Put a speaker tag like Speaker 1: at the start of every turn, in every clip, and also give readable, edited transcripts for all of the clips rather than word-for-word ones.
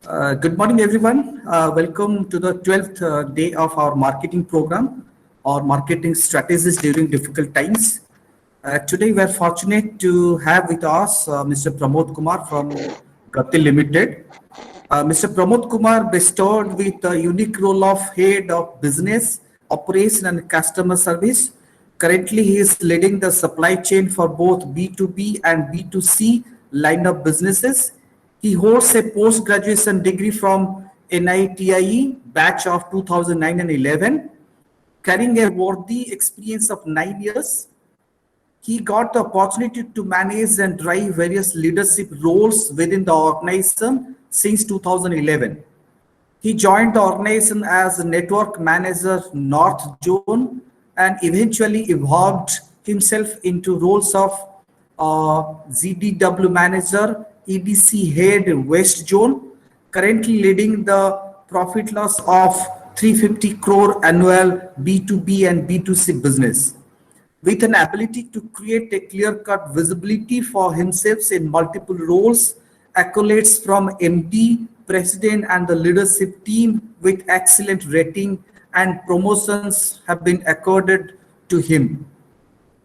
Speaker 1: Good morning, everyone. Welcome to the 12th day of our marketing program or marketing strategies during difficult times. Today, we are fortunate to have with us Mr. Pramod Kumar from Gati Limited. Mr. Pramod Kumar bestowed with the unique role of Head of Business, Operation and Customer Service. Currently, he is leading the supply chain for both B2B and B2C line of businesses. He holds a post-graduation degree from NITIE batch of 2009 and 11, carrying a worthy experience of 9 years. He got the opportunity to manage and drive various leadership roles within the organization since 2011. He joined the organization as a network manager North Zone and eventually evolved himself into roles of ZDW manager, EDC head West Zone, currently leading the profit loss of 350 crore annual B2B and B2C business. With an ability to create a clear-cut visibility for himself in multiple roles, accolades from MD, President and the leadership team with excellent rating and promotions have been accorded to him.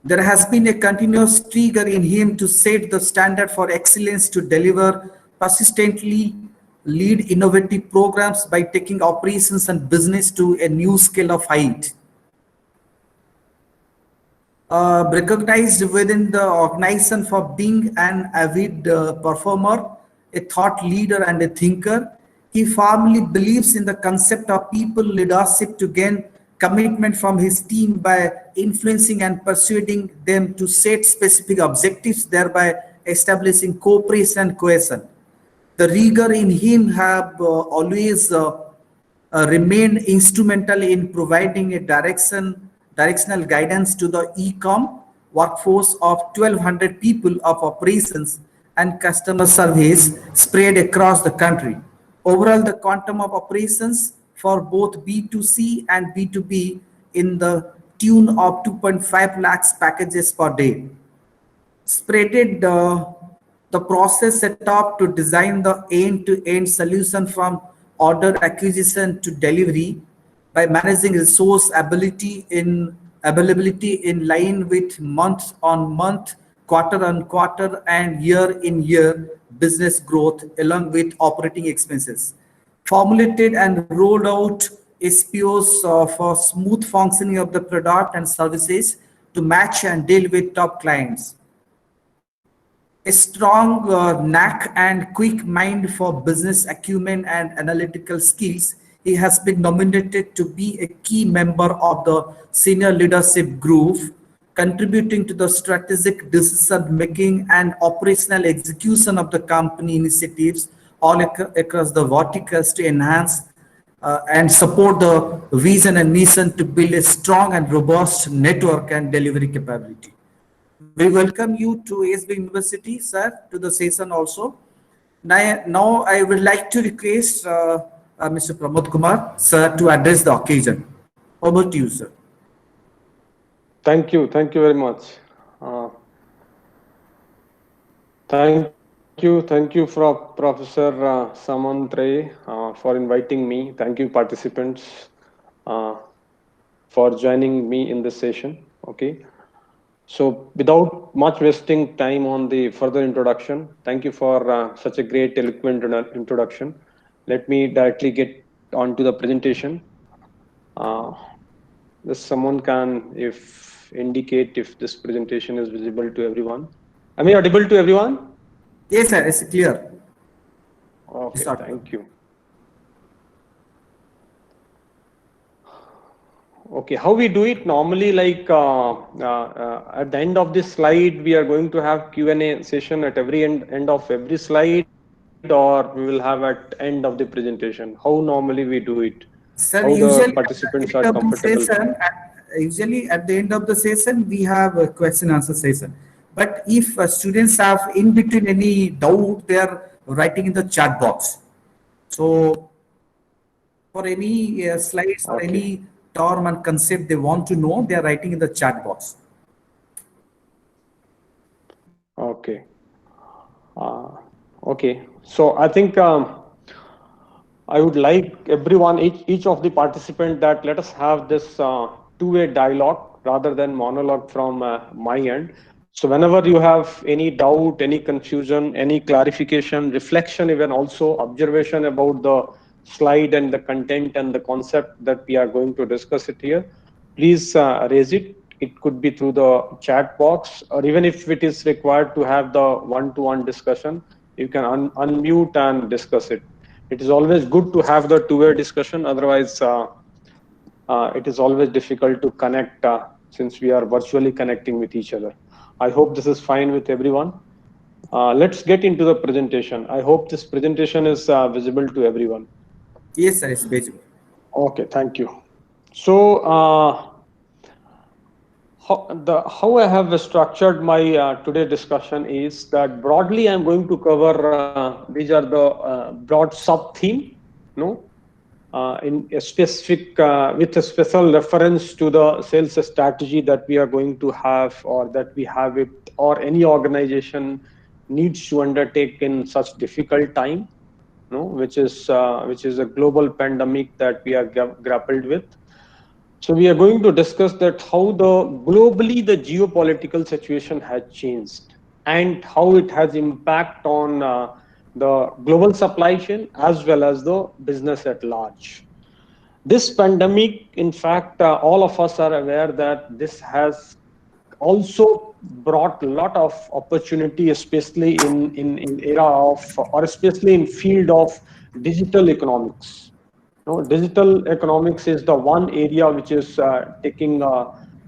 Speaker 1: There has been a continuous trigger in him to set the standard for excellence to deliver persistently lead innovative programs by taking operations and business to a new scale of height. Recognized within the organization for being an avid performer, a thought leader and a thinker. He firmly believes in the concept of people leadership to gain commitment from his team by influencing and persuading them to set specific objectives, thereby establishing cooperation and cohesion. The rigor in him have always remained instrumental in providing a directional guidance to the e-com workforce of 1,200 people of operations and customer service spread across the country. Overall, the quantum of operations for both B2C and B2B in the tune of 2.5 lakhs packages per day. Spreaded the process set up to design the end-to-end solution from order acquisition to delivery by managing resource availability in line with month on month, quarter on quarter and year in year business growth along with operating expenses. Formulated and rolled out SPOs for smooth functioning of the product and services to match and deal with top clients. A strong knack and quick mind for business acumen and analytical skills, he has been nominated to be a key member of the senior leadership group, contributing to the strategic decision making and operational execution of the company initiatives all across the verticals to enhance and support the vision and mission to build a strong and robust network and delivery capability. We welcome you to ASBM University, sir, to the session also. Now I would like to request Mr. Pramod Kumar, sir, to address the occasion. Over to you, sir.
Speaker 2: Thank you very much. Thank you, Professor Samantre, for inviting me. Thank you, participants, for joining me in this session. Okay. So without much wasting time on the further introduction, thank you for such a great eloquent introduction. Let me directly get on to the presentation. Just someone can indicate if this presentation is visible to everyone. Am I audible to everyone?
Speaker 1: Yes, sir, it's clear.
Speaker 2: Okay, thank you. Okay, how we do it normally, like at the end of this slide, we are going to have Q&A session at every end of every slide, or we will have at end of the presentation. How normally we do it?
Speaker 1: Sir,
Speaker 2: how
Speaker 1: usually
Speaker 2: the participants are comfortable.
Speaker 1: Usually at the end of the session, we have a question answer session. But if students have in between any doubt, they are writing in the chat box. So for any slides or any term and concept they want to know, they are writing in the chat box.
Speaker 2: Okay. Okay. So I think I would like everyone, each of the participant, that let us have this two-way dialogue rather than monologue from my end. So whenever you have any doubt, any confusion, any clarification, reflection, even also observation about the slide and the content and the concept that we are going to discuss it here, please raise it. It could be through the chat box, or even if it is required to have the one-to-one discussion, you can unmute and discuss it. It is always good to have the two-way discussion. Otherwise, it is always difficult to connect since we are virtually connecting with each other. I hope this is fine with everyone. Let's get into the presentation. I hope this presentation is visible to everyone.
Speaker 1: Yes, sir, it's visible.
Speaker 2: Okay, thank you. So, how I have structured my today discussion is that broadly I'm going to cover these are the broad sub theme, no, in a specific with a special reference to the sales strategy that we are going to have, or that we have it, or any organization needs to undertake in such difficult time, no, which is a global pandemic that we are grappled with. So we are going to discuss that how the globally the geopolitical situation has changed, and how it has impact on the global supply chain as well as the business at large. This pandemic, in fact, all of us are aware that this has also brought a lot of opportunity, especially in era of, or especially in field of digital economics. No, digital economics is the one area which is taking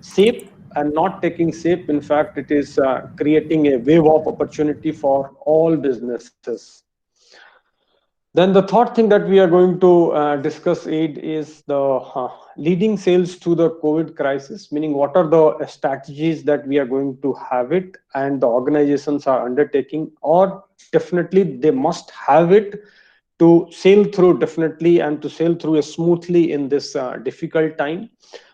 Speaker 2: shape and not taking shape. In fact, it is creating a wave of opportunity for all businesses. Then the third thing that we are going to discuss is the leading sales to the COVID crisis, meaning what are the strategies that we are going to have it and the organizations are undertaking, or definitely they must have it to sail through definitely and to sail through smoothly in this difficult time.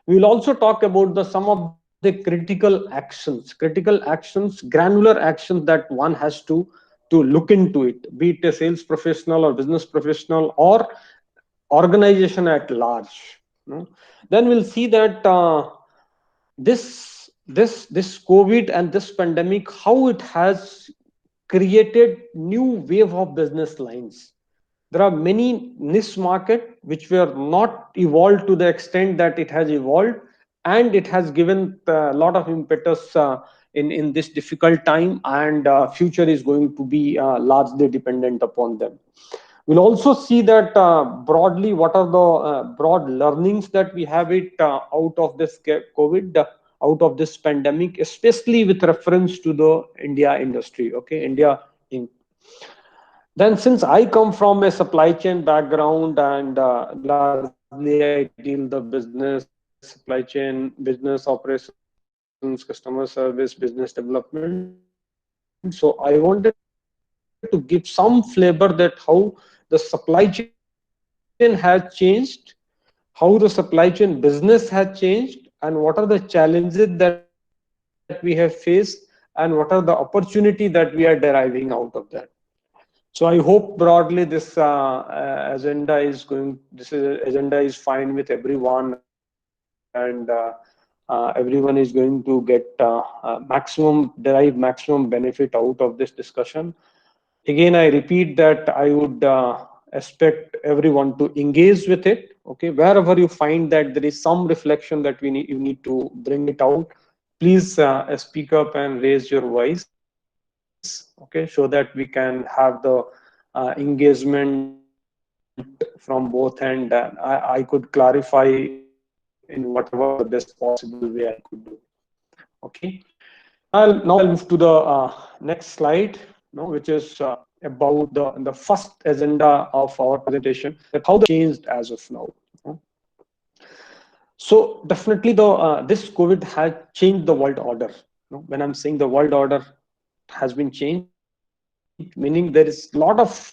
Speaker 2: We will also talk about the some of the critical actions, granular actions that one has to look into it, be it a sales professional or business professional or organization at large. No? Then we'll see that this COVID and this pandemic, how it has created new wave of business lines. There are many niche market which were not evolved to the extent that it has evolved, and it has given a lot of impetus in this difficult time, and future is going to be largely dependent upon them. We'll also see that broadly what are the broad learnings that we have it out of this COVID, out of this pandemic, especially with reference to the India industry. Okay, India in. Then, since I come from a supply chain background, and largely I deal the business, supply chain, business operations, customer service, business development. So I wanted to give some flavor that how the supply chain has changed, how the supply chain business has changed, and what are the challenges that we have faced, and what are the opportunities that we are deriving out of that. So I hope broadly this agenda is this agenda is fine with everyone, and everyone is going to get derive maximum benefit out of this discussion. Again, I repeat that I would expect everyone to engage with it. Okay, wherever you find that there is some reflection that you need to bring it out, please speak up and raise your voice. Okay, so that we can have the engagement from both, and I could clarify in whatever the best possible way I could do. Okay. Now I'll move to the next slide, no, which is about the first agenda of our presentation, that how the changed as of now. So definitely the this COVID has changed the world order. No, when I'm saying the world order has been changed, meaning there is a lot of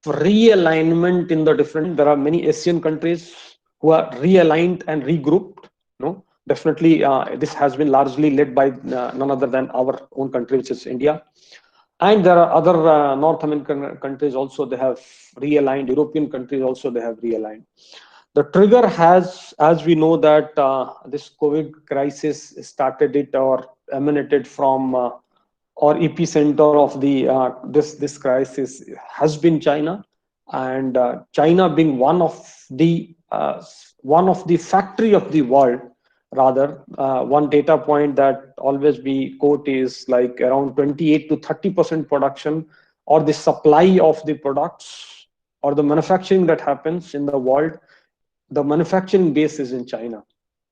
Speaker 2: realignment in the different regions. There are many Asian countries who are realigned and regrouped. No, definitely this has been largely led by none other than our own country, which is India. And there are other North American countries also, they have realigned. European countries also, they have realigned. The trigger has, as we know, that this COVID crisis started it or emanated from, or epicenter of the this crisis has been China. And China being one of the factory of the world. Rather, one data point that always we quote is like around 28 to 30% production, or the supply of the products, or the manufacturing that happens in the world, the manufacturing base is in China.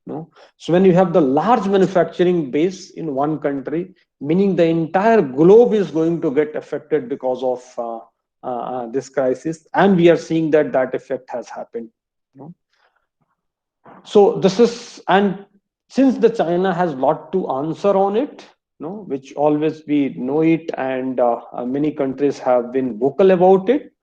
Speaker 2: No? So when you have the large manufacturing base in one country, meaning the entire globe is going to get affected because of this crisis, and we are seeing that that effect has happened. No? So this is, and since the China has lot to answer on it, no, which always we know it, and many countries have been vocal about it,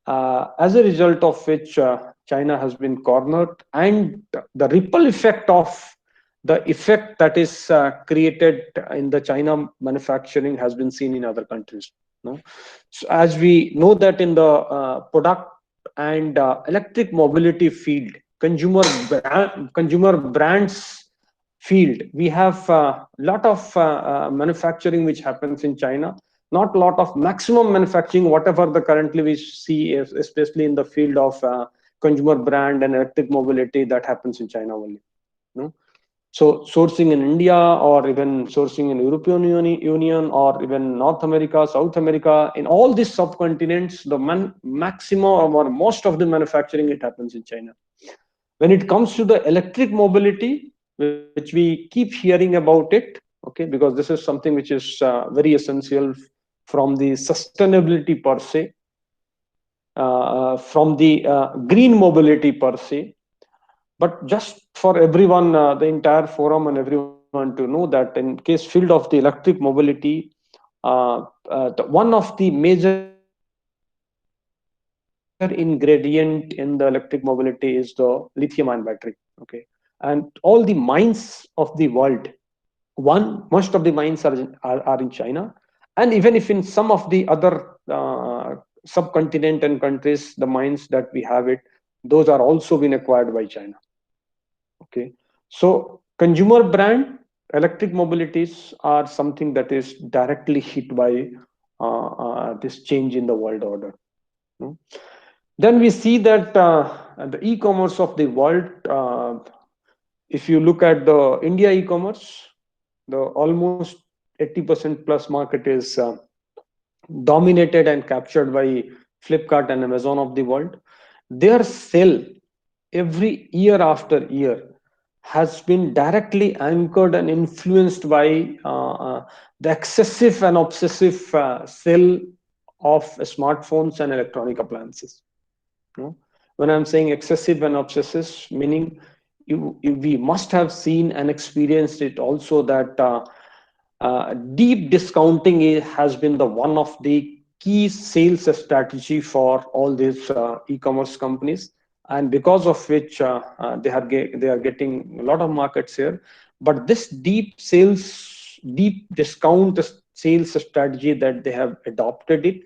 Speaker 2: as a result of which China has been cornered, and the ripple effect of the effect that is created in the China manufacturing has been seen in other countries. No? So as we know that in the product and electric mobility field, consumer brands field, we have a lot of manufacturing which happens in China, not lot of maximum manufacturing, whatever the currently we see, especially in the field of consumer brand and electric mobility, that happens in China only. No? So sourcing in India, or even sourcing in European Union, or even North America, South America, in all these subcontinents, the maximum or most of the manufacturing, it happens in China. When it comes to the electric mobility, which we keep hearing about it, okay, because this is something which is very essential from the sustainability per se, from the green mobility per se. But just for everyone, the entire forum and everyone to know that in case field of the electric mobility, one of the major ingredient in the electric mobility is the lithium ion battery. Okay, and all the mines of the world, most of the mines are in China, and even if in some of the other subcontinent and countries, the mines that we have it, those are also been acquired by China. Okay, so consumer brand electric mobilities are something that is directly hit by this change in the world order. No? Then we see that the e-commerce of the world, if you look at the India e-commerce, the almost 80% plus market is dominated and captured by Flipkart and Amazon of the world. Their sale every year after year has been directly anchored and influenced by the excessive and obsessive sale of smartphones and electronic appliances. No? When I'm saying excessive and obsessive, meaning we must have seen and experienced it also that deep discounting has been the one of the key sales strategy for all these e-commerce companies, and because of which they are getting a lot of market share. But this deep discount sales strategy that they have adopted it,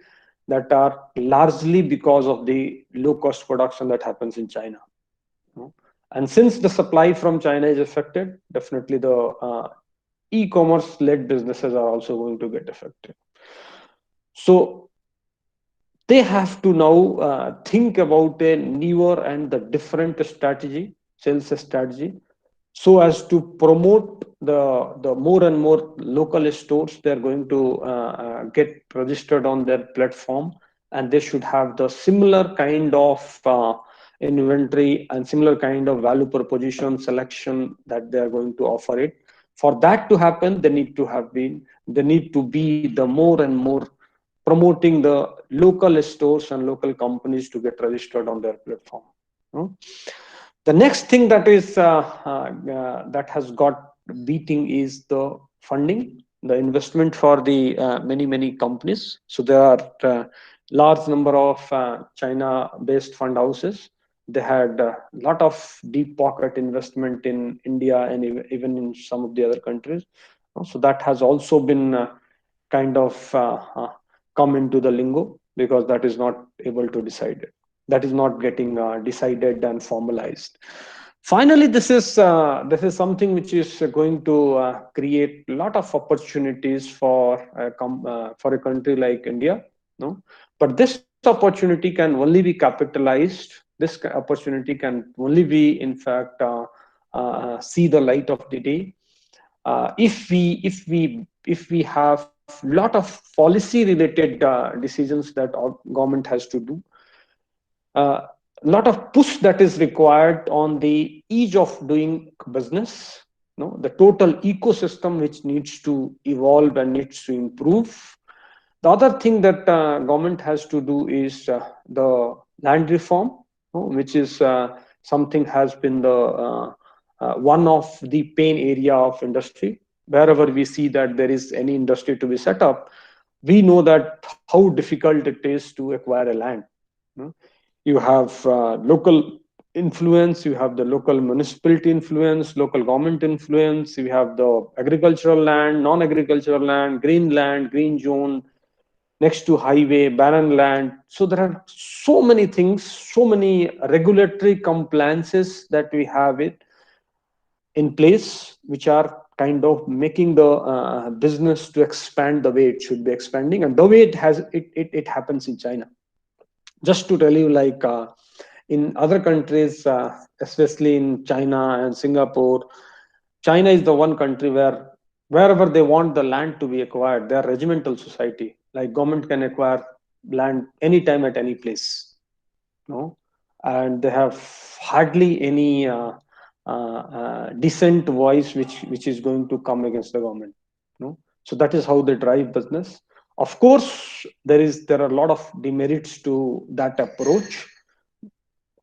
Speaker 2: that are largely because of the low cost production that happens in China. And since the supply from China is affected, definitely the e-commerce led businesses are also going to get affected. So they have to now think about a newer and the different strategy, sales strategy, so as to promote the more and more local stores. They're going to get registered on their platform, and they should have the similar kind of inventory and similar kind of value proposition selection that they are going to offer it. For that to happen, they need to be the more and more promoting the local stores and local companies to get registered on their platform. The next thing that is that has got beating is the funding, the investment for the many companies. So there are large number of China-based fund houses. They had a lot of deep pocket investment in India and even in some of the other countries. So that has also been kind of come into the lingo, because that is not able to decide it. That is not getting decided and formalized. Finally, this is something which is going to create a lot of opportunities for a country like India. No, but this opportunity can only be capitalized. This opportunity can only be, in fact, see the light of the day if we have lot of policy related decisions that our government has to do, a lot of push that is required on the ease of doing business, no, the total ecosystem which needs to evolve and needs to improve. The other thing that government has to do is the land reform, no, which is something has been the one of the pain area of industry. Wherever we see that there is any industry to be set up, we know that how difficult it is to acquire a land. No? You have local influence, you have the local municipality influence, local government influence, you have the agricultural land, non-agricultural land, green zone, next to highway, barren land. So there are so many things, so many regulatory compliances that we have it in place, which are kind of making the business to expand the way it should be expanding and the way it happens in China. Just to tell you, like in other countries, especially in China and Singapore, China is the one country where wherever they want the land to be acquired, they are regimental society. Like government can acquire land anytime at any place, no, and they have hardly any decent voice which is going to come against the government, no. So that is how they drive business. Of course, there are a lot of demerits to that approach.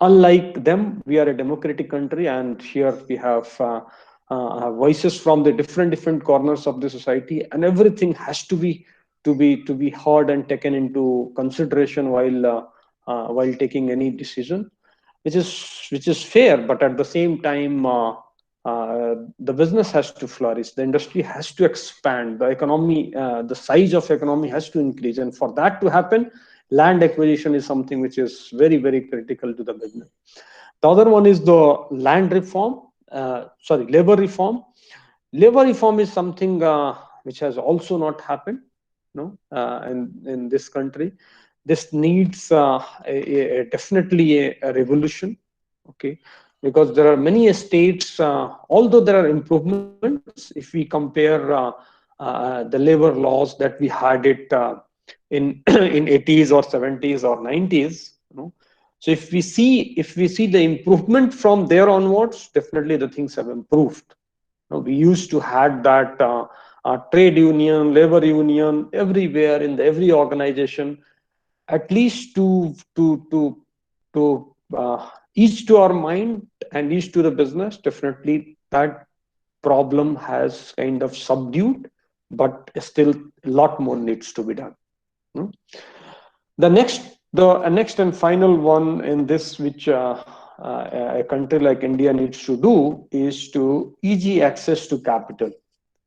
Speaker 2: Unlike them, we are a democratic country, and here we have voices from the different corners of the society, and everything has to be heard and taken into consideration while taking any decision, which is fair. But at the same time, the business has to flourish, the industry has to expand, the economy, the size of economy has to increase, and for that to happen, land acquisition is something which is very critical to the business. The other one is the land reform, labor reform. Labor reform is something which has also not happened, no, in this country. This needs definitely a revolution, okay, because there are many states, although there are improvements if we compare the labor laws that we had it in in 80s or 70s or 90s, you know. So if we see the improvement from there onwards, definitely the things have improved. You know, we used to had that trade union, labor union everywhere in every organization, at least to each to our mind and each to the business. Definitely that problem has kind of subdued, but still a lot more needs to be done. Hmm? The next and final one in this, which a country like India needs to do, is to easy access to capital.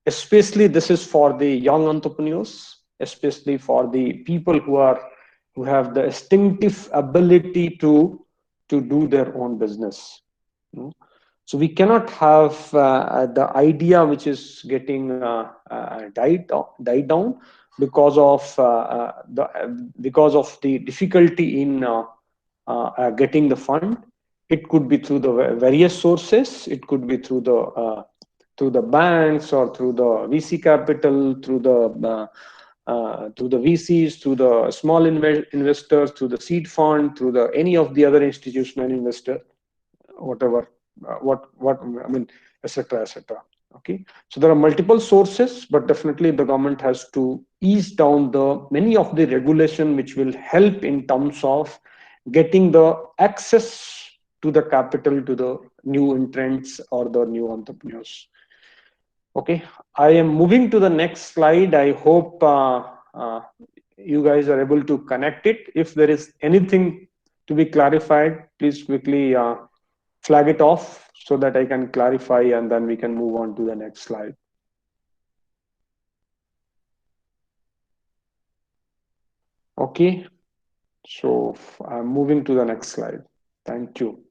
Speaker 2: Especially this is for the young entrepreneurs, especially for the people who have the instinctive ability to do their own business. You know? So we cannot have the idea which is getting died down because of the difficulty in getting the fund. It could be through the various sources. It could be through the banks or through the VC capital, through the VCs, through the small investors, through the seed fund, through the any of the other institutional investor, whatever, what I mean, etc., etc. Okay, so there are multiple sources, but definitely the government has to ease down the many of the regulation which will help in terms of getting the access to the capital to the new entrants or the new entrepreneurs. Okay, I am moving to the next slide. I hope you guys are able to connect it. If there is anything to be clarified, please quickly flag it off so that I can clarify, and then we can move on to the next slide. Okay, so I'm moving to the next slide. Thank you.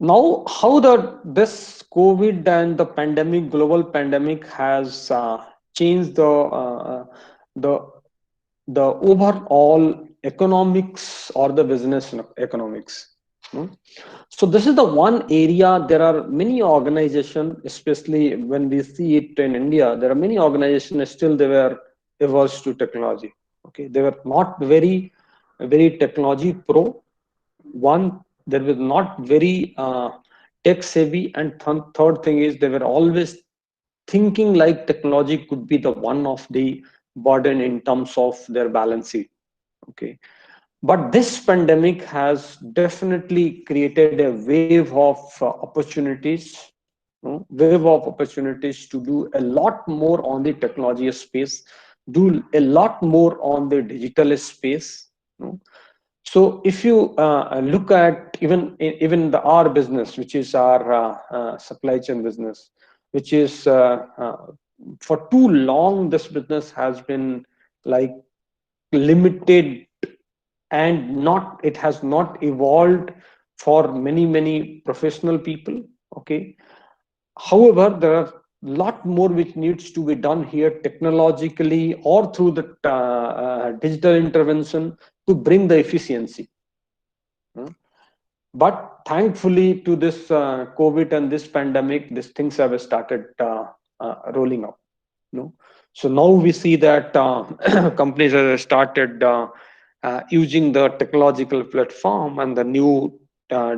Speaker 2: Now, how this COVID and the pandemic, global pandemic, has changed the the overall economics or the business economics. Hmm? So this is the one area. There are many organizations, especially when we see it in India. There are many organizations still they were averse to technology. Okay, they were not very technology pro. One, they were not very tech savvy, and third thing is they were always thinking like technology could be the one of the burden in terms of their balance sheet. Okay, but this pandemic has definitely created a wave of opportunities, wave of opportunities to do a lot more on the technology space, do a lot more on the digital space. So if you look at even the our business, which is our supply chain business, which is for too long this business has been like limited, and not it has not evolved for many professional people. Okay, however, there are lot more which needs to be done here technologically or through the digital intervention to bring the efficiency. But thankfully to this COVID and this pandemic, these things have started rolling up. So now we see that companies have started using the technological platform and the new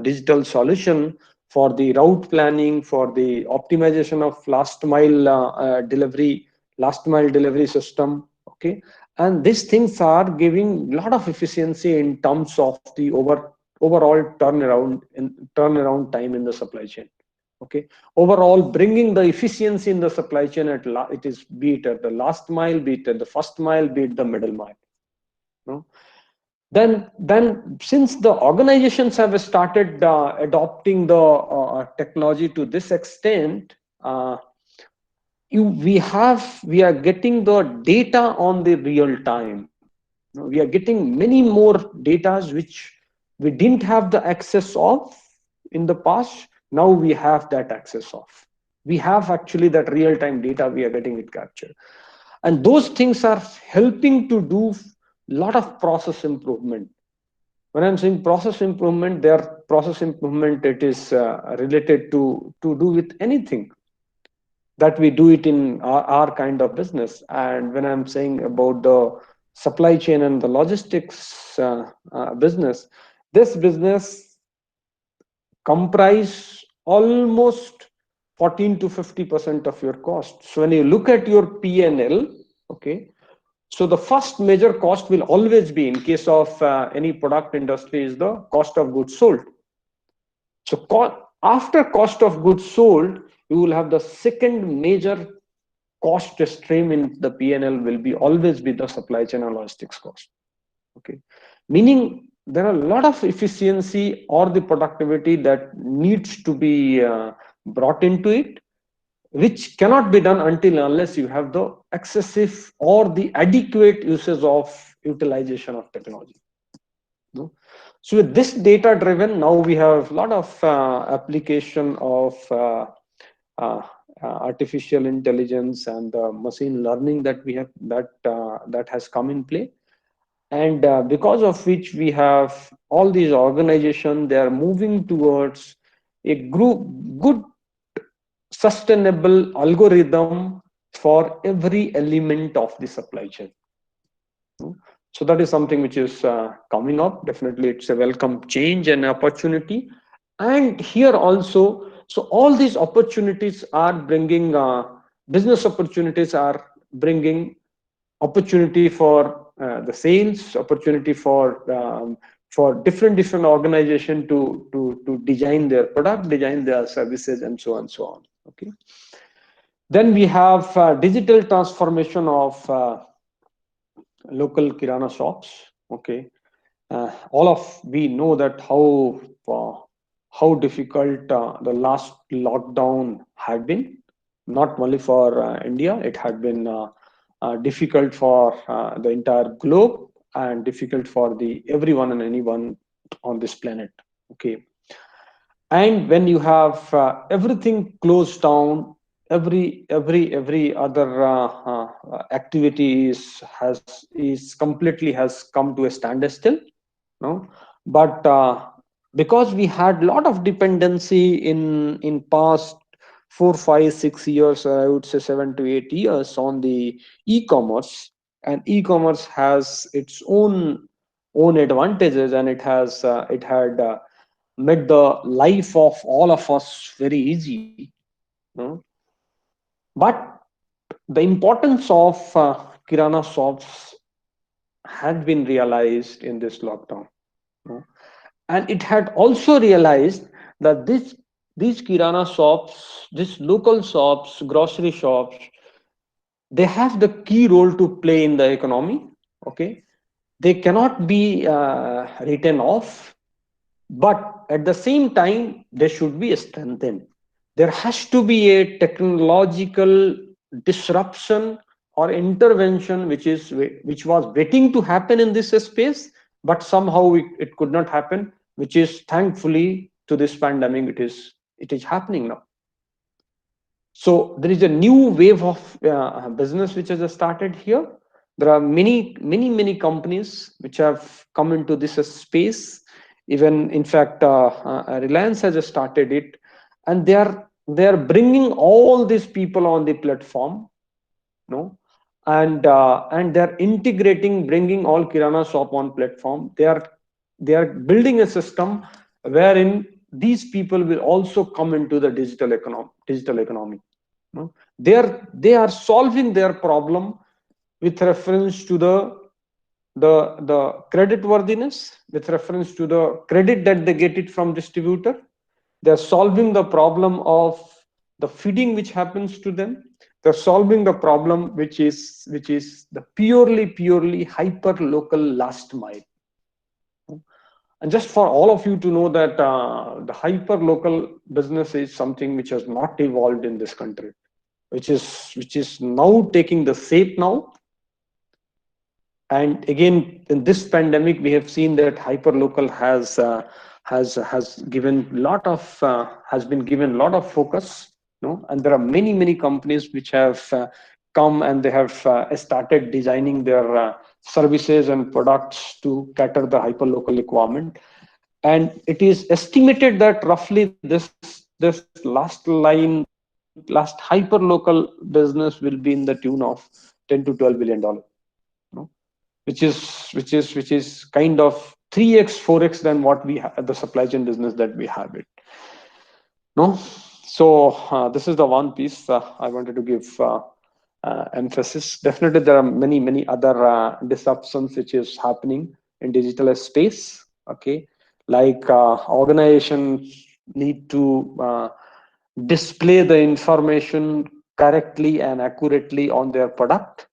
Speaker 2: digital solution for the route planning, for the optimization of last mile delivery system. Okay, and these things are giving a lot of efficiency in terms of the overall turnaround time in the supply chain. Okay, overall bringing the efficiency in the supply chain it is, be it at the last mile, be it at the first mile, be it the middle mile. No? Then since the organizations have started adopting the technology to this extent, we are getting the data on the real time. We are getting many more data which we didn't have the access of in the past. Now we have that access of. We have actually that real time data, we are getting it captured. And those things are helping to do a lot of process improvement. When I'm saying process improvement, their process improvement, it is related to do with anything that we do it in our kind of business. And when I'm saying about the supply chain and the logistics business, this business comprise almost 14 to 50% of your cost. So when you look at your P&L, okay, so the first major cost will always be, in case of any product industry, is the cost of goods sold. So after cost of goods sold, you will have the second major cost stream in the P&L will be always be the supply chain and logistics cost. Okay, meaning there are a lot of efficiency or the productivity that needs to be brought into it, which cannot be done until unless you have the excessive or the adequate usage of utilization of technology. So with this data driven, now we have a lot of application of artificial intelligence and machine learning that we have that has come in play, and because of which we have all these organizations, they are moving towards a good sustainable algorithm for every element of the supply chain. So that is something which is coming up. Definitely it's a welcome change and opportunity. And here also, so all these opportunities are bringing business opportunities, are bringing opportunity for the sales, opportunity for different organization to design their product, design their services, and so on and so on. Okay, then we have digital transformation of local kirana shops. Okay, all of we know that how difficult the last lockdown had been, not only for India. It had been difficult for the entire globe and difficult for the everyone and anyone on this planet. Okay, and when you have everything closed down, every other activity is completely has come to a standstill, no, but because we had a lot of dependency in past 4, 5, 6 years, or I would say 7 to 8 years on the e-commerce, and e-commerce has its own advantages, and it had made the life of all of us very easy, no? But the importance of kirana shops had been realized in this lockdown, no? And it had also realized that these kirana shops, these local shops, grocery shops, they have the key role to play in the economy. Okay, they cannot be written off, but at the same time they should be strengthened. There has to be a technological disruption or intervention which was waiting to happen in this space, but somehow it could not happen, which is thankfully to this pandemic it is happening now. So there is a new wave of business which has started here. There are many companies which have come into this space. Even in fact, Reliance has started it, and they are bringing all these people on the platform, no, and they're integrating, bringing all kirana shop on platform. They are building a system wherein these people will also come into the digital economy, no? They are solving their problem with reference to the credit worthiness, with reference to the credit that they get it from distributor. They're solving the problem of the feeding which happens to them. They're solving the problem which is the purely hyper local last mile. And just for all of you to know that the hyper local business is something which has not evolved in this country, which is now taking the shape now. And again, in this pandemic, we have seen that hyperlocal has given lot of has been given a lot of focus, no? And there are many companies which have come, and they have started designing their services and products to cater the hyperlocal requirement. And it is estimated that roughly this last hyperlocal business will be in the tune of 10 to 12 billion dollars, no? Which is kind of 3x 4x than what we have the supply chain business that we have it, no? So this is the one piece I wanted to give emphasis. Definitely there are many other disruptions which is happening in digital space. Okay, like organizations need to display the information correctly and accurately on their product,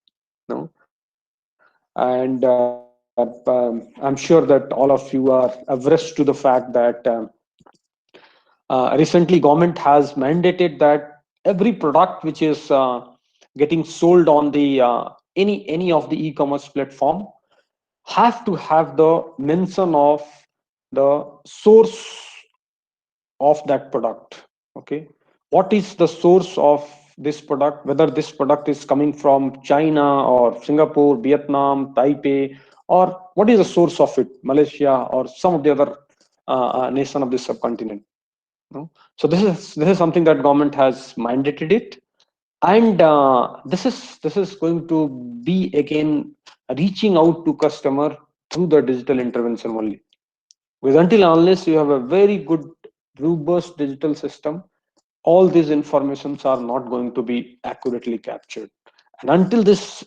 Speaker 2: no? And I'm sure that all of you are abreast to the fact that recently government has mandated that every product which is getting sold on the any of the e-commerce platform have to have the mention of the source of that product. Okay, what is the source of this product, whether this product is coming from China or Singapore, Vietnam, Taipei, or what is the source of it, Malaysia or some of the other nation of this subcontinent, no? So this is something that government has mandated it. And this is going to be again reaching out to customer through the digital intervention only, because until unless you have a very good robust digital system, all these informations are not going to be accurately captured. And until this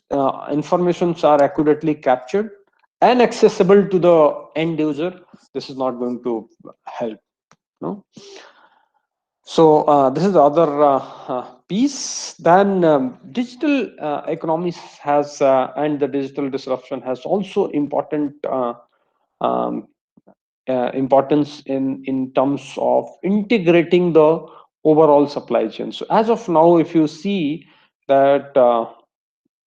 Speaker 2: informations are accurately captured and accessible to the end user, this is not going to help, no? So this is the other piece. Then digital economies has and the digital disruption has also important um, importance in terms of integrating the overall supply chain. So as of now, if you see that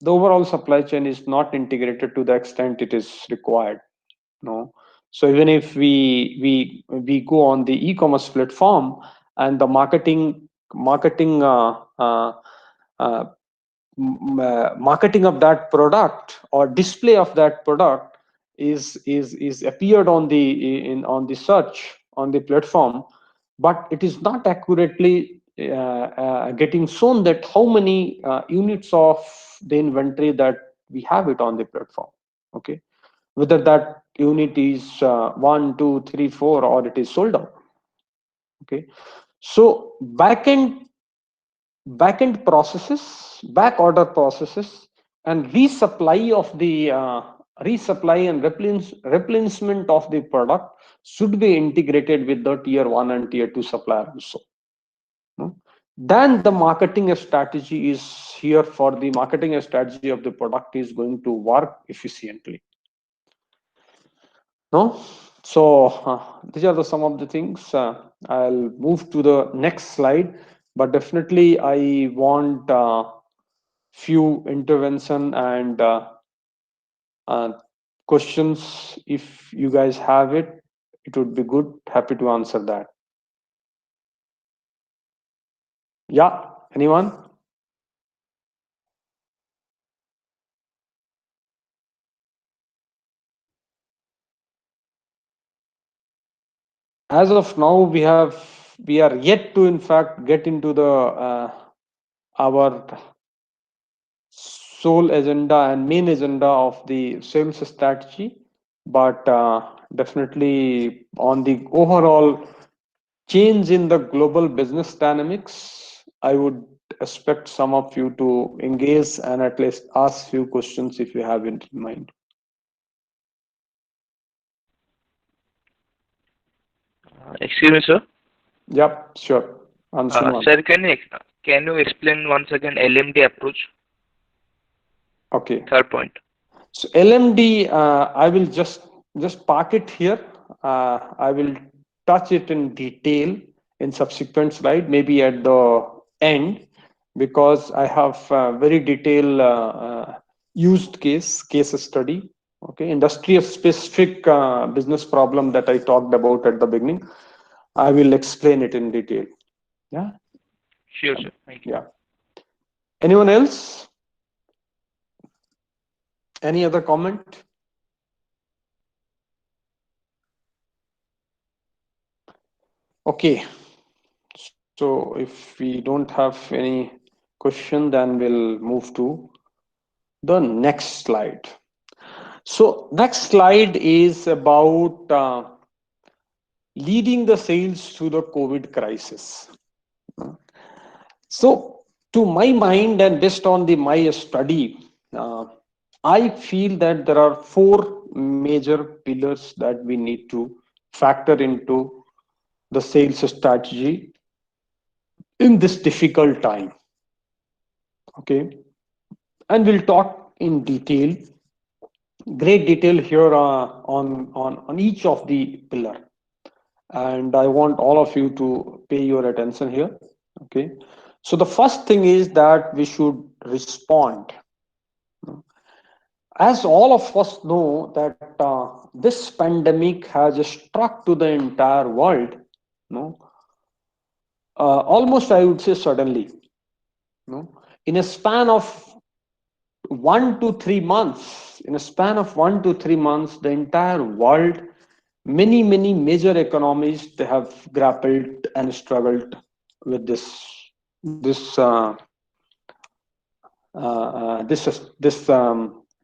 Speaker 2: the overall supply chain is not integrated to the extent it is required. No, so even if we go on the e-commerce platform, and the uh, marketing of that product or display of that product is appeared on the search on the platform, but it is not accurately getting shown that how many units of the inventory that we have it on the platform. Okay, whether that unit is 1, 2, 3, 4, or it is sold out. Okay, so back-end processes, back order processes, and resupply and replenishment of the product should be integrated with the tier 1 and tier 2 supplier also. No? Then the marketing strategy is here. For the marketing strategy of the product is going to work efficiently. No, so these are some of the things. I'll move to the next slide, but definitely I want few intervention and uh, questions. If you guys have it, it would be good. Happy to answer that. Yeah, anyone? As of now, we are yet to in fact get into the our sole agenda and main agenda of the sales strategy, but definitely on the overall change in the global business dynamics, I would expect some of you to engage and at least ask few questions if you have it in mind.
Speaker 3: Excuse me, sir.
Speaker 2: Yep, sure. Anshuman.
Speaker 3: Sir, can you explain once again LMD approach?
Speaker 2: Okay.
Speaker 3: Third point.
Speaker 2: So LMD, I will just park it here. I will touch it in detail in subsequent slide, maybe at the end, because I have very detailed used case study. Okay, industry specific business problem that I talked about at the beginning. I will explain it in detail. Yeah.
Speaker 3: Sure, sir. Thank you.
Speaker 2: Yeah. Anyone else? Any other comment? Okay. So if we don't have any question, then we'll move to the next slide. So next slide is about leading the sales through the COVID crisis. So to my mind and based on my study, I feel that there are four major pillars that we need to factor into the sales strategy in this difficult time. Okay, and we'll talk in detail, great detail here on each of the pillar, and I want all of you to pay your attention here. Okay, so the first thing is that we should respond. As all of us know that this pandemic has struck to the entire world, no, almost I would say suddenly, no, in a span of 1 to 3 months. In a span of 1 to 3 months, the entire world, many major economies, they have grappled and struggled with this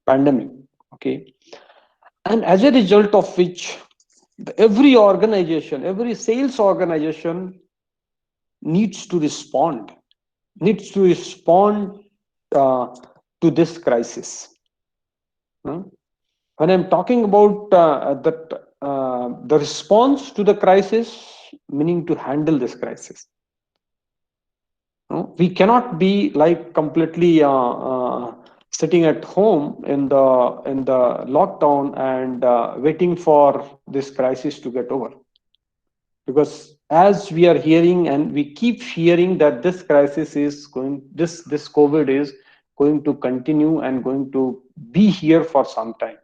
Speaker 2: pandemic. Okay, and as a result of which, every organization, every sales organization needs to respond, needs to respond uh, to this crisis. When I'm talking about the response to the crisis, meaning to handle this crisis, we cannot be like completely sitting at home in the lockdown and waiting for this crisis to get over, because as we are hearing and we keep hearing that this crisis is going, this COVID is going to continue and going to be here for some time.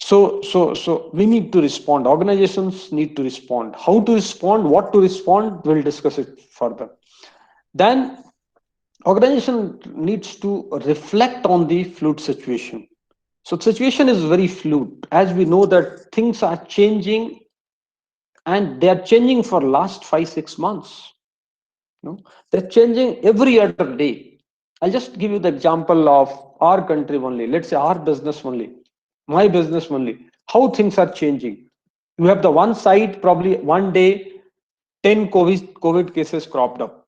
Speaker 2: So we need to respond. Organizations need to respond. How to respond, what to respond, we'll discuss it further. Then organization needs to reflect on the fluid situation. So situation is very fluid. As we know that things are changing, and they are changing for last 5-6 months. They're changing every other day. I'll just give you the example of our country only. Let's say our business only, my business only. How things are changing. You have the one side, probably one day, 10 COVID cases cropped up.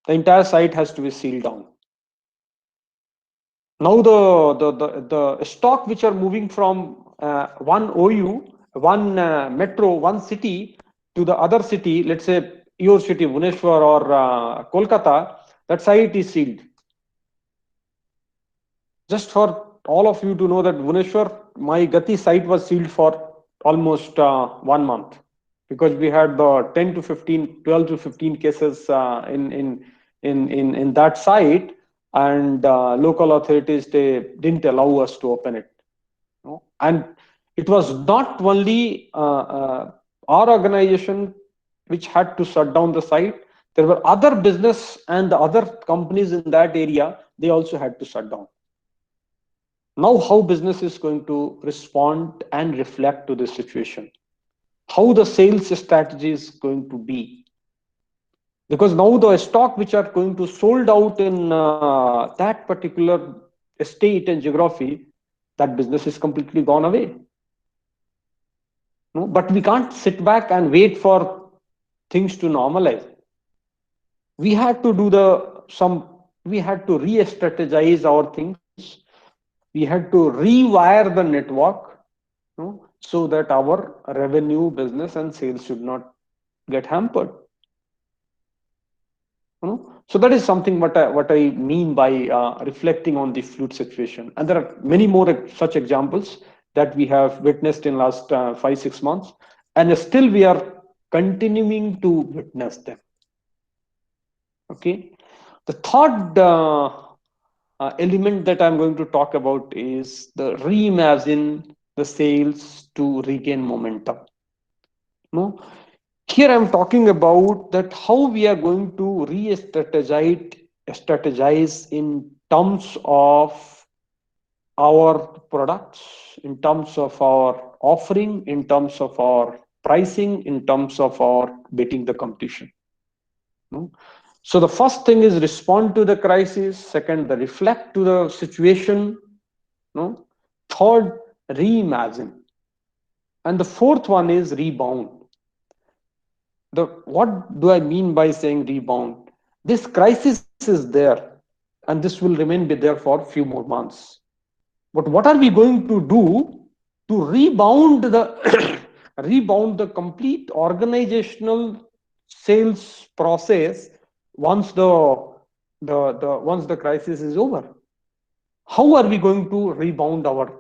Speaker 2: The entire site has to be sealed down. Now the stock which are moving from one OU, one metro, one city to the other city, let's say your city, Bhubaneswar or Kolkata, that site is sealed. Just for all of you to know that Bhubaneswar, my Gati site was sealed for almost 1 month, because we had the 10 to 15, 12 to 15 cases in that site, and local authorities, they didn't allow us to open it. And it was not only our organization which had to shut down the site. There were other business and the other companies in that area, they also had to shut down. Now how business is going to respond and reflect to this situation, how the sales strategy is going to be, because now the stock which are going to sold out in that particular state and geography, that business is completely gone away. No, but we can't sit back and wait for things to normalize. We had to do we had to re-strategize our things. We had to rewire the network, so that our revenue, business and sales should not get hampered. So that is something what I mean by reflecting on the fluid situation. And there are many more such examples that we have witnessed in last 5-6 months, and still we are continuing to witness them. Okay, the third element that I'm going to talk about is the reimagine the sales to regain momentum. Here I'm talking about that how we are going to strategize in terms of our products, in terms of our offering, in terms of our pricing, in terms of our beating the competition. So the first thing is respond to the crisis. Second, the reflect to the situation. Third, reimagine. And the fourth one is rebound. What do I mean by saying rebound? This crisis is there, and this will remain be there for a few more months. But what are we going to do to rebound the rebound the complete organizational sales process once once the crisis is over? How are we going to rebound our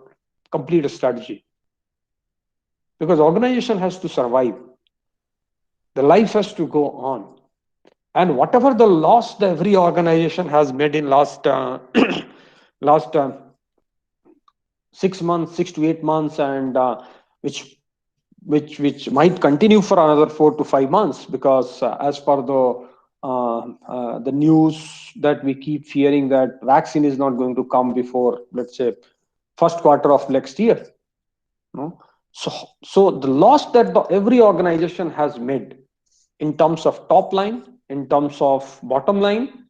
Speaker 2: complete strategy? Because organization has to survive. The life has to go on, and whatever the loss that every organization has made in last 6 months, 6 to 8 months, and which might continue for another 4 to 5 months, because as per the news that we keep hearing, that vaccine is not going to come before, let's say, first quarter of next year. So the loss that every organization has made in terms of top line, in terms of bottom line,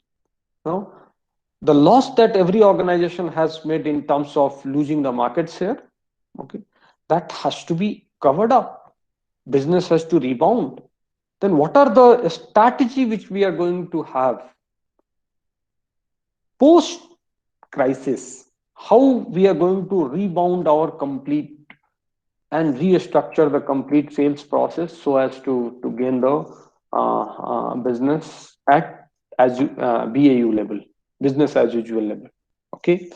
Speaker 2: the loss that every organization has made in terms of losing the market share, that has to be covered up. Business has to rebound. Then what are the strategy which we are going to have post crisis? How we are going to rebound our complete and restructure the complete sales process so as to gain the business at BAU level, business as usual level. Okay.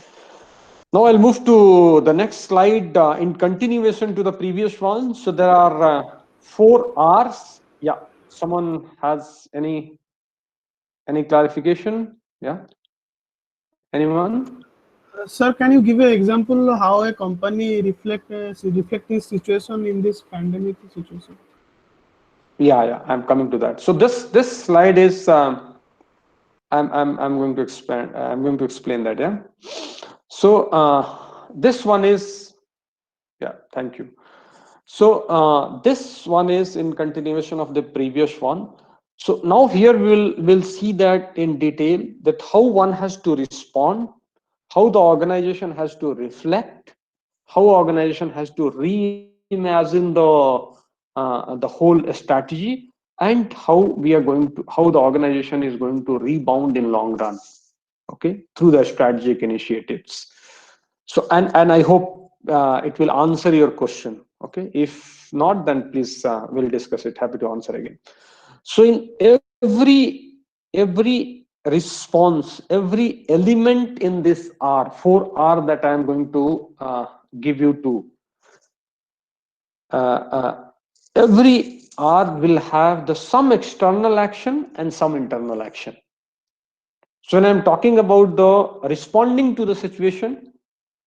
Speaker 2: Now I'll move to the next slide in continuation to the previous one. So there are 4 R's. Yeah. Someone has any clarification? Yeah. Anyone?
Speaker 4: Sir, can you give an example how a company reflect this situation in this pandemic situation?
Speaker 2: Yeah, I'm coming to that. So this slide is I'm going to expand. I'm going to explain that. Yeah. So this one is, yeah. Thank you. So this one is in continuation of the previous one. So now here we'll see that in detail, that how one has to respond, how the organization has to reflect, how organization has to reimagine the whole strategy, and how the organization is going to rebound in long run, okay, through the strategic initiatives. So and I hope it will answer your question. Okay, if not, then please we'll discuss it. Happy to answer again. So in every response, every element in this R, 4R that I am going to give you to, every R will have the some external action and some internal action. So when I'm talking about the responding to the situation,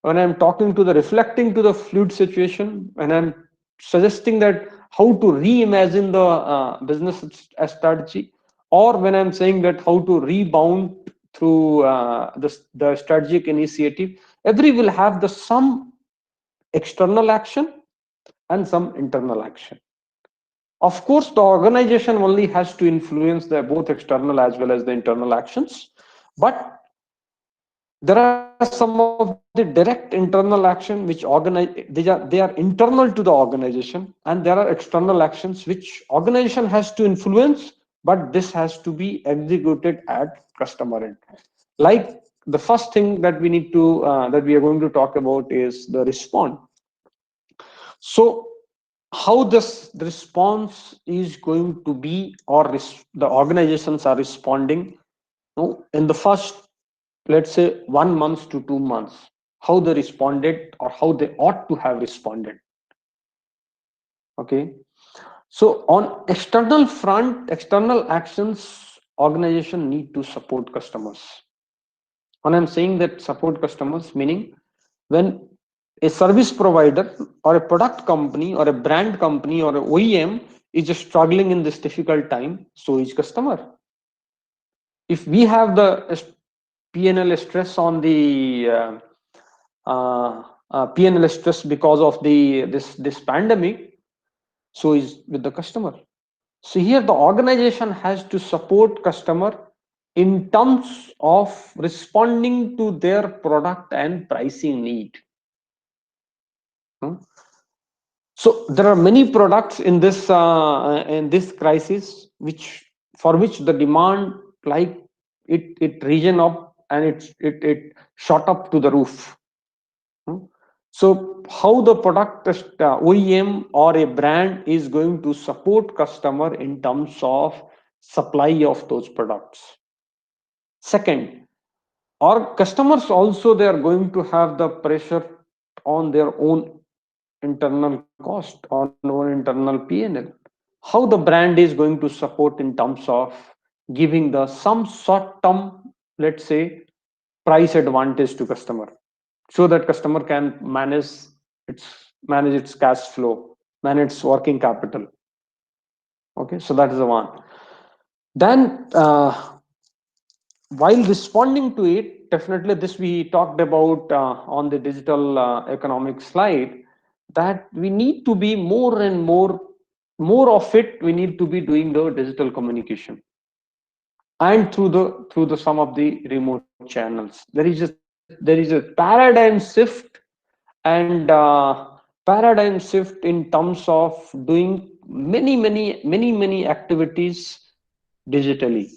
Speaker 2: when I'm talking to the reflecting to the fluid situation, when I'm suggesting that how to reimagine the business strategy, or when I'm saying that how to rebound through the strategic initiative, every will have the some external action and some internal action. Of course, the organization only has to influence the both external as well as the internal actions, but there are some of the direct internal action which they are internal to the organization, and there are external actions which organization has to influence, but this has to be executed at customer end. Like the first thing that we need to that we are going to talk about is the response. So how this the response is going to be, or the organizations are responding, in the first, let's say, 1 month to 2 months, how they responded or how they ought to have responded. Okay, so on external front, external actions, organization need to support customers. When I'm saying that support customers, meaning when a service provider or a product company or a brand company or an OEM is just struggling in this difficult time, so is customer. If we have the P&L stress on the P&L stress because of this pandemic, so is with the customer. So here the organization has to support customer in terms of responding to their product and pricing need. So there are many products in this crisis which for which the demand, like it region up and it shot up to the roof. So how the product OEM or a brand is going to support customer in terms of supply of those products. Second, our customers also, they are going to have the pressure on their own internal cost, on own internal P&L. How the brand is going to support in terms of giving the some short term, let's say, price advantage to customer, so that customer can manage its cash flow, manage its working capital. Okay, so that is the one. Then while responding to it, definitely this we talked about on the digital economic slide, that we need to be more and more of it, we need to be doing the digital communication, and through the some of the remote channels. There is a paradigm shift, and paradigm shift in terms of doing many activities digitally.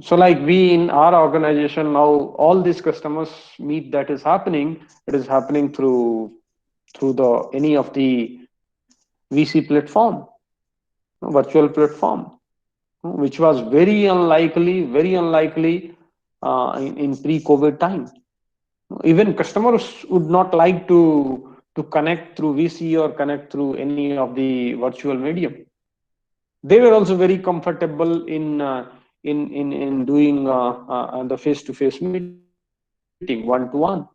Speaker 2: So like we in our organization now, all these customers meet that is happening, it is happening through the any of the VC platform, virtual platform, which was very unlikely in pre-COVID time. Even customers would not like to connect through VC or connect through any of the virtual medium. They were also very comfortable in doing the face-to-face meeting. one-to-one.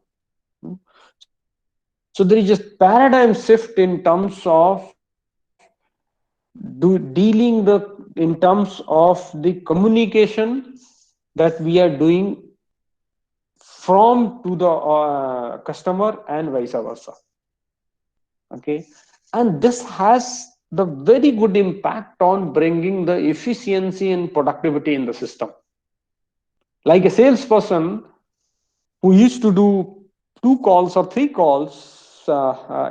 Speaker 2: So there is just paradigm shift in terms of in terms of the communication that we are doing from to the customer and vice versa. Okay, and this has the very good impact on bringing the efficiency and productivity in the system. Like a salesperson who used to do 2 calls or 3 calls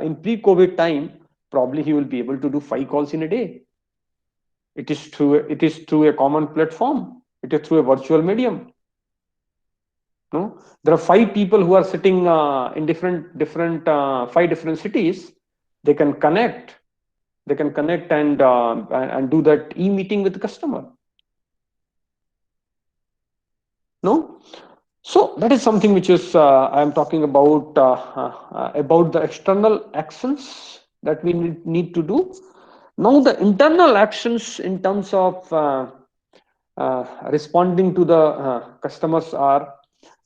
Speaker 2: in pre-COVID time, probably he will be able to do 5 calls in a day. It is through a common platform. It is through a virtual medium. No, there are 5 people who are sitting in different 5 different cities. They can connect. They can connect and do that e-meeting with the customer. No, so that is something which is I am talking about the external actions that we need to do. Now the internal actions in terms of responding to the customers are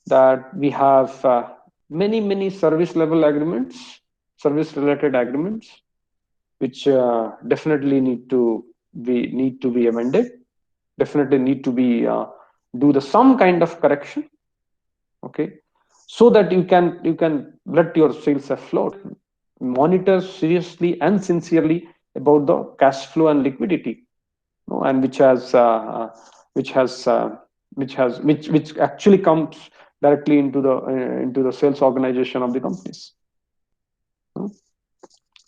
Speaker 2: that we have many service level agreements, service related agreements, which definitely need to be amended. Definitely need to be do the some kind of correction. Okay, so that you can let your sales afloat. Monitor seriously and sincerely about the cash flow and liquidity, and which actually comes directly into the sales organization of the companies.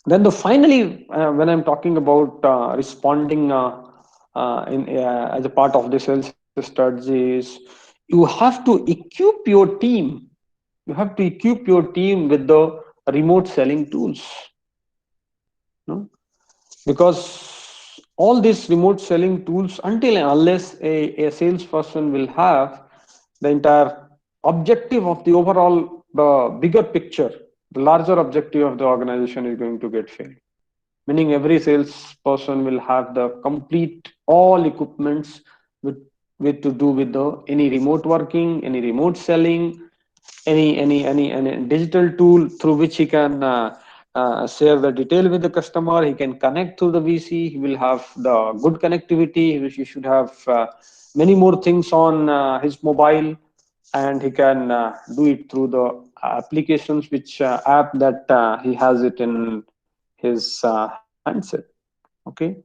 Speaker 2: Then finally, when I'm talking about responding as a part of the sales strategy, is you have to equip your team. You have to equip your team with the remote selling tools. No? Because all these remote selling tools, until and unless a salesperson will have the entire objective of the overall, the bigger picture, the larger objective of the organization is going to get failed. Meaning every salesperson will have the complete all equipments with to do with the any remote working, any remote selling, any digital tool through which he can share the detail with the customer. He can connect through the VC. He will have the good connectivity. He should have many more things on his mobile, and he can do it through the applications, which app that he has it in his handset. Okay.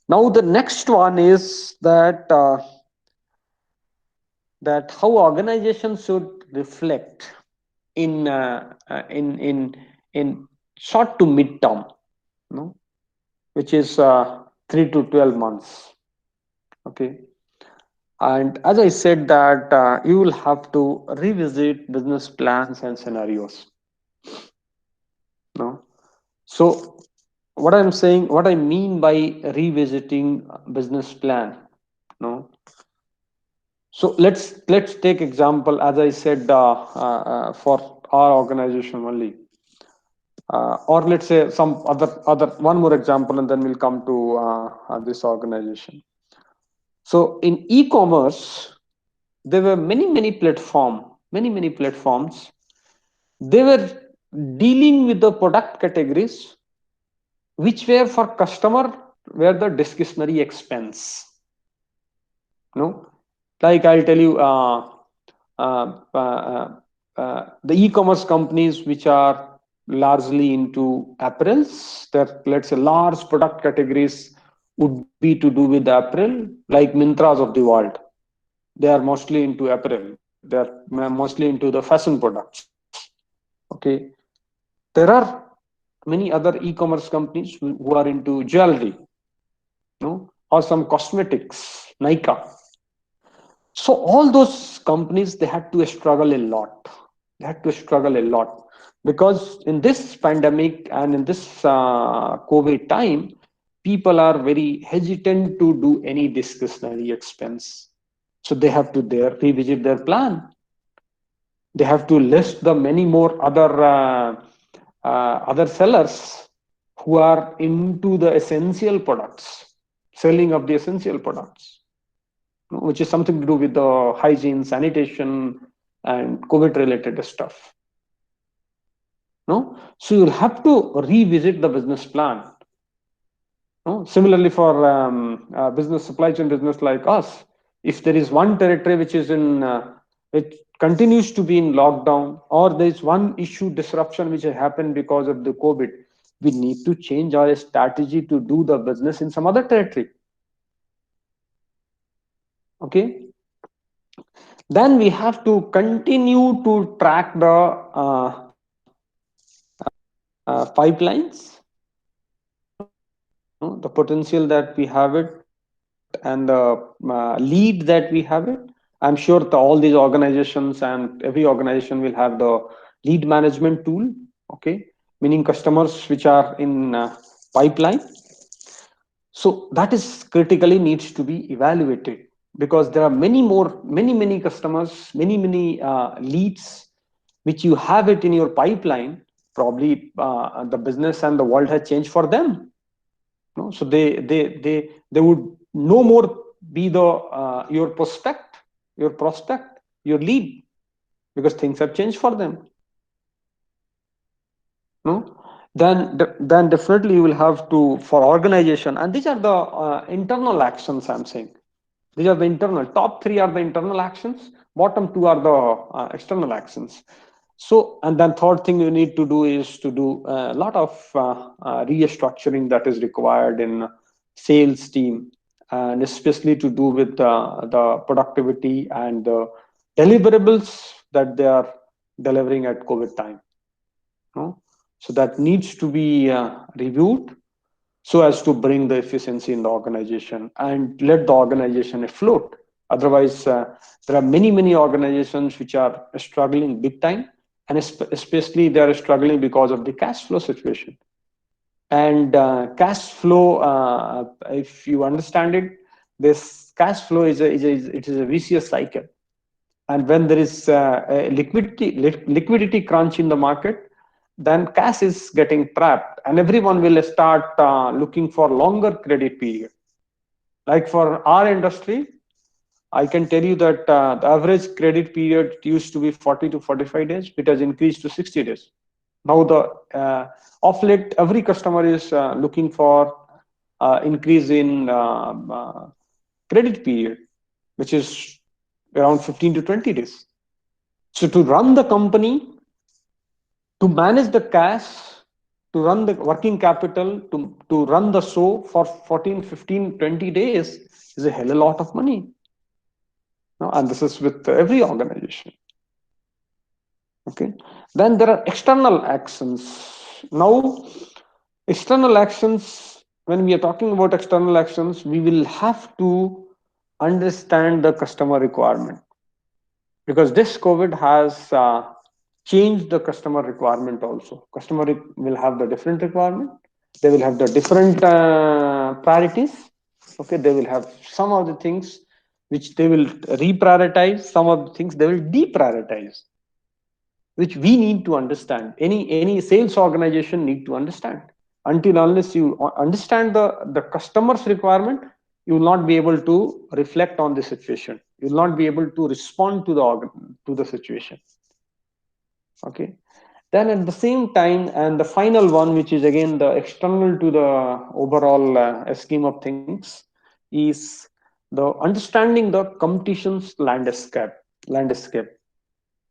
Speaker 2: Now the next one is that how organizations should reflect in short to mid term, no, which is 3 to 12 months. Okay, and as I said that you will have to revisit business plans and scenarios. No, so what I mean by revisiting business plan. No, so let's take example, as I said, for our organization only, or let's say some other one more example, and then we'll come to this organization. So in e-commerce, there were many platforms. They were dealing with the product categories which were for customer were the discretionary expense. No, like I'll tell you, the e-commerce companies which are largely into apparels, that let's say large product categories would be to do with apparel, like Mintras of the world. They are mostly into apparel. They are mostly into the fashion products. Okay, there are many other e-commerce companies who are into jewelry, no, or some cosmetics, Nika. So all those companies, they had to struggle a lot. Because in this pandemic and in this COVID time, people are very hesitant to do any discretionary expense. So they have to revisit their plan. They have to list the many more other sellers who are into the essential products, selling of the essential products, which is something to do with the hygiene, sanitation, and COVID related stuff. No, so you'll have to revisit the business plan. No? Similarly, for business supply chain business like us, if there is one territory which is in which continues to be in lockdown, or there is one issue disruption which has happened because of the COVID, we need to change our strategy to do the business in some other territory. Okay. Then we have to continue to track the pipelines, the potential that we have it, and the lead that we have it. I'm sure all these organizations and every organization will have the lead management tool. Okay, meaning customers which are in pipeline. So that is critically needs to be evaluated, because there are many customers, many leads which you have it in your pipeline. Probably the business and the world has changed for them. No? So they would no more be the your prospect, your lead, because things have changed for them. No, then definitely you will have to, for organization, and these are the internal actions I'm saying. These are the internal. Top three are the internal actions. Bottom two are the external actions. So, and then third thing you need to do is to do a lot of restructuring that is required in sales team, and especially to do with the productivity and the deliverables that they are delivering at COVID time. No? So that needs to be reviewed, so as to bring the efficiency in the organization and let the organization afloat. Otherwise, there are many organizations which are struggling big time, and especially they are struggling because of the cash flow situation. And cash flow, if you understand it, this cash flow is a vicious cycle. And when there is a liquidity crunch in the market, then cash is getting trapped, and everyone will start looking for longer credit period. Like for our industry, I can tell you that the average credit period used to be 40 to 45 days. It has increased to 60 days. Now of late, every customer is looking for increase in credit period, which is around 15 to 20 days. So to run the company, to manage the cash, to run the working capital, to run the show for 14, 15, 20 days is a hell of a lot of money. And this is with every organization. Okay. Then there are external actions. Now, external actions, when we are talking about external actions, we will have to understand the customer requirement, because this COVID has changed the customer requirement also. Customer will have the different requirement. They will have the different priorities. Okay, they will have some of the things which they will reprioritize, some of the things they will deprioritize, which we need to understand. Any sales organization need to understand. Until unless you understand the customer's requirement, you will not be able to reflect on the situation. You will not be able to respond to the situation. Okay. Then at the same time, and the final one, which is again the external to the overall scheme of things, is the understanding the competition's landscape,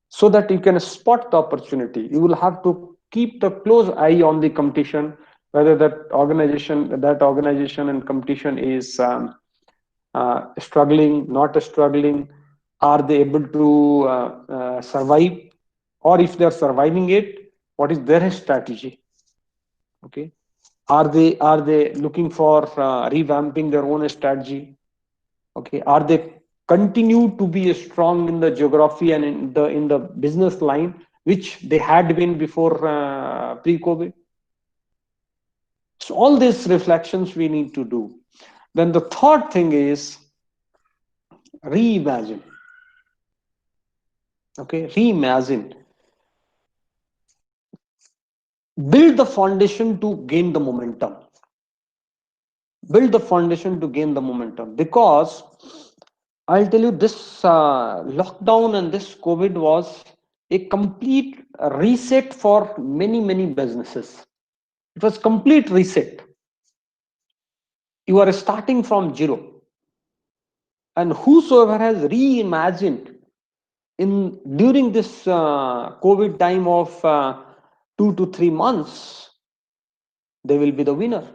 Speaker 2: so that you can spot the opportunity. You will have to keep the close eye on the competition, whether that organization and competition is struggling, not struggling. Are they able to survive? Or if they are surviving it, what is their strategy? Okay, are they looking for revamping their own strategy? Okay, are they continue to be strong in the geography and in the business line which they had been before pre-COVID? So all these reflections we need to do. Then the third thing is reimagine. Okay, reimagine. Build the foundation to gain the momentum. Build the foundation to gain the momentum, because I'll tell you, this lockdown and this COVID was a complete reset for many businesses. It was complete reset. You are starting from zero. And whosoever has reimagined in during this COVID time of 2 to 3 months, they will be the winner.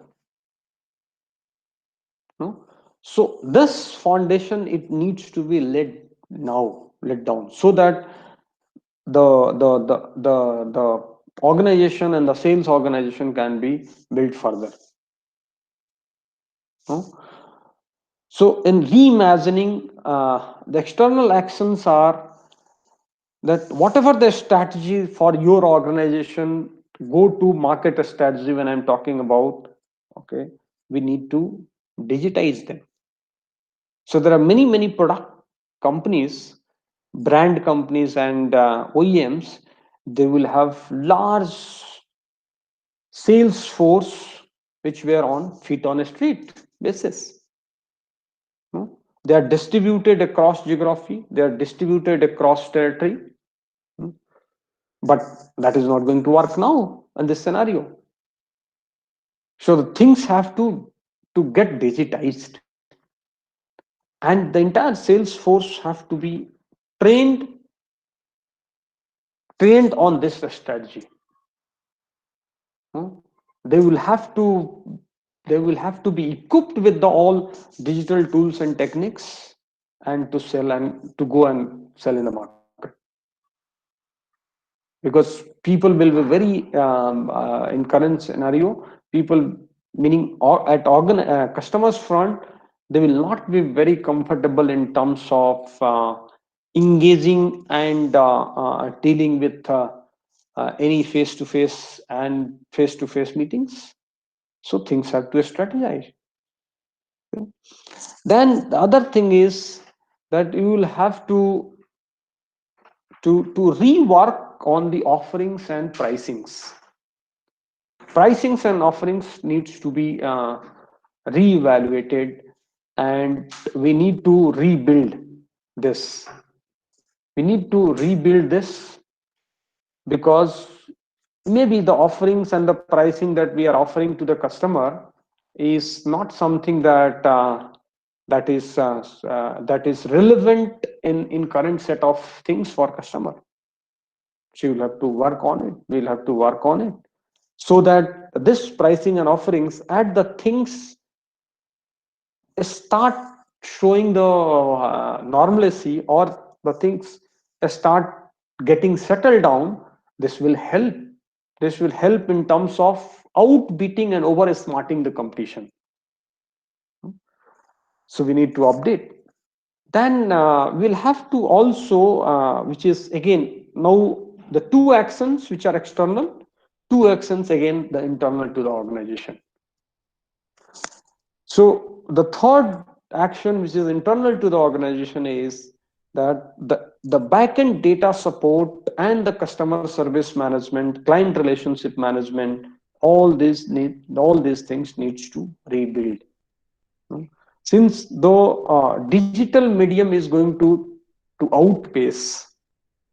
Speaker 2: No? So this foundation, it needs to be let down, so that the organization and the sales organization can be built further. No? So in reimagining, the external actions are that whatever the strategy for your organization, go to market strategy when I'm talking about, okay, we need to digitize them. So there are many product companies, brand companies and OEMs, they will have large sales force which were on feet on a street basis. No? They are distributed across geography, they are distributed across territory. But that is not going to work now in this scenario. So the things have to get digitized, and the entire sales force have to be trained on this strategy. They will have to be equipped with the all digital tools and techniques, and to sell and to go and sell in the market. Because people will be very in current scenario, people, meaning customers front, they will not be very comfortable in terms of engaging and dealing with any face-to-face and face-to-face meetings. So things have to strategize. Okay. Then the other thing is that you will have to rework on the offerings and pricings. Pricings and offerings needs to be reevaluated, and we need to rebuild this. We need to rebuild this, because maybe the offerings and the pricing that we are offering to the customer is not something that that is relevant in current set of things for customer. So you'll have to work on it. We'll have to work on it, so that this pricing and offerings at the things start showing the normalcy, or the things start getting settled down. This will help. This will help in terms of outbeating and over smarting the competition. So we need to update. Then we'll have to also, which is again now the two actions which are external, two actions again the internal to the organization. So the third action which is internal to the organization is that the backend data support and the customer service management, client relationship management, all these things needs to rebuild. Since though digital medium is going to outpace,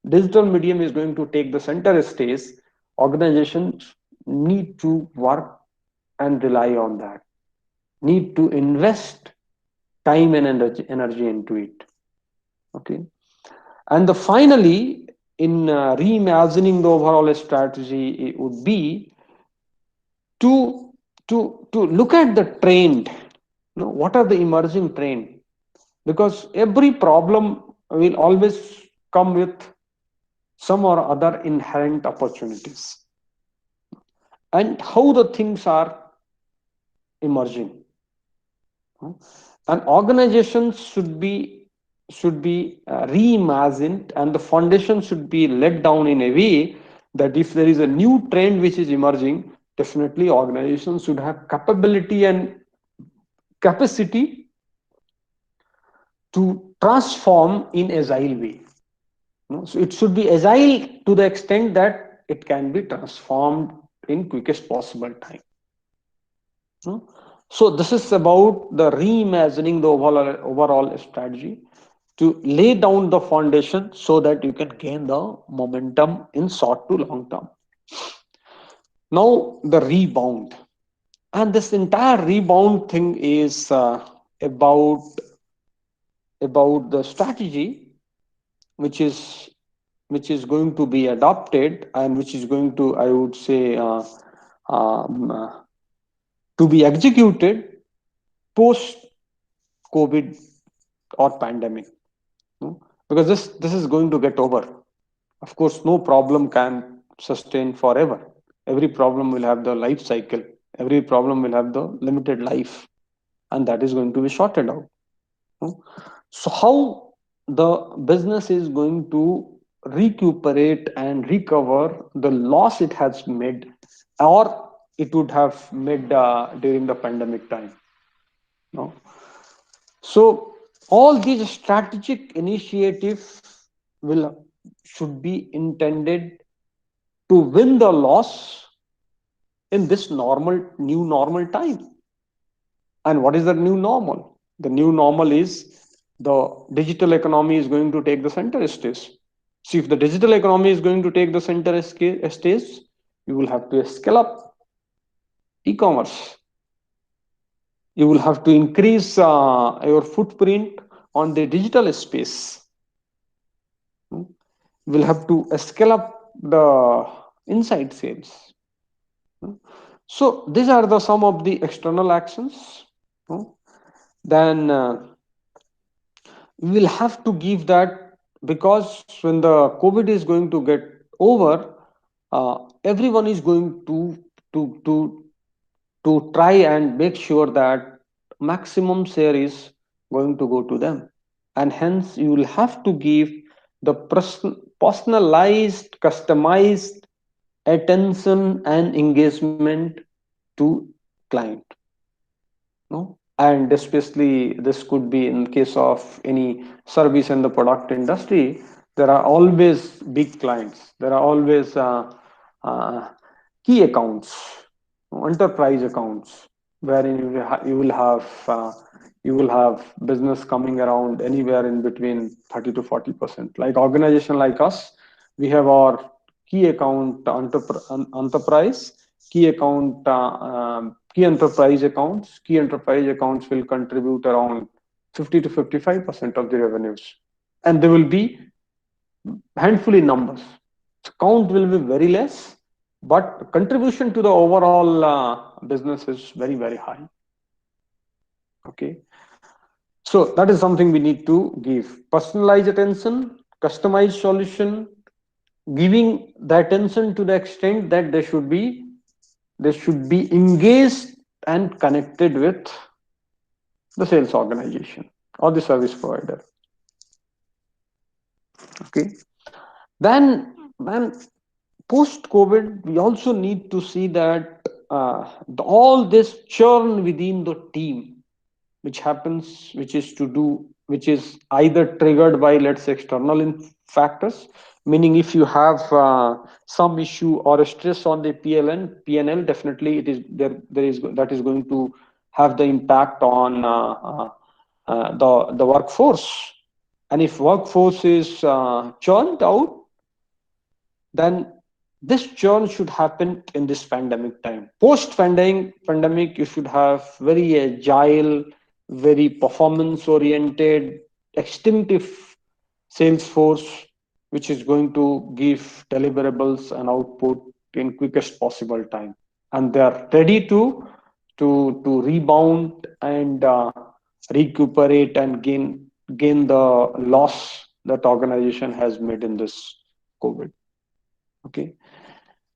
Speaker 2: digital medium is going to take the center stage, organizations need to work and rely on that, need to invest time and energy into it. Okay. And the finally, in reimagining the overall strategy, it would be to look at the trend. What are the emerging trend? Because every problem will always come with some or other inherent opportunities, and how the things are emerging. And organizations should be reimagined, and the foundation should be let down in a way that if there is a new trend which is emerging, definitely organizations should have capability and capacity to transform in agile way. So it should be agile to the extent that it can be transformed in quickest possible time. So this is about the reimagining the overall strategy. to lay down the foundation so that you can gain the momentum in short to long term. Now the rebound, and this entire rebound thing is about the strategy which is going to be adopted, and which is going to, I would say, um, uh, to be executed post COVID or pandemic. No? Because this is going to get over. Of course, no problem can sustain forever. Every problem will have the life cycle. Every problem will have the limited life, and that is going to be sorted out. No? So how the business is going to recuperate and recover the loss it has made, or it would have made during the pandemic time? No? So all these strategic initiatives will should be intended to win the loss in this new normal time. And what is the new normal? The new normal is the digital economy is going to take the center stage. See, if the digital economy is going to take the center stage, you will have to scale up e-commerce. You will have to increase your footprint on the digital space. You will have to scale up the inside sales. So these are the some of the external actions. Then we will have to give that, because when the COVID is going to get over, everyone is going to to to try and make sure that maximum share is going to go to them, and hence you will have to give the personalized, customized attention and engagement to client. No? And especially this could be in case of any service and the product industry. There are always big clients, there are always uh, key accounts, enterprise accounts, wherein you will have business coming around anywhere in between 30 to 40%. Like organization like us, we have our key account enterprise, key account key enterprise accounts will contribute around 50 to 55% of the revenues, and they will be handful in numbers. So count will be very less, but contribution to the overall business is very high. Okay, so that is something we need to give personalized attention, customized solution, giving the attention to the extent that they should be engaged and connected with the sales organization or the service provider. Okay, then post COVID, we also need to see that all this churn within the team, which happens, which is either triggered by, let's say, external factors, meaning if you have some issue or a stress on the PNL, definitely it is there is that is going to have the impact on the workforce. And if workforce is churned out, then this churn should happen in this pandemic time. Post pandemic, you should have very agile, very performance oriented, extinctive sales force, which is going to give deliverables and output in quickest possible time, and they are ready to rebound and recuperate and gain the loss that organization has made in this COVID. Okay,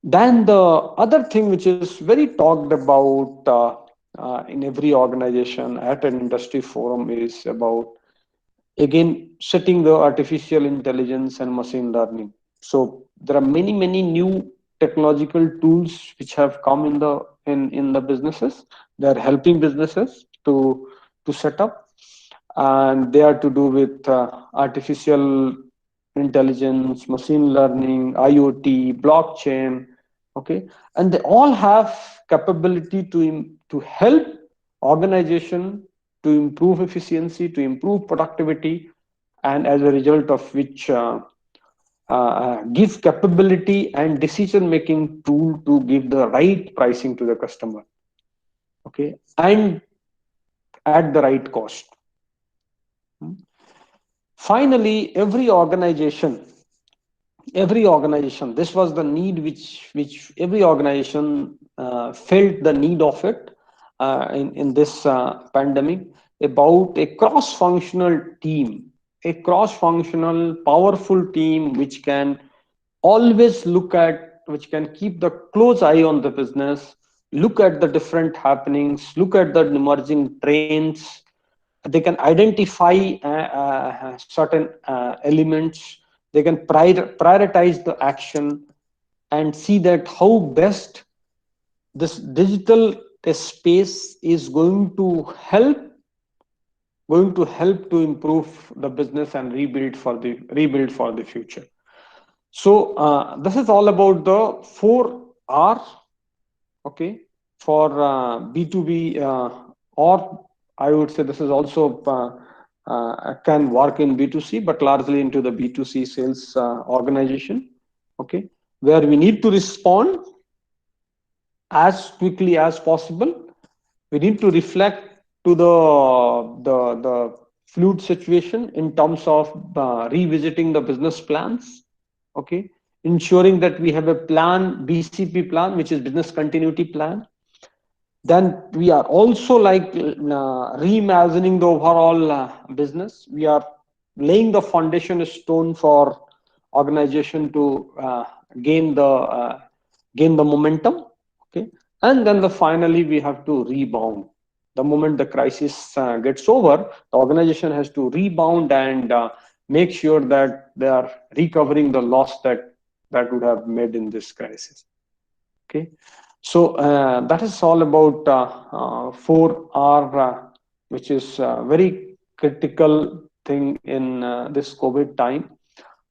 Speaker 2: then the other thing which is very talked about in every organization at an industry forum is about, again, setting the artificial intelligence and machine learning. So there are many new technological tools which have come in the businesses. They are helping businesses to set up, and they are to do with artificial intelligence, machine learning, IoT, blockchain. Okay, and they all have capability to help organization to improve efficiency, to improve productivity, and as a result of which give capability and decision making tool to give the right pricing to the customer, okay, and at the right cost. Finally, every organization, this was the need which every organization felt the need of it in this pandemic, about a cross-functional team, a cross-functional powerful team which can always which can keep the close eye on the business, look at the different happenings, look at the emerging trends. They can identify certain elements. They can prioritize the action and see that how best this digital space is going to help to improve the business and rebuild for the future. So this is all about the 4R, okay, for B2B, or I would say this is also can work in B2C, but largely into the B2C sales organization, okay, where we need to respond as quickly as possible. We need to reflect to the fluid situation in terms of revisiting the business plans, okay, ensuring that we have a plan, BCP plan, which is business continuity plan. Then we are also like reimagining the overall business. We are laying the foundation stone for organization to gain the momentum, okay, and then finally we have to rebound. The moment the crisis gets over, the organization has to rebound and make sure that they are recovering the loss that would have made in this crisis, okay. So that is all about 4R, which is a very critical thing in this COVID time.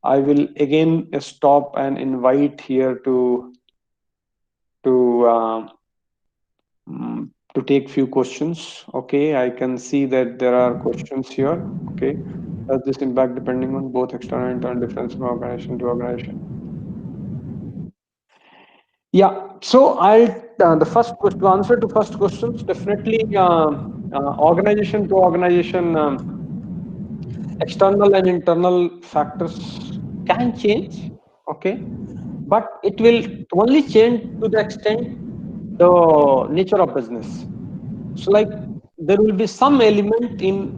Speaker 2: I will again stop and invite here to take few questions. Okay, I can see that there are questions here. Okay, does this impact depending on both external and internal difference from organization to organization? Yeah, so I'll the first question, to answer to first questions, definitely organization to organization, external and internal factors can change, okay, but it will only change to the extent the nature of business. So like there will be some element in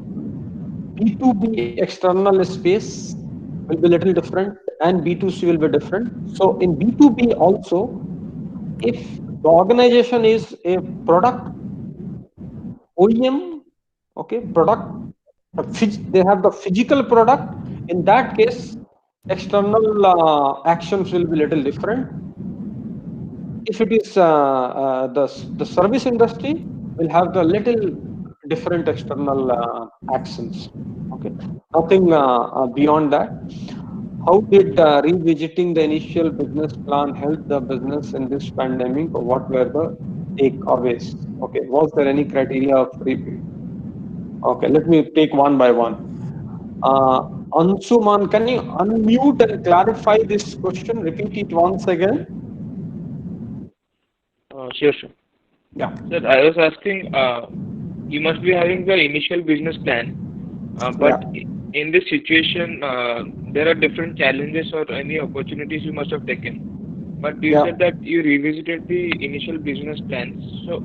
Speaker 2: B2B external space will be little different and B2C will be different. So in B2B also, if the organization is a product OEM, okay, they have the physical product. In that case, external actions will be little different. If it is the service industry, will have the little different external actions. Okay, nothing beyond that. How did revisiting the initial business plan help the business in this pandemic, or what were the takeaways? Okay, was there any criteria of Okay, let me take one by one. Ansuman, can you unmute and clarify this question? Repeat it once again.
Speaker 3: Sure, sure.
Speaker 2: Yeah.
Speaker 3: Sir, I was asking, you must be having the initial business plan, but in this situation, there are different challenges or any opportunities you must have taken. But you said that you revisited the initial business plans. So,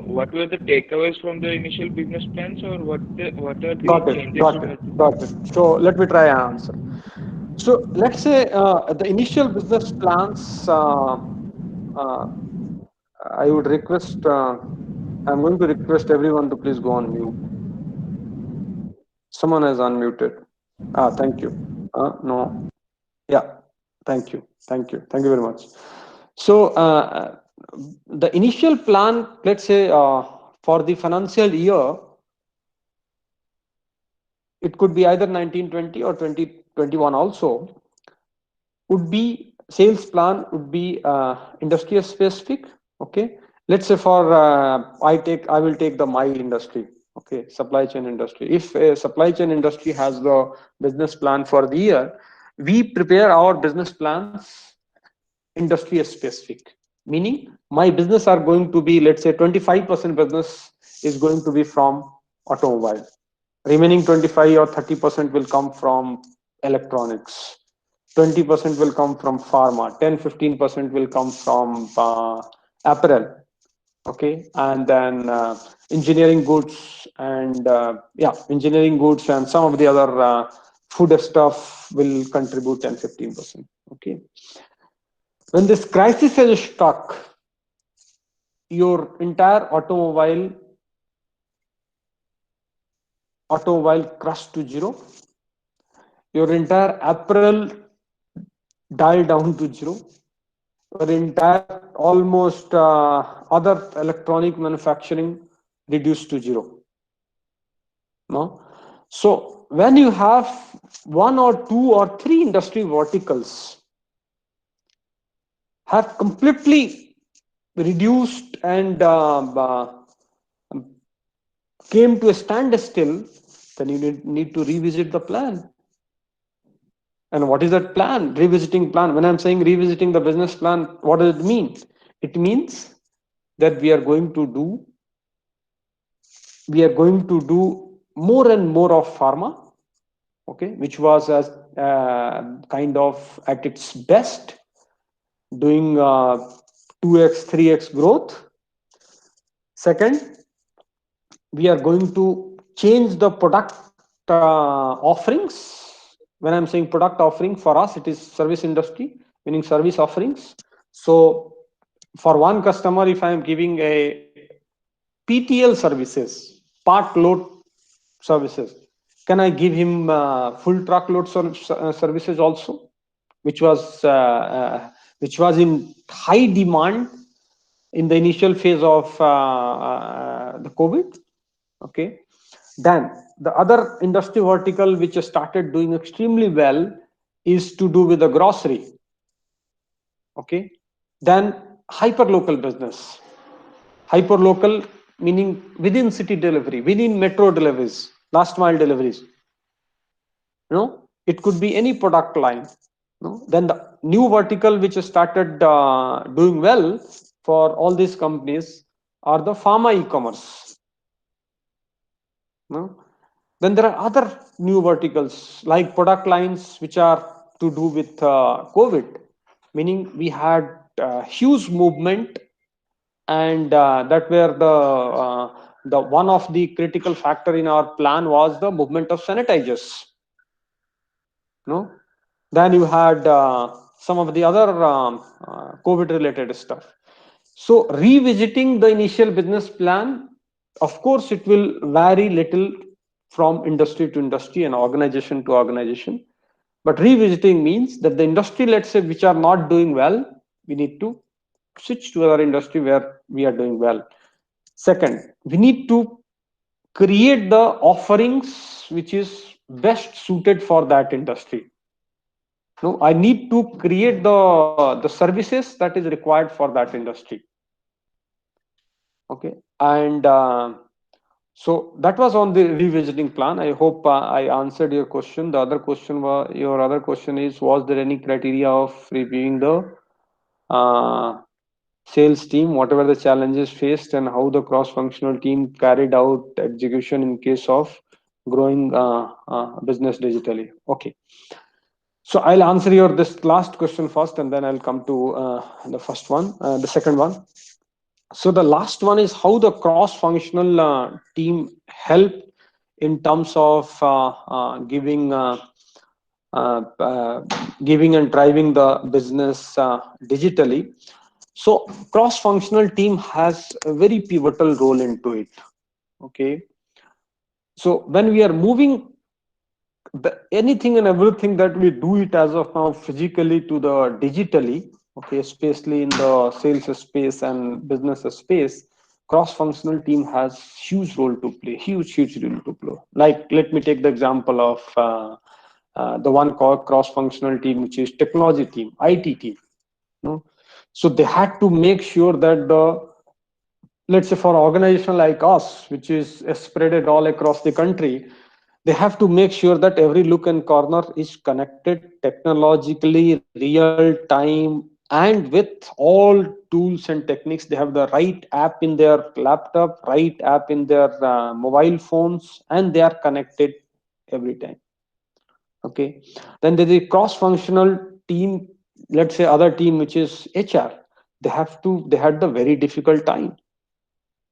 Speaker 3: what were the takeaways from the initial business plans, or what are the changes you made?
Speaker 2: Got it. So let me try and answer. So let's say the initial business plans. I would request. I'm going to request everyone to please go on mute. Someone has unmuted. Thank you. No. Yeah. Thank you. Thank you. Thank you very much. So the initial plan, let's say for the financial year, it could be either 1920 or 2021 also, would be sales plan would be industry specific. Okay, let's say for I will take the my industry. Okay, supply chain industry. If a supply chain industry has the business plan for the year, we prepare our business plans industry specific. Meaning, my business are going to be, let's say, 25% business is going to be from automobile. Remaining 25 or 30% will come from electronics. 20% will come from pharma. 10-15% will come from apparel. Okay, and then engineering goods and engineering goods and some of the other food stuff will contribute 10-15%. Okay, when this crisis has struck, your entire automobile crushed to zero, your entire apparel dialed down to zero, your entire almost other electronic manufacturing reduced to zero. No, so when you have one or two or three industry verticals have completely reduced and came to a standstill, then you need to revisit the plan. And what is that plan? Revisiting plan. When I'm saying revisiting the business plan, what does it mean? It means that we are going to do more and more of pharma, okay, which was as kind of at its best, doing 2x, 3x growth. Second, we are going to change the product offerings. When I'm saying product offering, for us it is service industry, meaning service offerings. So for one customer, if I am giving a PTL services, part load services, can I give him full truckload services also, which was in high demand in the initial phase of the COVID. Okay, then the other industry vertical which has started doing extremely well is to do with the grocery. Okay, then hyperlocal business. Hyperlocal meaning within city delivery, within metro deliveries, last mile deliveries. It could be any product line. Then the new vertical which has started doing well for all these companies are the pharma e-commerce. Then there are other new verticals like product lines which are to do with COVID, meaning we had huge movement, and that where the one of the critical factor in our plan was the movement of sanitizers. Then you had some of the other COVID related stuff. So revisiting the initial business plan, of course, it will vary little from industry to industry and organization to organization. But revisiting means that the industry, let's say, which are not doing well, we need to switch to other industry where we are doing well. Second, we need to create the offerings which is best suited for that industry. I need to create the services that is required for that industry. Okay, and so that was on the revisiting plan. I hope I answered your question. The other question your other question is, was there any criteria of reviewing the sales team, whatever the challenges faced, and how the cross-functional team carried out execution in case of growing business digitally? Okay, so I'll answer this last question first, and then I'll come to the first one, the second one. So the last one is how the cross-functional team helped in terms of giving and driving the business digitally. So cross-functional team has a very pivotal role into it. Okay, so when we are moving anything and everything that we do it as of now physically to the digitally, okay, especially in the sales space and business space, cross-functional team has huge role to play, huge role to play. Like, let me take the example of the one called cross-functional team, which is technology team, IT team. So they had to make sure that the let's say for organization like us, which is spreaded all across the country, they have to make sure that every look and corner is connected technologically, real time, and with all tools and techniques. They have the right app in their laptop, right app in their mobile phones, and they are connected every time. Okay, then there's a cross functional team, let's say other team which is HR. They had the very difficult time,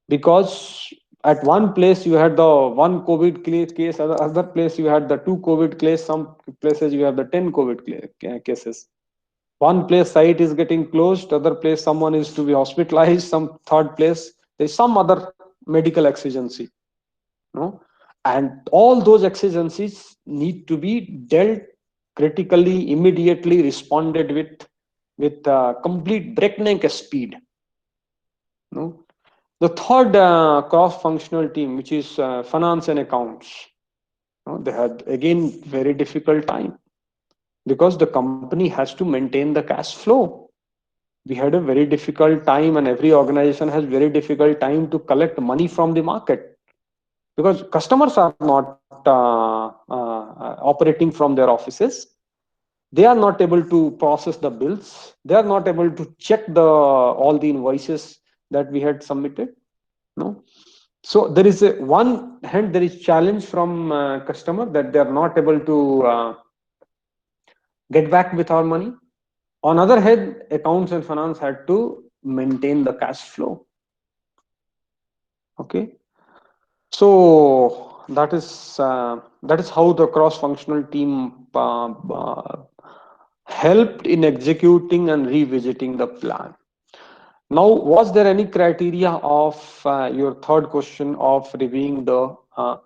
Speaker 2: because at one place you had the one COVID case, other place you had the two COVID case, some places you have the 10 COVID cases. One place site is getting closed, other place someone is to be hospitalized, some third place there's some other medical exigency, no? And all those exigencies need to be dealt critically, immediately responded with complete breakneck speed, no? The third cross-functional team, which is finance and accounts, they had again very difficult time, because the company has to maintain the cash flow. We had a very difficult time, and every organization has very difficult time to collect money from the market, because customers are not operating from their offices. They are not able to process the bills. They are not able to check the all the invoices that we had submitted. No, so there is a one hand, there is challenge from customer that they are not able to get back with our money. On other hand, accounts and finance had to maintain the cash flow. Okay, so that is how the cross functional team helped in executing and revisiting the plan. Now, was there any criteria of your third question of reviewing the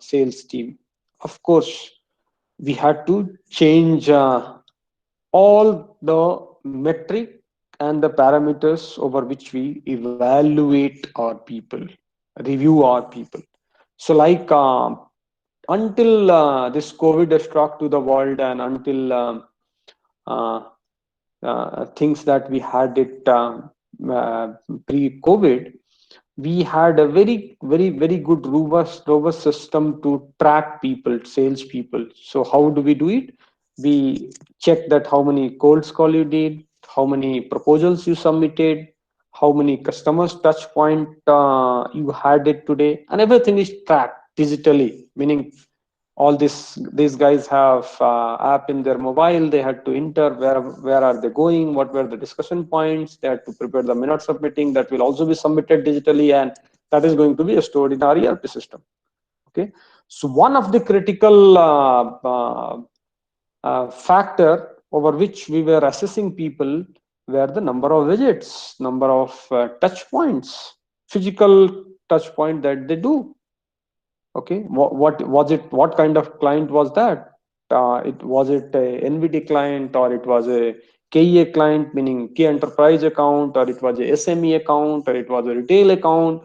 Speaker 2: sales team? Of course, we had to change all the metric and the parameters over which we evaluate our people, review our people. So, like until this COVID struck to the world, and until uh, things that we had it pre-COVID, we had a very good robust system to track people, sales people. So how do we do it? We check that how many cold call you did, how many proposals you submitted, how many customers touch point you had it today, and everything is tracked digitally, meaning all these guys have app in their mobile. They had to enter where are they going, what were the discussion points. They had to prepare the minutes of meeting that will also be submitted digitally, and that is going to be stored in our ERP system. Okay, so one of the critical factor over which we were assessing people were the number of visits, number of touch points, physical touch point that they do. Okay, what was it? What kind of client was that? It was it a NVD client, or it was a KEA client, meaning key enterprise account, or it was a SME account, or it was a retail account?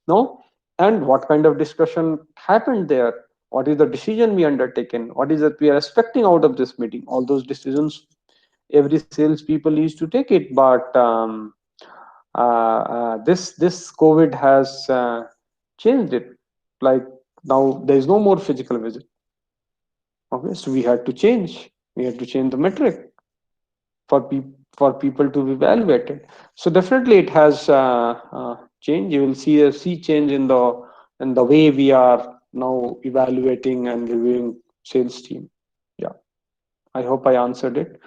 Speaker 2: No, and what kind of discussion happened there? What is the decision we undertaken? What is that we are expecting out of this meeting? All those decisions, every sales people needs to take it, but this COVID has changed it. Like now, there is no more physical visit. Okay, so we had to change. We had to change the metric for people to be evaluated. So definitely, it has changed. You will see a sea change in the way we are now evaluating and reviewing sales team. Yeah, I hope I answered it.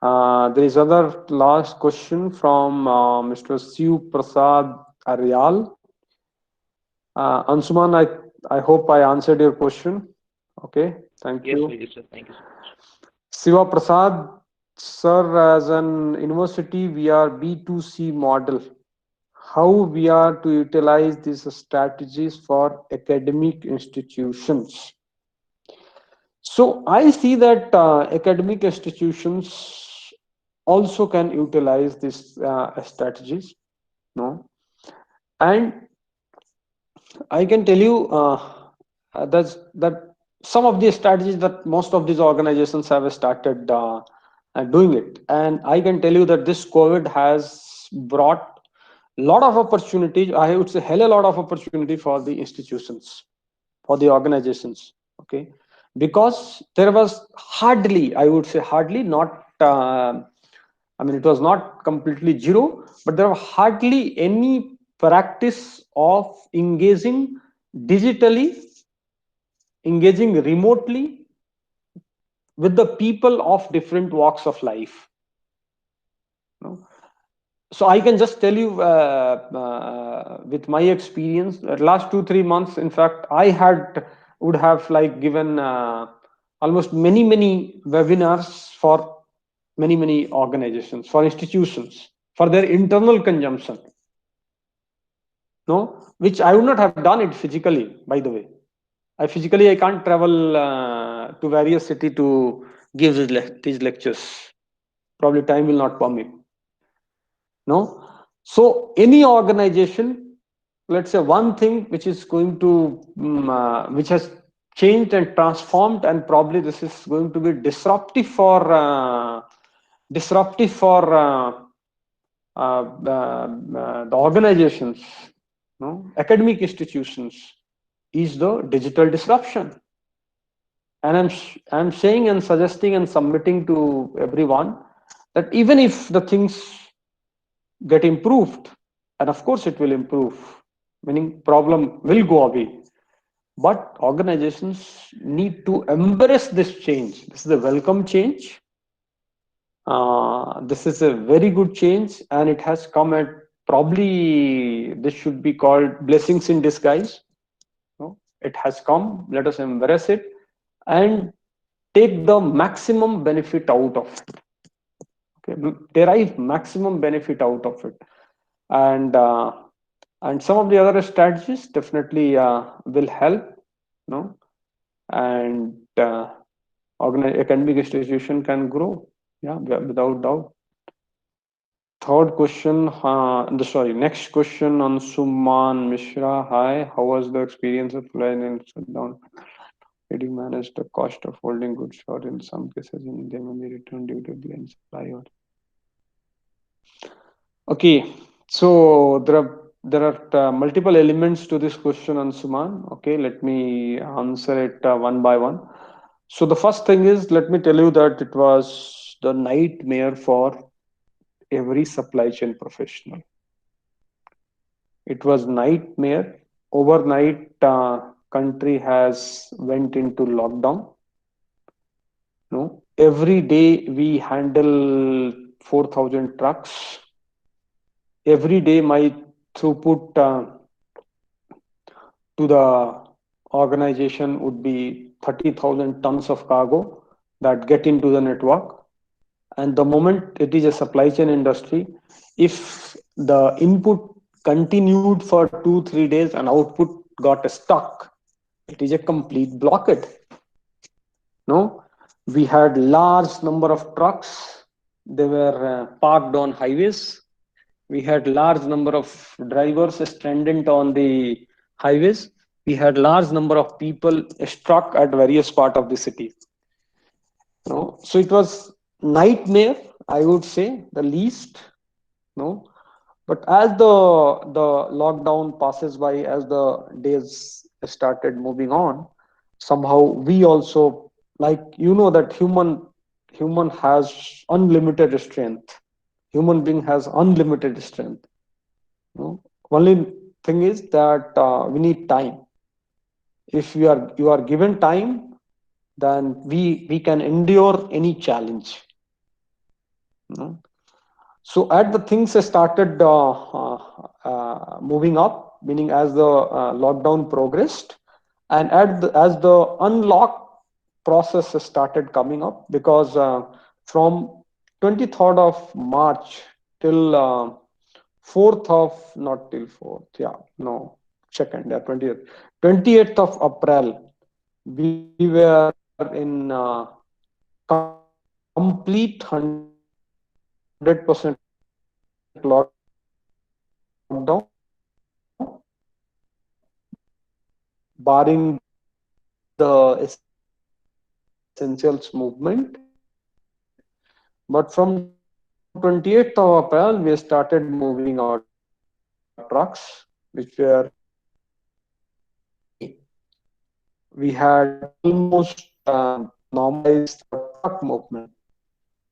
Speaker 2: There is other last question from Mr. Siv Prasad Aryal. Ansuman, I hope I answered your question. Okay, thank
Speaker 3: Yes,
Speaker 2: you.
Speaker 3: yes, sir. Thank you so much.
Speaker 2: Siva Prasad, sir, as an university, we are B2C model. How we are to utilize these strategies for academic institutions? So I see that academic institutions also can utilize these strategies, no? And I can tell you that some of the strategies that most of these organizations have started doing it, and I can tell you that this COVID has brought Lot of opportunities, I would say hell a lot of opportunity for the institutions, for the organizations. Okay, because there was hardly, I would say hardly, not I mean, it was not completely zero, but there was hardly any practice of engaging digitally, engaging remotely with the people of different walks of life. No? So I can just tell you with my experience, last 2-3 months, in fact, I would have like given almost many webinars for many organizations, for institutions, for their internal consumption. No, which I would not have done it physically, by the way. I can't travel to various city to give these lectures. Probably time will not permit. No. So any organization, let's say one thing which is going to, which has changed and transformed, and probably this is going to be disruptive for the organizations, no, academic institutions, is the digital disruption. And I'm saying and suggesting and submitting to everyone that even if the things get improved, and of course it will improve, meaning problem will go away, but organizations need to embrace this change. This is a welcome change. This is a very good change, and it has come at, probably this should be called blessings in disguise. No? It has come, let us embrace it and take the maximum benefit out of it. Okay, derive maximum benefit out of it, and some of the other strategies definitely will help. No, and academic institution can grow. Yeah, without doubt. Third question, next question on Suman Mishra. Hi, how was the experience of flying in shutdown? Did you manage the cost of holding goods short in some cases in they may be returned due to the supply? Or okay, so there are multiple elements to this question on Suman. Okay, let me answer it one by one. So the first thing is, let me tell you that it was the nightmare for every supply chain professional. It was nightmare. Overnight, country has went into lockdown. No, every day we handle 4,000 trucks. Every day my throughput to the organization would be 30,000 tons of cargo that get into the network. And the moment it is a supply chain industry, if the input continued for 2-3 days and output got stuck, it is a complete blockade. No, we had large number of trucks. They were parked on highways. We had large number of drivers stranded on the highways. We had large number of people struck at various part of the city. No, so it was nightmare, I would say, the least. No, but as the lockdown passes by, as the days started moving on, somehow we also, like, that human has unlimited strength. Human being has unlimited strength. No? Only thing is that we need time. If you are given time, then we can endure any challenge. No? So at the things started moving up, meaning as the lockdown progressed, and as the unlock process started coming up, because from 23rd of March till 4th of, not till 4th, yeah, no, second, yeah, 20th, 28th of April, we were in complete 100% lockdown, barring the essentials movement. But from 28th of April, we started moving out of it. trucks, which were we had almost normalized the truck movement.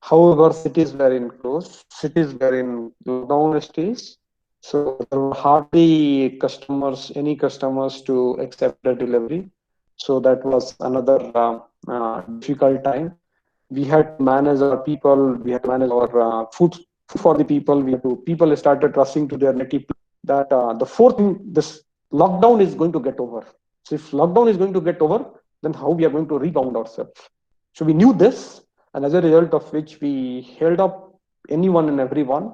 Speaker 2: However, cities were in close, cities were in lockdown stages, so there were hardly customers, any customers to accept the delivery. So that was another difficult time. We had to manage our people, we had to manage our food for the people. We had to people started rushing to their native that the fourth thing, this lockdown is going to get over. So if lockdown is going to get over, then how we are going to rebound ourselves. So we knew this, and as a result of which we held up anyone and everyone.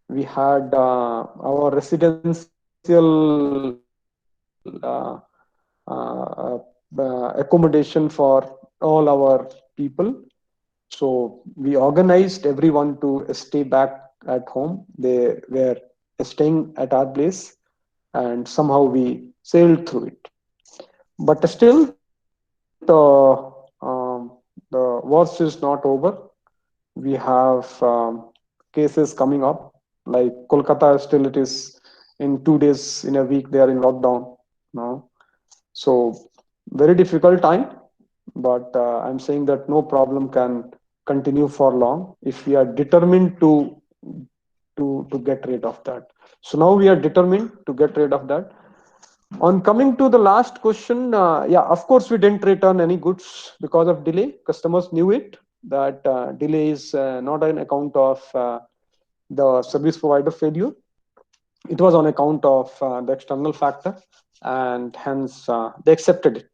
Speaker 2: We had our residential accommodation for all our people. So we organized everyone to stay back at home. They were staying at our place, and somehow we sailed through it. But still, the worst is not over. We have cases coming up, like Kolkata. Still, it is in 2 days in a week they are in lockdown now. So very difficult time. But I'm saying that no problem can continue for long if we are determined to get rid of that. So now we are determined to get rid of that. On coming to the last question, yeah, of course we didn't return any goods because of delay. Customers knew it, that delay is not an account of the service provider failure. It was on account of the external factor, and hence they accepted it.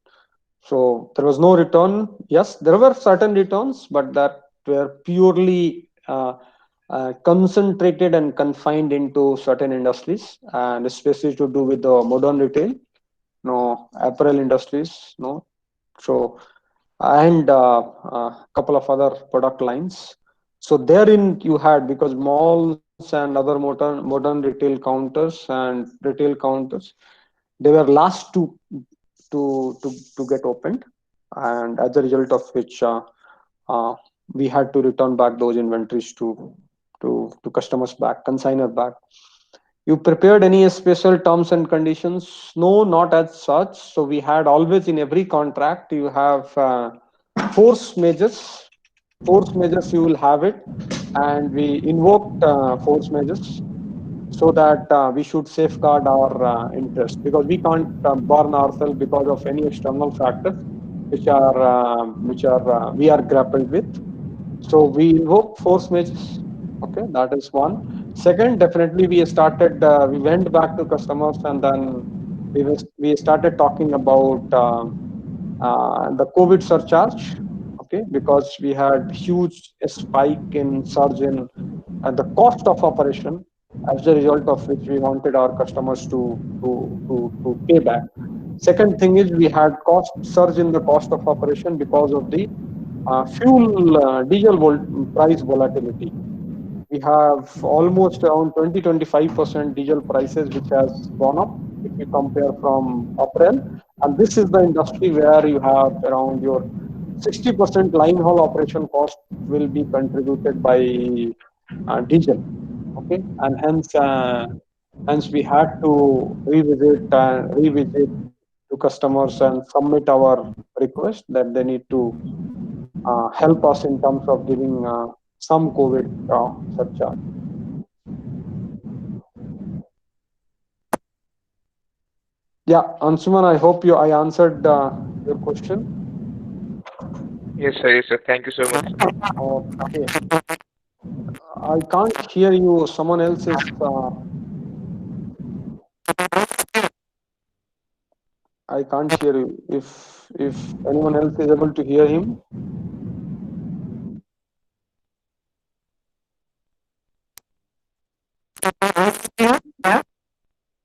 Speaker 2: So there was no return. Yes, there were certain returns, but that were purely concentrated and confined into certain industries, and especially to do with the modern retail, no apparel industries, no. So and a couple of other product lines. So therein you had, because malls and other modern retail counters and retail counters, they were last to get opened, and as a result of which uh, we had to return back those inventories to customers back, consignor back. You prepared any special terms and conditions? No, not as such. So we had always in every contract you have force measures. Force measures you will have it, and we invoked force measures so that we should safeguard our interest, because we can't burn ourselves because of any external factors which are we are grappled with. So we invoke force measures. Okay, that is one. Second, definitely we started. We went back to customers, and then we started talking about the COVID surcharge. Okay, because we had huge spike in surge in the cost of operation, as a result of which we wanted our customers to pay back. Second thing is, we had cost surge in the cost of operation because of the fuel diesel price volatility. We have almost around 20-25% diesel prices, which has gone up if you compare from April. And this is the industry where you have around your 60% line haul operation cost will be contributed by diesel. Okay, and hence we had to revisit to customers and submit our request that they need to help us in terms of giving some COVID surcharge. Yeah, Ansuman, I hope I answered your question.
Speaker 3: Yes, sir. Yes, sir. Thank you so much, sir.
Speaker 2: Okay, I can't hear you. Someone else is. I can't hear you. If anyone else is able to hear him.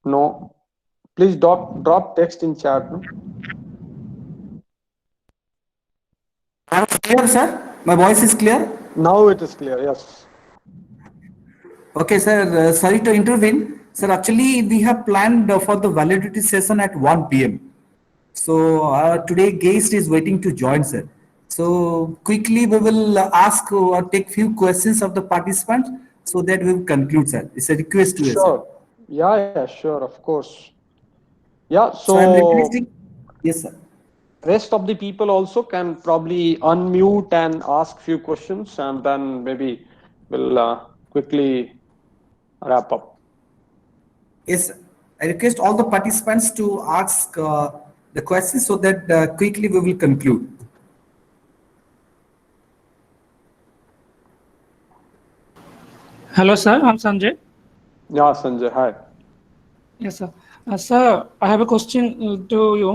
Speaker 2: No. Please drop text in chat. No?
Speaker 1: Clear, sir? My voice is clear?
Speaker 2: Now it is clear. Yes.
Speaker 1: Okay, sir. Sorry to intervene. Sir, actually, we have planned for the validity session at 1 p.m. So today guest is waiting to join, sir. So quickly we will ask or take few questions of the participants so that we will conclude, sir. It's a request to you, sir.
Speaker 2: Sure. Yeah, sure, of course. Yeah,
Speaker 1: So I'm
Speaker 2: so
Speaker 1: requesting, yes, sir.
Speaker 2: rest of the people also can probably unmute and ask few questions, and then maybe we'll quickly wrap up.
Speaker 1: Yes, I request all the participants to ask the questions so that quickly we will conclude.
Speaker 5: Hello, sir. I'm Sanjay.
Speaker 2: Yeah, Sanjay, hi.
Speaker 5: Yes, sir. Sir, I have a question to you.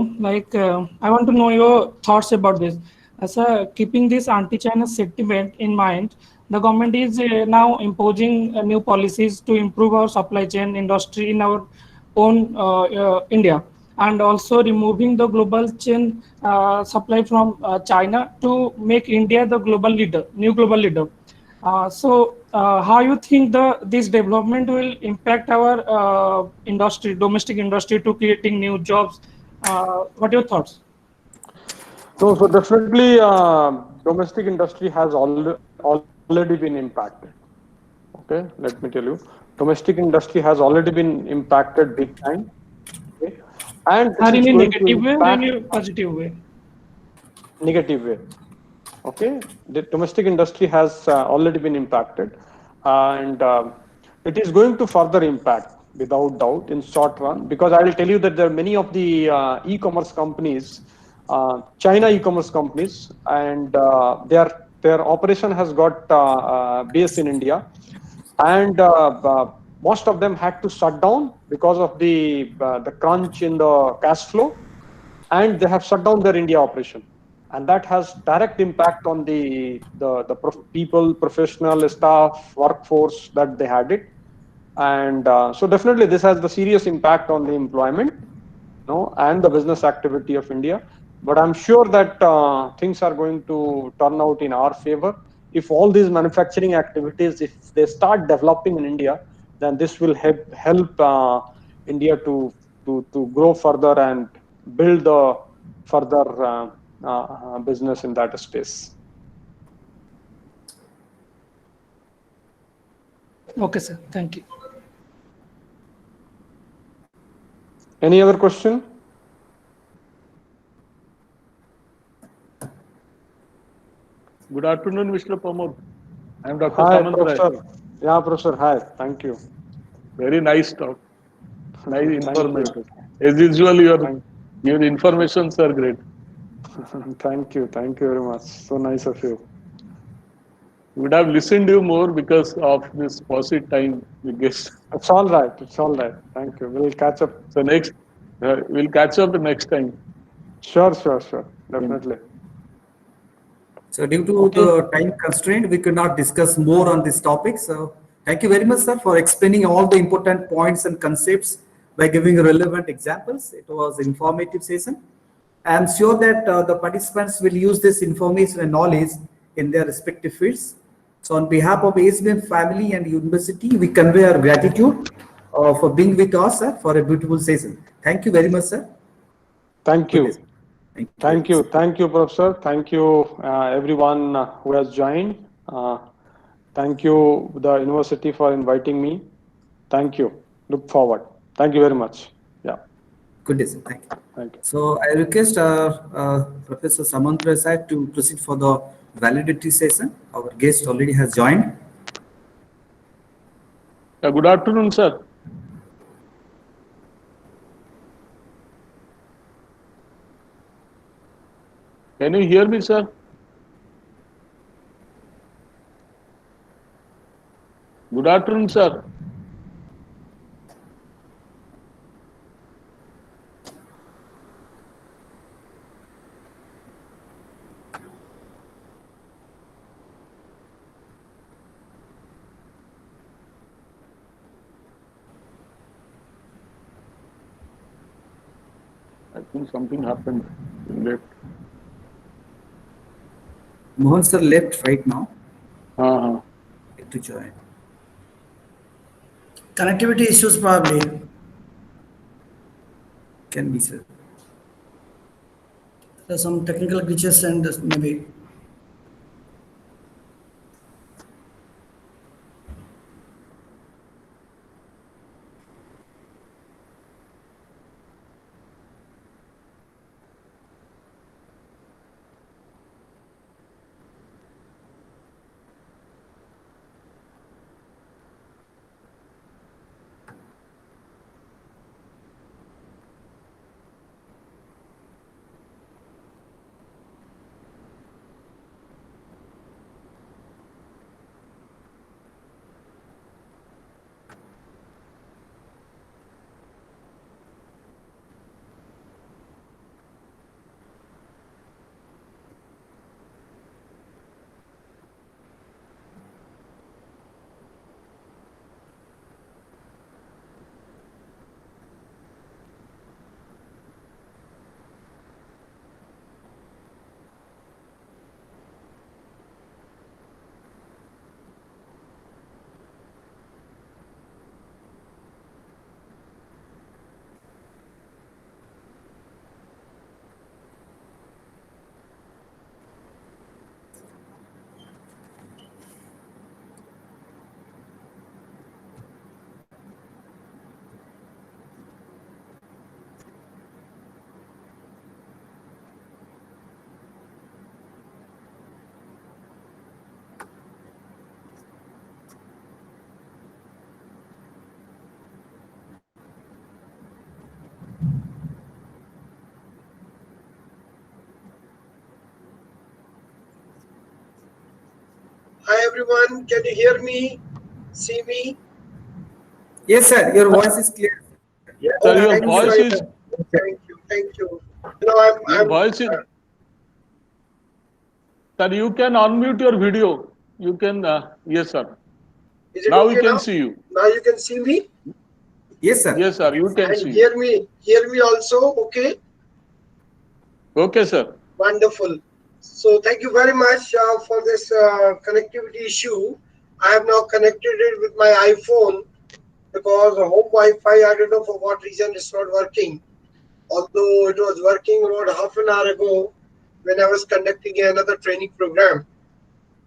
Speaker 5: I want to know your thoughts about this. Sir, keeping this anti-China sentiment in mind, the government is now imposing new policies to improve our supply chain industry in our own India, and also removing the global chain supply from China to make India the global leader, new global leader. How you think this development will impact our industry, domestic industry, to creating new jobs? What are your thoughts?
Speaker 2: No, so definitely domestic industry has already been impacted. Okay, let me tell you, domestic industry has already been impacted big time. Okay, and this
Speaker 5: Are
Speaker 2: is
Speaker 5: in a
Speaker 2: going to
Speaker 5: negative way or
Speaker 2: impact
Speaker 5: in a positive way?
Speaker 2: negative way. Okay, the domestic industry has already been impacted, and it is going to further impact without doubt in short run, because I will tell you that there are many of the e-commerce companies, China e-commerce companies, and their operation has got base in India, and most of them had to shut down because of the crunch in the cash flow, and they have shut down their India operation, and that has direct impact on the people, professional staff, workforce that they had it, and so definitely this has the serious impact on the employment, and the business activity of India. But I'm sure that things are going to turn out in our favor if all these manufacturing activities, if they start developing in India, then this will help India to grow further and build the further business in that space.
Speaker 5: Okay, sir. Thank you.
Speaker 2: Any other question?
Speaker 6: Good afternoon, Mr. Pramod. I am Dr.
Speaker 2: Hi,
Speaker 6: Samant Rai.
Speaker 2: Professor. Yeah, Professor. Hi. Thank you.
Speaker 6: Very nice talk, nice
Speaker 2: Thank you.
Speaker 6: information. As usual,
Speaker 2: Thank,
Speaker 6: your informations are great.
Speaker 2: thank you. Thank you very much. So nice of you.
Speaker 6: Would have listened to you more because of this posit time we guess.
Speaker 2: It's all right. It's all right. Thank you. We'll catch up.
Speaker 6: So next, we'll catch up next time.
Speaker 2: Sure, sure, sure.
Speaker 6: Yeah.
Speaker 2: Definitely.
Speaker 1: So due to
Speaker 2: Okay.
Speaker 1: the time constraint, we could not discuss more on this topic. So thank you very much, sir, for explaining all the important points and concepts by giving relevant examples. It was informative session. I'm sure that the participants will use this information and knowledge in their respective fields. So on behalf of ASBM family and university, we convey our gratitude for being with us, sir, for a beautiful session. Thank you very much, sir.
Speaker 2: Thank
Speaker 1: Good day,
Speaker 2: you.
Speaker 1: sir. Thank you very
Speaker 2: Thank
Speaker 1: much,
Speaker 2: you.
Speaker 1: sir.
Speaker 2: Thank you, Professor. Thank you, everyone who has joined. Thank you, the university, for inviting me. Thank you. Look forward. Thank you very much. Yeah.
Speaker 1: Good day, sir. Thank you.
Speaker 2: Thank you.
Speaker 1: So I request Professor Samantra sir to proceed for the validity session. Our guest already has joined.
Speaker 6: Good afternoon, sir. Can you hear me, sir? Good afternoon, sir. I think something happened. Left.
Speaker 1: Mohan sir left right now.
Speaker 6: Uh-huh.
Speaker 1: To join.
Speaker 7: Connectivity issues probably.
Speaker 1: Can be, sir.
Speaker 7: There's some technical glitches and maybe.
Speaker 8: everyone. Can you hear me? See me?
Speaker 1: Yes, sir. Your voice is clear.
Speaker 6: Sir,
Speaker 8: Oh,
Speaker 6: your
Speaker 8: thank you
Speaker 6: voice
Speaker 8: very
Speaker 6: is
Speaker 8: much. Thank you. Thank you. You know,
Speaker 6: your voice is. Sir, you can unmute your video. You can. Yes, sir.
Speaker 8: is it
Speaker 6: Now we
Speaker 8: okay
Speaker 6: can
Speaker 8: now?
Speaker 6: see you.
Speaker 8: Now you can see me
Speaker 1: Yes, sir.
Speaker 6: Yes, sir. You can
Speaker 8: and
Speaker 6: see.
Speaker 8: hear me. Hear me also. Okay.
Speaker 6: Okay, sir.
Speaker 8: Wonderful. So thank you very much for this connectivity issue. I have now connected it with my iPhone because the home Wi-Fi, I don't know for what reason it's not working. Although it was working about half an hour ago when I was conducting another training program.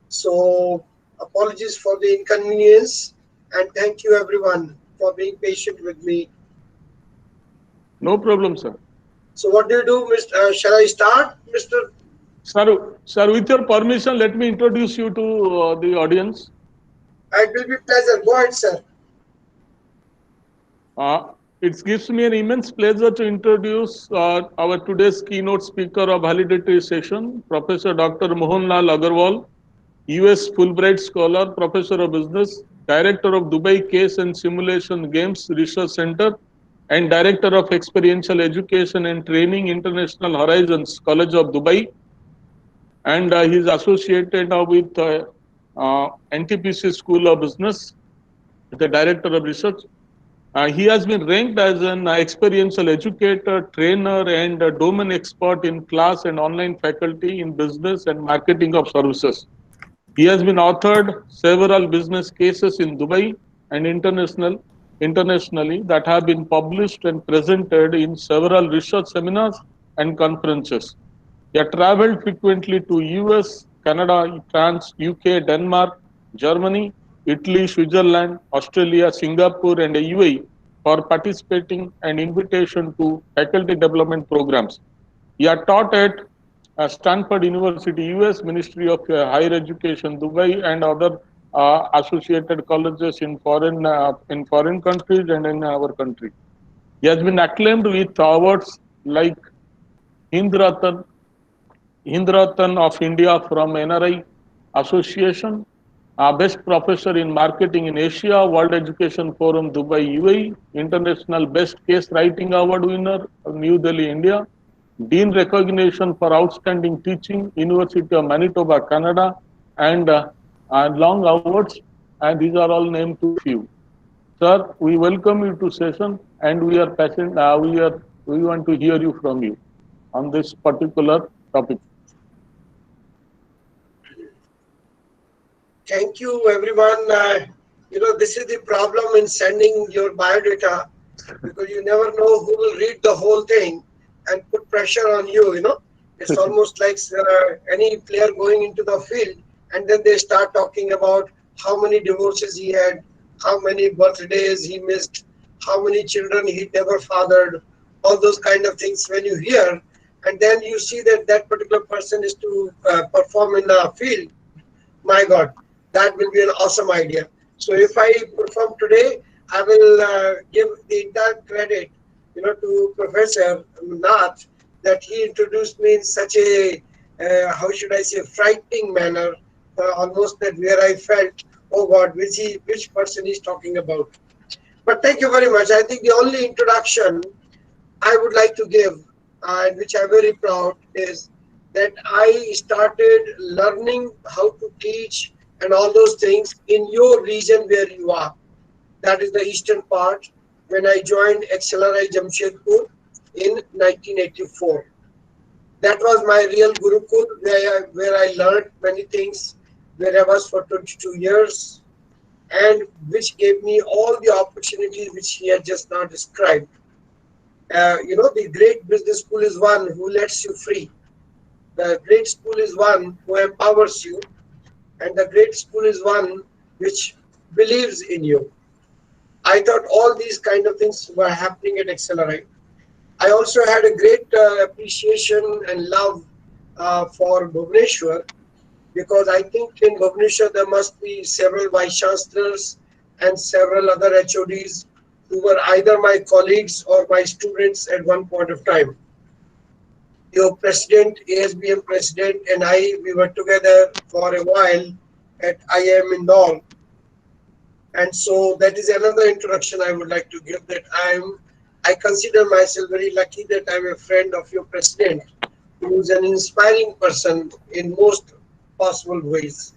Speaker 8: So apologies for the inconvenience and thank you everyone for being patient with me.
Speaker 6: No problem, sir.
Speaker 8: So what do you do, Mr. Shall I start, Mr.
Speaker 6: Sir, with your permission, let me introduce you to the audience.
Speaker 8: It will be pleasure. Go ahead, sir.
Speaker 6: It gives me an immense pleasure to introduce our today's keynote speaker of validatory session, Professor Dr. Mohanlal Agarwal, US Fulbright Scholar, Professor of Business, Director of Dubai Case and Simulation Games Research Center, and Director of Experiential Education and Training, International Horizons College of Dubai. And he is associated with NTPC School of Business, the Director of Research. He has been ranked as an experiential educator, trainer, and a domain expert in class and online faculty in business and marketing of services. He has been authored several business cases in Dubai and internationally that have been published and presented in several research seminars and conferences. He has traveled frequently to US, Canada, France, UK, Denmark, Germany, Italy, Switzerland, Australia, Singapore, and the UAE for participating and invitation to faculty development programs. He had taught at Stanford University, US, Ministry of Higher Education, Dubai, and other associated colleges in foreign countries and in our country. He has been acclaimed with awards like Hind Ratan, of India from NRI Association, Best Professor in Marketing in Asia, World Education Forum Dubai UAE, International Best Case Writing Award winner, New Delhi, India, Dean Recognition for Outstanding Teaching, University of Manitoba, Canada, and long awards, and these are all named to few. Sir, we welcome you to session, and we are passionate. We want to hear you from you on this particular topic.
Speaker 8: Thank you, everyone. This is the problem in sending your biodata because you never know who will read the whole thing and put pressure on you. It's almost like any player going into the field and then they start talking about how many divorces he had, how many birthdays he missed, how many children he never fathered, all those kind of things when you hear, and then you see that that particular person is to perform in the field. My God, that will be an awesome idea. So if I perform today, I will give the entire credit, to Professor Nath that he introduced me in such a, how should I say, frightening manner, almost that where I felt, oh God, which person is talking about. But thank you very much. I think the only introduction I would like to give, and which I'm very proud, is that I started learning how to teach and all those things in your region where you are. That is the eastern part, when I joined XLRI Jamshedpur in 1984. That was my real Gurukul, where I learned many things, where I was for 22 years, and which gave me all the opportunities which he had just now described. The great business school is one who lets you free. The great school is one who empowers you. And the great school is one which believes in you. I thought all these kind of things were happening at Accelerate. I also had a great appreciation and love for Bhubaneswar, because I think in Bhubaneswar there must be several vice chancellors and several other HODs who were either my colleagues or my students at one point of time. Your president, ASBM president, and I, we were together for a while at IIM Indore. And so that is another introduction I would like to give, that I consider myself very lucky that I'm a friend of your president, who is an inspiring person in most possible ways.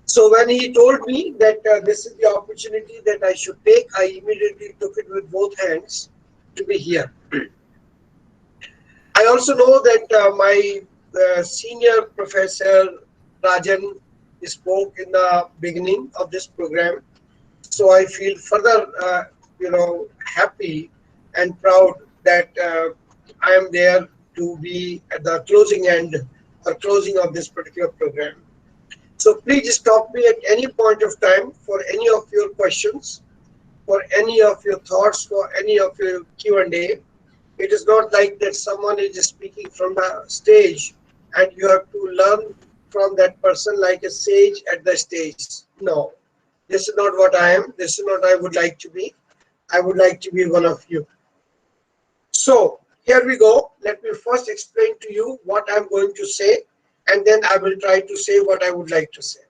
Speaker 8: So when he told me that this is the opportunity that I should take, I immediately took it with both hands to be here. I also know that my senior professor Rajan spoke in the beginning of this program. So I feel further, happy and proud that I am there to be at the closing end or closing of this particular program. So please stop me at any point of time for any of your questions, for any of your thoughts, for any of your Q&A. It is not like that someone is just speaking from the stage and you have to learn from that person like a sage at the stage. No, this is not what I am. This is not I would like to be. I would like to be one of you. So here we go. Let me first explain to you what I'm going to say, and then I will try to say what I would like to say.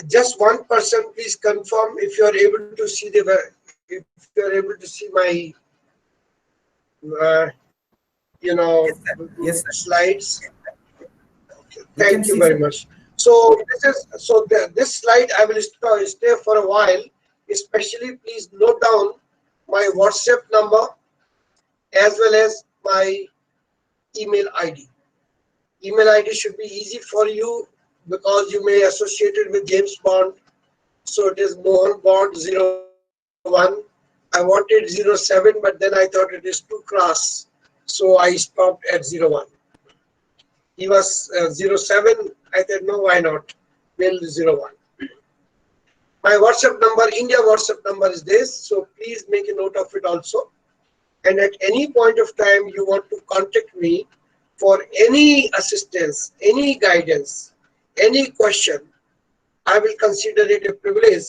Speaker 8: Just one person, please confirm if you are able to see my
Speaker 1: Yes, sir. Yes, sir.
Speaker 8: slides.
Speaker 1: We can
Speaker 8: Thank you
Speaker 1: see,
Speaker 8: very
Speaker 1: sir.
Speaker 8: much. So this slide I will stay for a while. Especially, please note down my WhatsApp number as well as my email ID. Email ID should be easy for you because you may associate it with James Bond. So it is Mohan Bond 01. I wanted 07, but then I thought it is too crass. So I stopped at 01. He was 07. I said, no, why not? Well, 01. My WhatsApp number, India WhatsApp number is this. So please make a note of it also. And at any point of time you want to contact me for any assistance, any guidance, any question, I will consider it a privilege,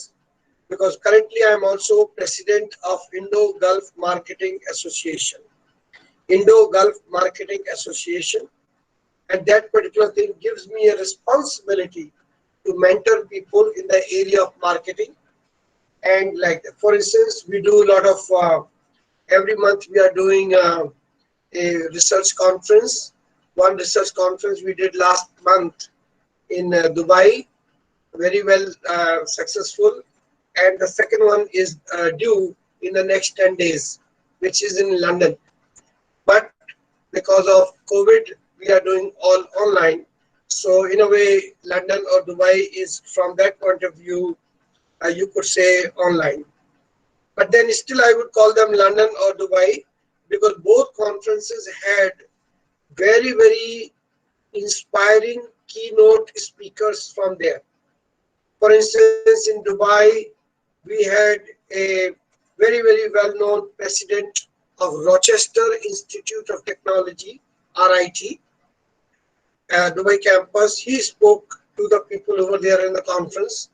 Speaker 8: because currently I am also president of Indo-Gulf Marketing Association. Indo-Gulf Marketing Association. And that particular thing gives me a responsibility to mentor people in the area of marketing. And like, for instance, we do a lot of, every month we are doing a research conference. One research conference we did last month in Dubai, very well successful. And the second one is due in the next 10 days, which is in London. But because of COVID, we are doing all online. So in a way, London or Dubai is, from that point of view, you could say online. But then still I would call them London or Dubai, because both conferences had very, very inspiring keynote speakers from there. For instance, in Dubai, we had a very, very well-known president of Rochester Institute of Technology, RIT, Dubai campus. He spoke to the people over there in the conference.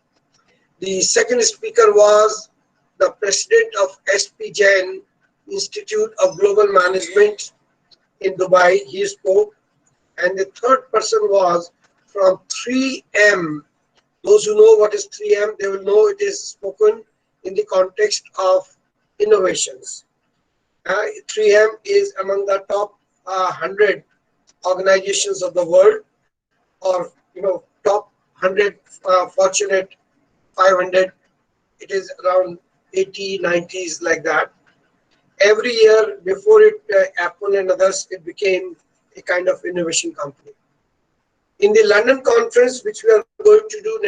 Speaker 8: The second speaker was the president of SP Jain Institute of Global Management in Dubai. He spoke. And the third person was from 3M. Those who know what is 3M, they will know it is spoken in the context of innovations. 3M is among the top 100 organizations of the world, or top 100 fortunate 500. It is around 80, 90s, like that. Every year before it, Apple and others, it became a kind of innovation company. In the London conference, which we are going to do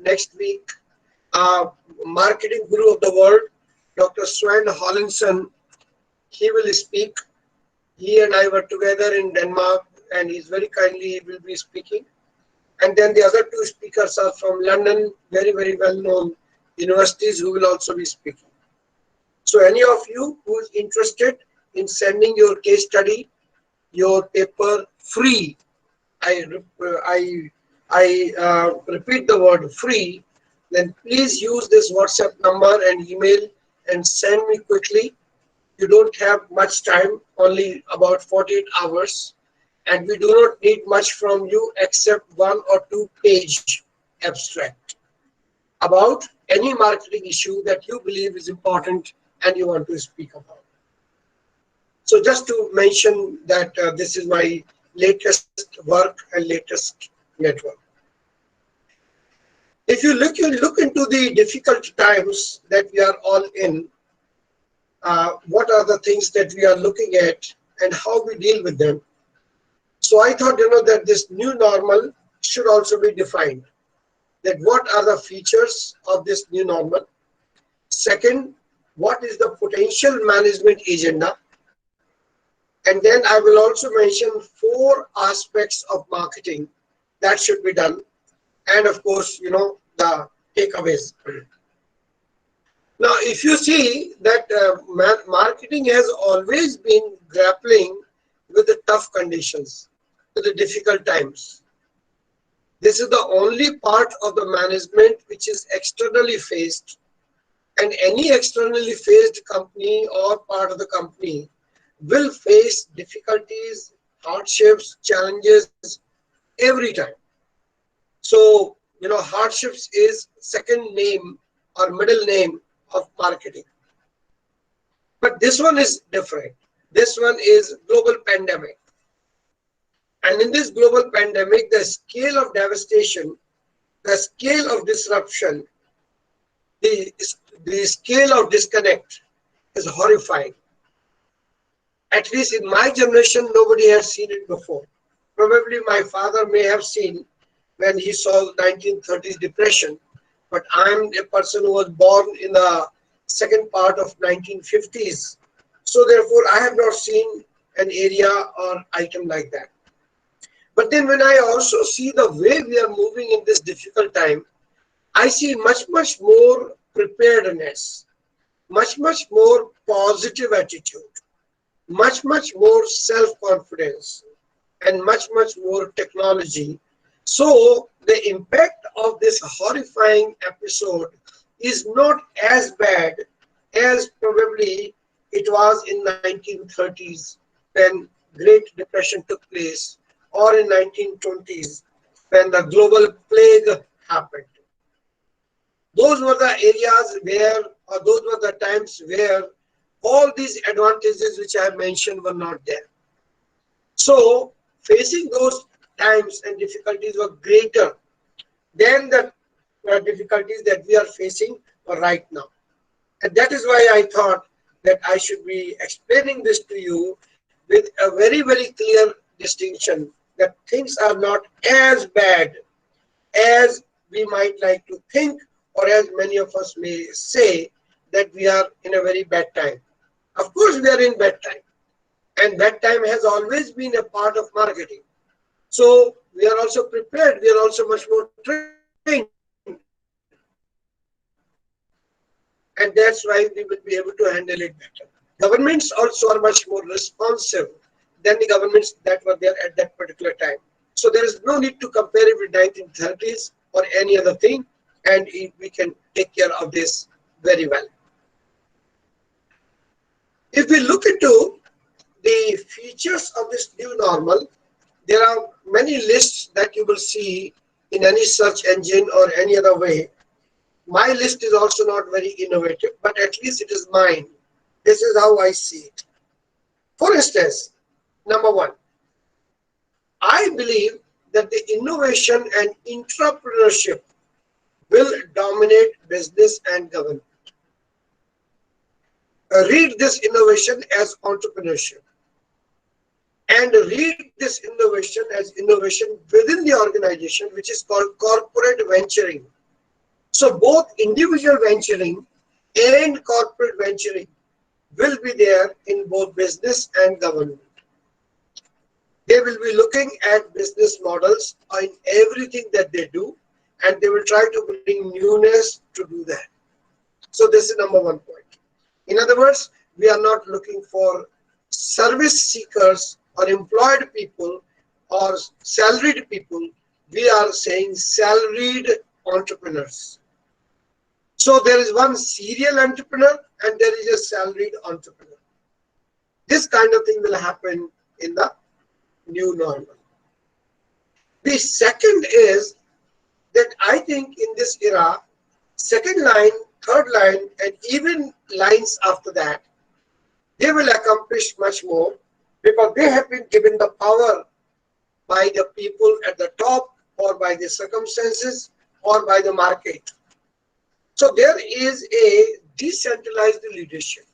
Speaker 8: next week, marketing guru of the world, Dr. Sven Hollinson, he will speak. He and I were together in Denmark, and he's very kindly, he will be speaking. And then the other two speakers are from London, very, very well-known universities, who will also be speaking. So any of you who is interested in sending your case study, your paper free, I repeat the word free, then please use this WhatsApp number and email, and send me quickly. You don't have much time, only about 48 hours, and we do not need much from you except 1 or 2 page abstract about any marketing issue that you believe is important and you want to speak about. So just to mention that this is my latest work and latest network. If you look into the difficult times that we are all in, what are the things that we are looking at and how we deal with them. So I thought, that this new normal should also be defined. That what are the features of this new normal? Second, what is the potential management agenda? And then I will also mention 4 aspects of marketing that should be done. And of course, the takeaways. Now, if you see that marketing has always been grappling with the tough conditions, with the difficult times. This is the only part of the management which is externally faced, and any externally faced company or part of the company will face difficulties, hardships, challenges every time. So, hardships is second name or middle name of marketing. But this one is different. This one is global pandemic. And in this global pandemic, the scale of devastation, the scale of disruption, the scale of disconnect is horrifying. At least in my generation, nobody has seen it before. Probably my father may have seen when he saw 1930s depression, but I'm a person who was born in the second part of 1950s. So therefore, I have not seen an area or item like that. But then when I also see the way we are moving in this difficult time, I see much more preparedness, much more positive attitude, much more self-confidence, and much more technology. So the impact of this horrifying episode is not as bad as probably it was in 1930s when Great Depression took place, or in 1920s when the global plague happened. Those were the areas where, or those were the times where all these advantages which I have mentioned were not there. So facing those times and difficulties were greater than the difficulties that we are facing right now. And that is why I thought that I should be explaining this to you with a very clear distinction that things are not as bad as we might like to think, or as many of us may say that we are in a very bad time. Of course, we are in bad time, and bad time has always been a part of marketing. So we are also prepared, we are also much more trained, and that's why we will be able to handle it better. Governments also are much more responsive than the governments that were there at that particular time. So there is no need to compare it with 1930s or any other thing, and we can take care of this very well. If we look into the features of this new normal, there are many lists that you will see in any search engine or any other way. My list is also not very innovative, but at least it is mine. This is how I see it. For instance, number 1, I believe that the innovation and entrepreneurship will dominate business and government. Read this innovation as entrepreneurship, and read this innovation as innovation within the organization, which is called corporate venturing. So both individual venturing and corporate venturing will be there in both business and government. They will be looking at business models in everything that they do, and they will try to bring newness to do that. So this is number 1 point. In other words, we are not looking for service seekers or employed people or salaried people. We are saying salaried entrepreneurs. So there is one serial entrepreneur and there is a salaried entrepreneur. This kind of thing will happen in the new normal. The second is that I think in this era, second line, third line, and even lines after that, they will accomplish much more because they have been given the power by the people at the top or by the circumstances or by the market. So there is a decentralized leadership.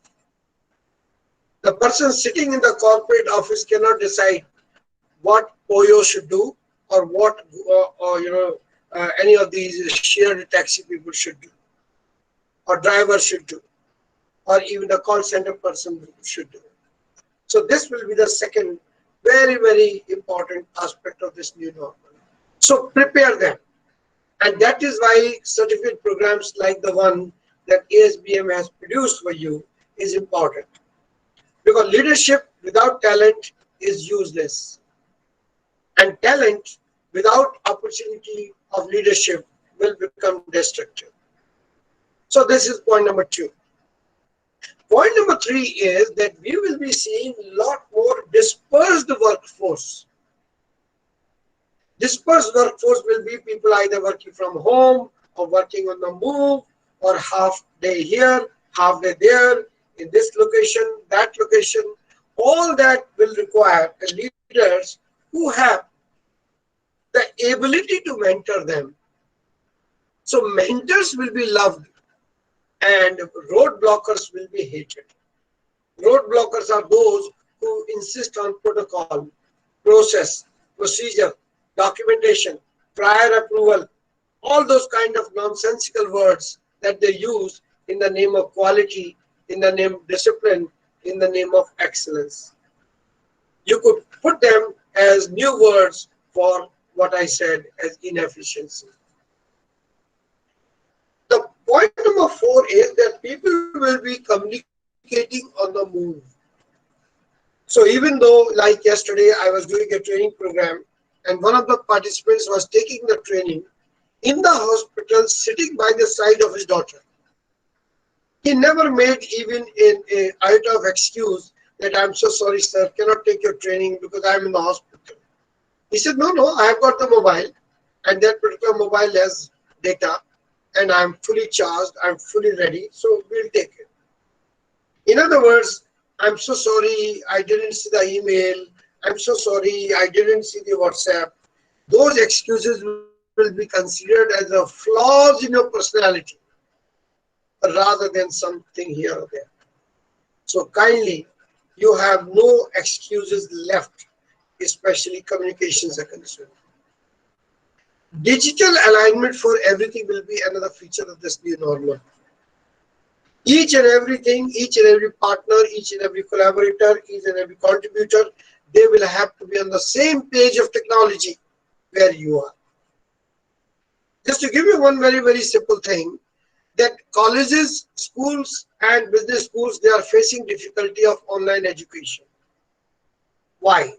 Speaker 8: The person sitting in the corporate office cannot decide what OYO should do or what any of these shared taxi people should do or driver should do or even the call center person should do. So this will be the second very, very important aspect of this new normal. So prepare them. And that is why certificate programs like the one that ASBM has produced for you is important. Because leadership without talent is useless. And talent without opportunity of leadership will become destructive. So this is point number 2. Point number 3 is that we will be seeing a lot more dispersed workforce. Dispersed workforce will be people either working from home or working on the move or half day here, half day there, in this location, that location. All that will require leaders who have the ability to mentor them. So mentors will be loved and roadblockers will be hated. Roadblockers are those who insist on protocol, process, procedure, documentation, prior approval, all those kind of nonsensical words that they use in the name of quality, in the name of discipline, in the name of excellence. You could put them as new words for what I said as inefficiency. The point number 4 is that people will be communicating on the move. So even though, like yesterday, I was doing a training program and one of the participants was taking the training in the hospital sitting by the side of his daughter. He never made even an iota of excuse that I'm so sorry, sir, cannot take your training because I'm in the hospital. He said, no, I have got the mobile and that particular mobile has data and I'm fully charged, I'm fully ready, so we'll take it. In other words, I'm so sorry, I didn't see the email. I'm so sorry, I didn't see the WhatsApp. Those excuses will be considered as a flaws in your personality rather than something here or there. So kindly, you have no excuses left, especially communications are concerned. Digital alignment for everything will be another feature of this new normal. Each and everything, each and every partner, each and every collaborator, each and every contributor, they will have to be on the same page of technology where you are. Just to give you one very, very simple thing, that colleges, schools, and business schools, they are facing difficulty of online education. Why?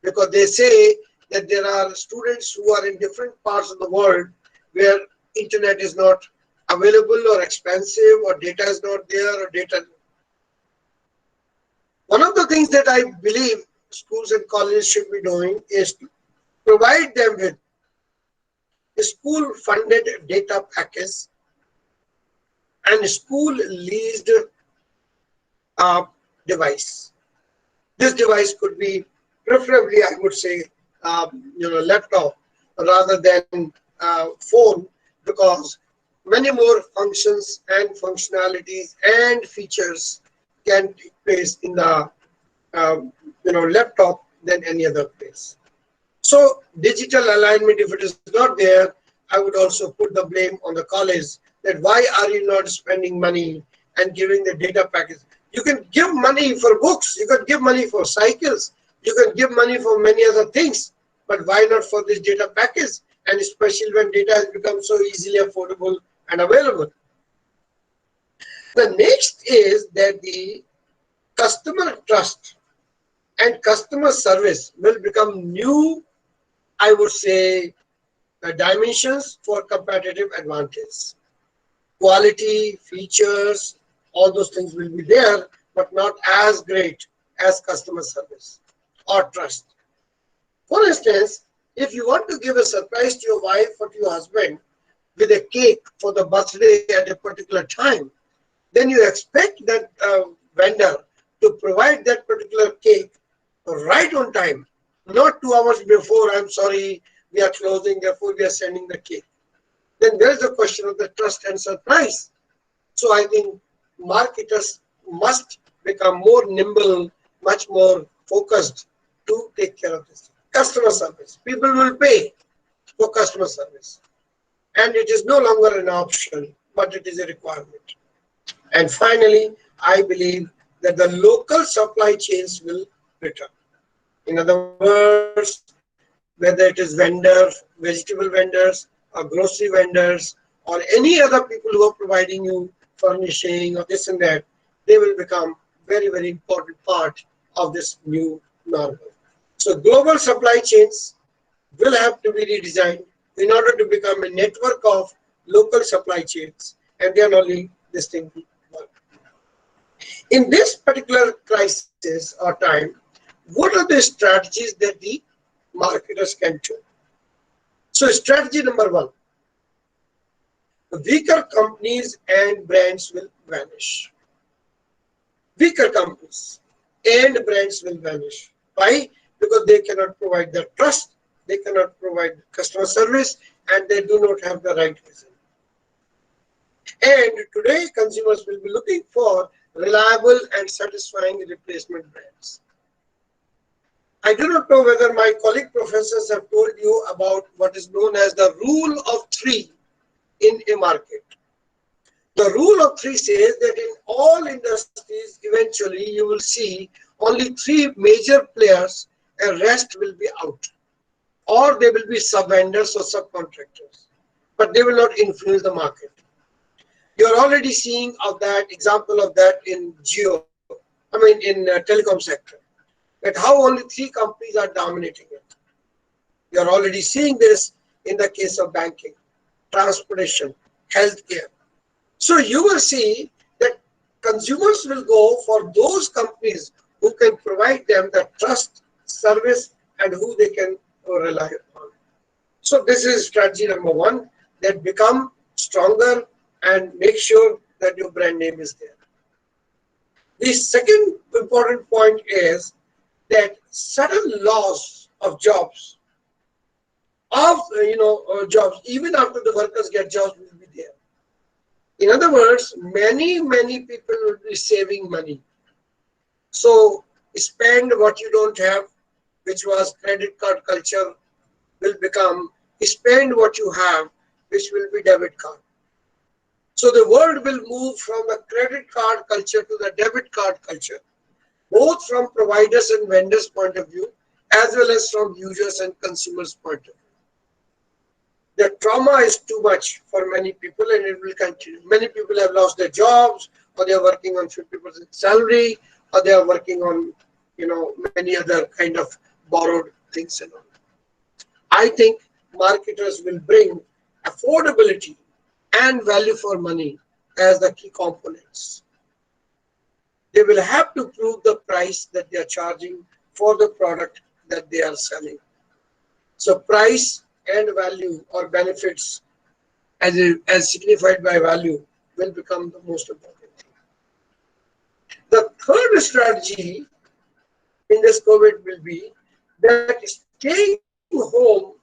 Speaker 8: Because they say that there are students who are in different parts of the world where internet is not available or expensive or data is not there or data. One of the things that I believe schools and colleges should be doing is to provide them with a school-funded data package and school-leased device. This device could be preferably, I would say, laptop rather than phone, because many more functions and functionalities and features can take place in the laptop than any other place. So digital alignment, if it is not there, I would also put the blame on the college that why are you not spending money and giving the data package? You can give money for books, you can give money for cycles, you can give money for many other things, but why not for this data package? And especially when data has become so easily affordable and available. The next is that the customer trust and customer service will become new, I would say, dimensions for competitive advantage. quality, features, all those things will be there, but not as great as customer service or trust. For instance, if you want to give a surprise to your wife or to your husband with a cake for the birthday at a particular time, then you expect that vendor to provide that particular cake right on time, not 2 hours before. I'm sorry, we are closing, therefore we are sending the cake. Then there is the question of the trust and surprise. So I think marketers must become more nimble, much more focused to take care of this. Customer service. People will pay for customer service. And it is no longer an option, but it is a requirement. And finally, I believe that the local supply chains will return. In other words, whether it is vegetable vendors, or grocery vendors, or any other people who are providing you furnishing or this and that, they will become very, very important part of this new normal. So global supply chains will have to be redesigned in order to become a network of local supply chains, and then only this thing will work. In this particular crisis or time, what are the strategies that the marketers can do? So strategy number one, weaker companies and brands will vanish. Weaker companies and brands will vanish. Why? Because they cannot provide the trust, they cannot provide customer service, and they do not have the right vision. And today, consumers will be looking for reliable and satisfying replacement brands. I do not know whether my colleague professors have told you about what is known as the rule of three in a market. The rule of three says that in all industries, eventually you will see only three major players, and rest will be out. Or they will be sub-vendors or subcontractors, but they will not influence the market. You're already seeing of that example of that in in telecom sector, that how only three companies are dominating it. You're already seeing this in the case of banking, transportation, healthcare. So you will see that consumers will go for those companies who can provide them the trust, service, and who they can rely upon. So this is strategy number one, that become stronger and make sure that your brand name is there. The second important point is that certain loss of jobs, jobs, even after the workers get jobs, will be there. In other words, many people will be saving money. So spend what you don't have, which was credit card culture, will become spend what you have, which will be debit card. So the world will move from the credit card culture to the debit card culture, both from providers and vendors' point of view, as well as from users and consumers' point of view. The trauma is too much for many people, and it will continue. Many people have lost their jobs, or they are working on 50% salary, or they are working on, many other kind of borrowed things and all. I think marketers will bring affordability and value for money as the key components. They will have to prove the price that they are charging for the product that they are selling. So price and value or benefits as signified by value will become the most important thing. The third strategy in this COVID will be that staying home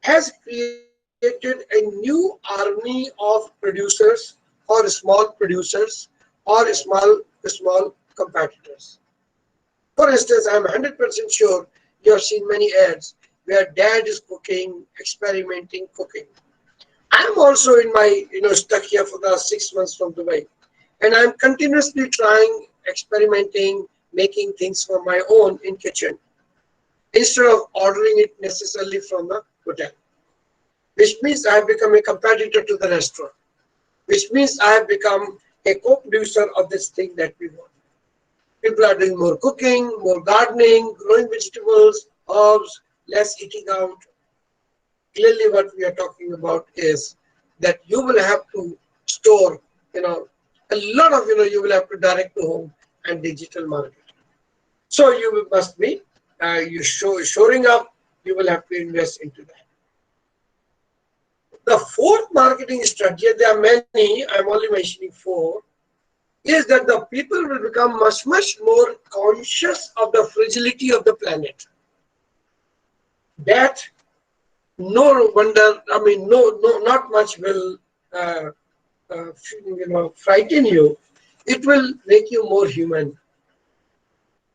Speaker 8: has created a new army of producers or small producers or small competitors. For instance, I'm 100% sure you have seen many ads where dad is cooking, experimenting, cooking. I'm also in my, stuck here for the 6 months from Dubai, and I'm continuously trying, experimenting, making things for my own in kitchen instead of ordering it necessarily from the hotel, which means I have become a competitor to the restaurant, which means I have become a co-producer of this thing that we want. People are doing more cooking, more gardening, growing vegetables, herbs, less eating out. Clearly what we are talking about is that you will have to store, a lot of, you will have to direct to home and digital marketing. So you must be, shoring up, you will have to invest into that. The fourth marketing strategy, there are many, I'm only mentioning four, is that the people will become much, much more conscious of the fragility of the planet. That no wonder, not much will frighten you. It will make you more human.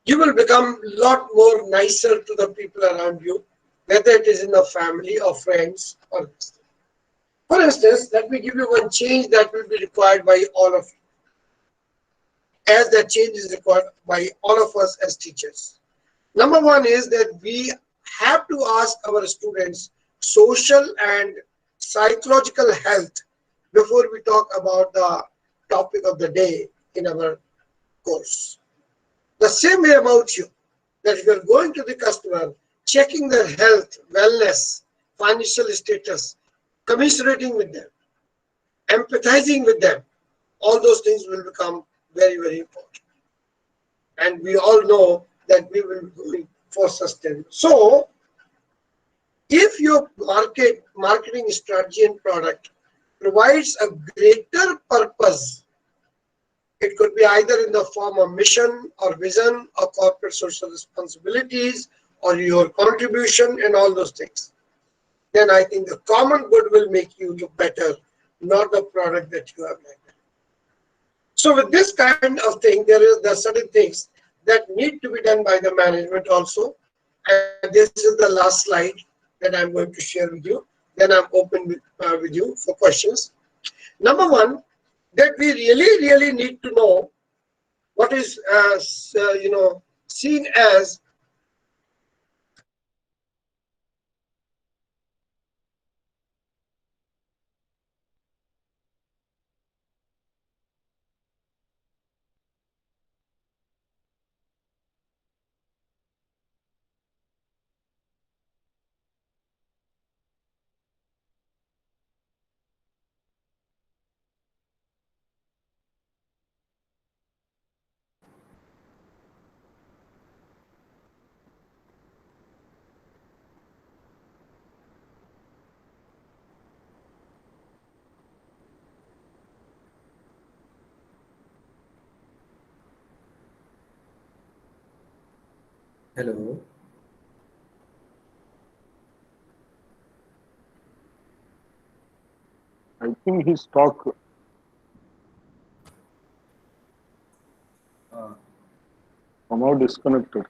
Speaker 8: You will become a lot more nicer to the people around you, whether it is in the family or friends or. For instance, let me give you one change that will be required by all of you, as that change is required by all of us as teachers. Number one is that we have to ask our students social and psychological health before we talk about the topic of the day in our course. The same way about you, that if you're going to the customer, checking their health, wellness, financial status, commiserating with them, empathizing with them, all those things will become very, very important. And we all know that we will be going for sustainable. So, if your marketing strategy and product provides a greater purpose, it could be either in the form of mission or vision or corporate social responsibilities or your contribution and all those things, then I think the common good will make you look better, not the product that you have like that. So with this kind of thing, there are certain things that need to be done by the management also. And this is the last slide that I'm going to share with you. Then I'm open with you for questions. Number one, that we really, really need to know what is, seen as
Speaker 1: Hello.
Speaker 6: I think his talk
Speaker 1: Uh,
Speaker 6: somehow disconnected.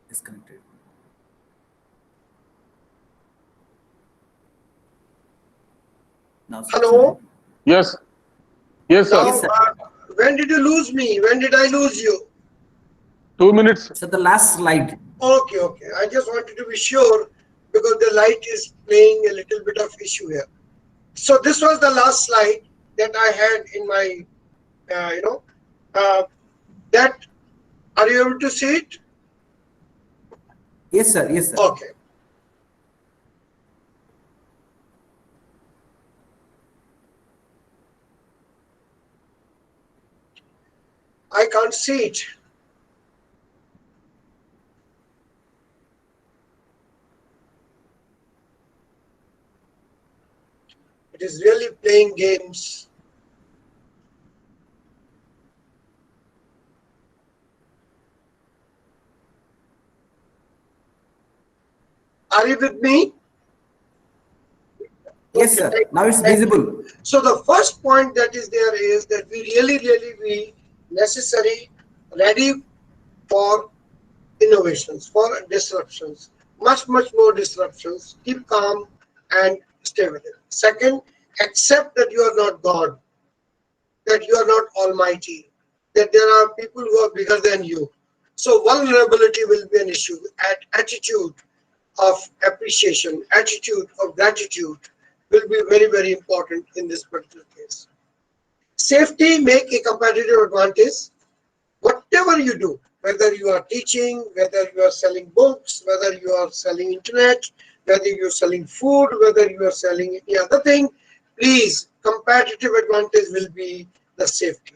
Speaker 1: Disconnected. Now,
Speaker 8: hello.
Speaker 6: Yes, yes, sir.
Speaker 8: Now,
Speaker 1: yes, sir.
Speaker 8: when did you lose me? When did I lose you?
Speaker 6: 2 minutes.
Speaker 1: So the last slide.
Speaker 8: Okay, okay. I just wanted to be sure because the light is playing a little bit of issue here. So this was the last slide that I had in my, that, are you able to see it?
Speaker 1: Yes, sir. Yes, sir.
Speaker 8: Okay. I can't see it. It is really playing games. Are you with me?
Speaker 1: Yes, sir. Now it's visible.
Speaker 8: So the first point that is there is that we really, really be necessary, ready for innovations, for disruptions, much more disruptions. Keep calm and stay with it. Second, accept that you are not God, that you are not almighty, that there are people who are bigger than you. So vulnerability will be an issue. Attitude of appreciation, attitude of gratitude will be very, very important in this particular case. Safety make a competitive advantage. Whatever you do, whether you are teaching, whether you are selling books, whether you are selling internet, whether you're selling food, whether you are selling any other thing, please, competitive advantage will be the safety.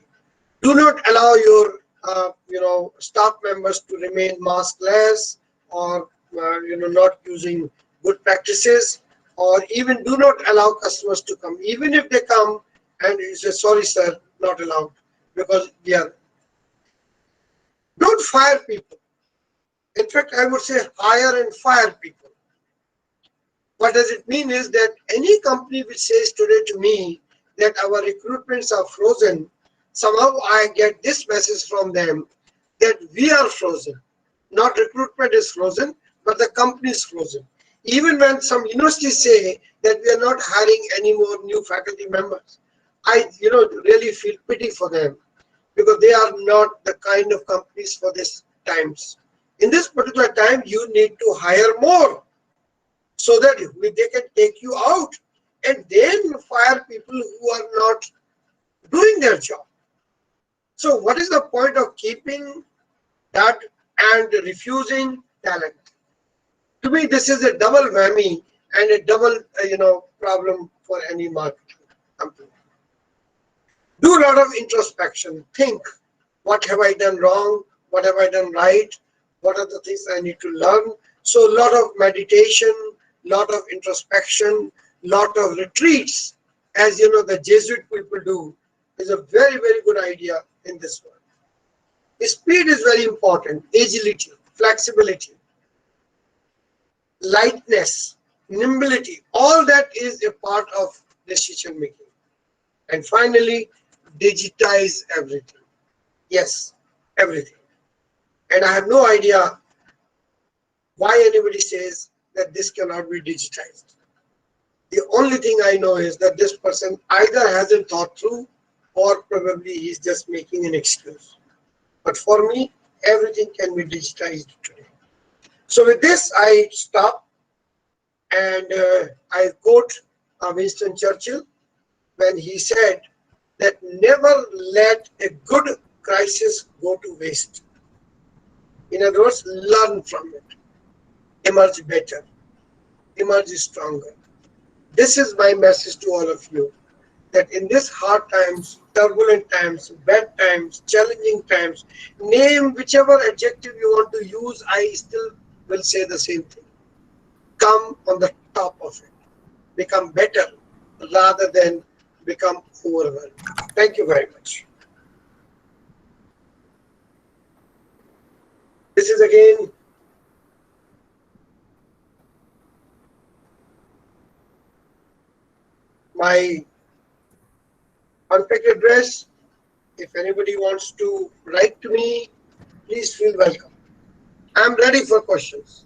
Speaker 8: Do not allow your staff members to remain maskless, or not using good practices, or even do not allow customers to come. Even if they come and you say, sorry sir, not allowed, because we are. Don't fire people. In fact, I would say hire and fire people. What does it mean is that any company which says today to me that our recruitments are frozen, somehow I get this message from them that we are frozen. Not recruitment is frozen, but the company is frozen. Even when some universities say that we are not hiring any more new faculty members, I really feel pity for them, because they are not the kind of companies for this times. In this particular time, you need to hire more, so that they can take you out and then fire people who are not doing their job. So what is the point of keeping that and refusing talent? To me, this is a double whammy and a double problem for any marketing company. Do a lot of introspection. Think, what have I done wrong? What have I done right? What are the things I need to learn? So a lot of meditation, lot of introspection, lot of retreats, as the Jesuit people do, is a very, very good idea in this world. Speed is very important. Agility, flexibility, lightness, nimbility, all that is a part of decision making. And finally, digitize everything. Yes, everything. And I have no idea why anybody says that this cannot be digitized. The only thing I know is that this person either hasn't thought through, or probably he's just making an excuse. But for me, everything can be digitized today. So with this, I stop, and I quote Winston Churchill when he said that never let a good crisis go to waste. In other words, learn from it, emerge better, emerge stronger. This is my message to all of you, that in these hard times, turbulent times, bad times, challenging times, name whichever adjective you want to use, I still will say the same thing. Come on the top of it. Become better rather than become overwhelmed. Thank you very much. This is again my contact address. If anybody wants to write to me, please feel welcome. I'm ready for questions.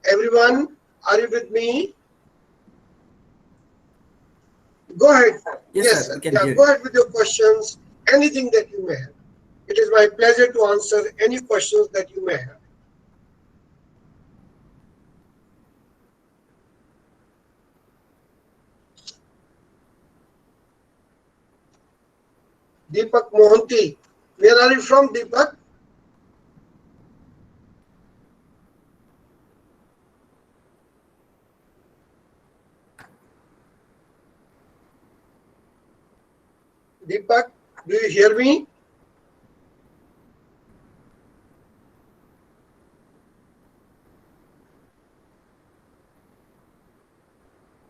Speaker 8: Everyone, are you with me? Go ahead.
Speaker 1: Yes, sir, we can hear
Speaker 8: Go
Speaker 1: you.
Speaker 8: ahead with your questions, anything that you may have. It is my pleasure to answer any questions that you may have. Deepak Mohanty, where are you from, Deepak? Deepak, do you hear me?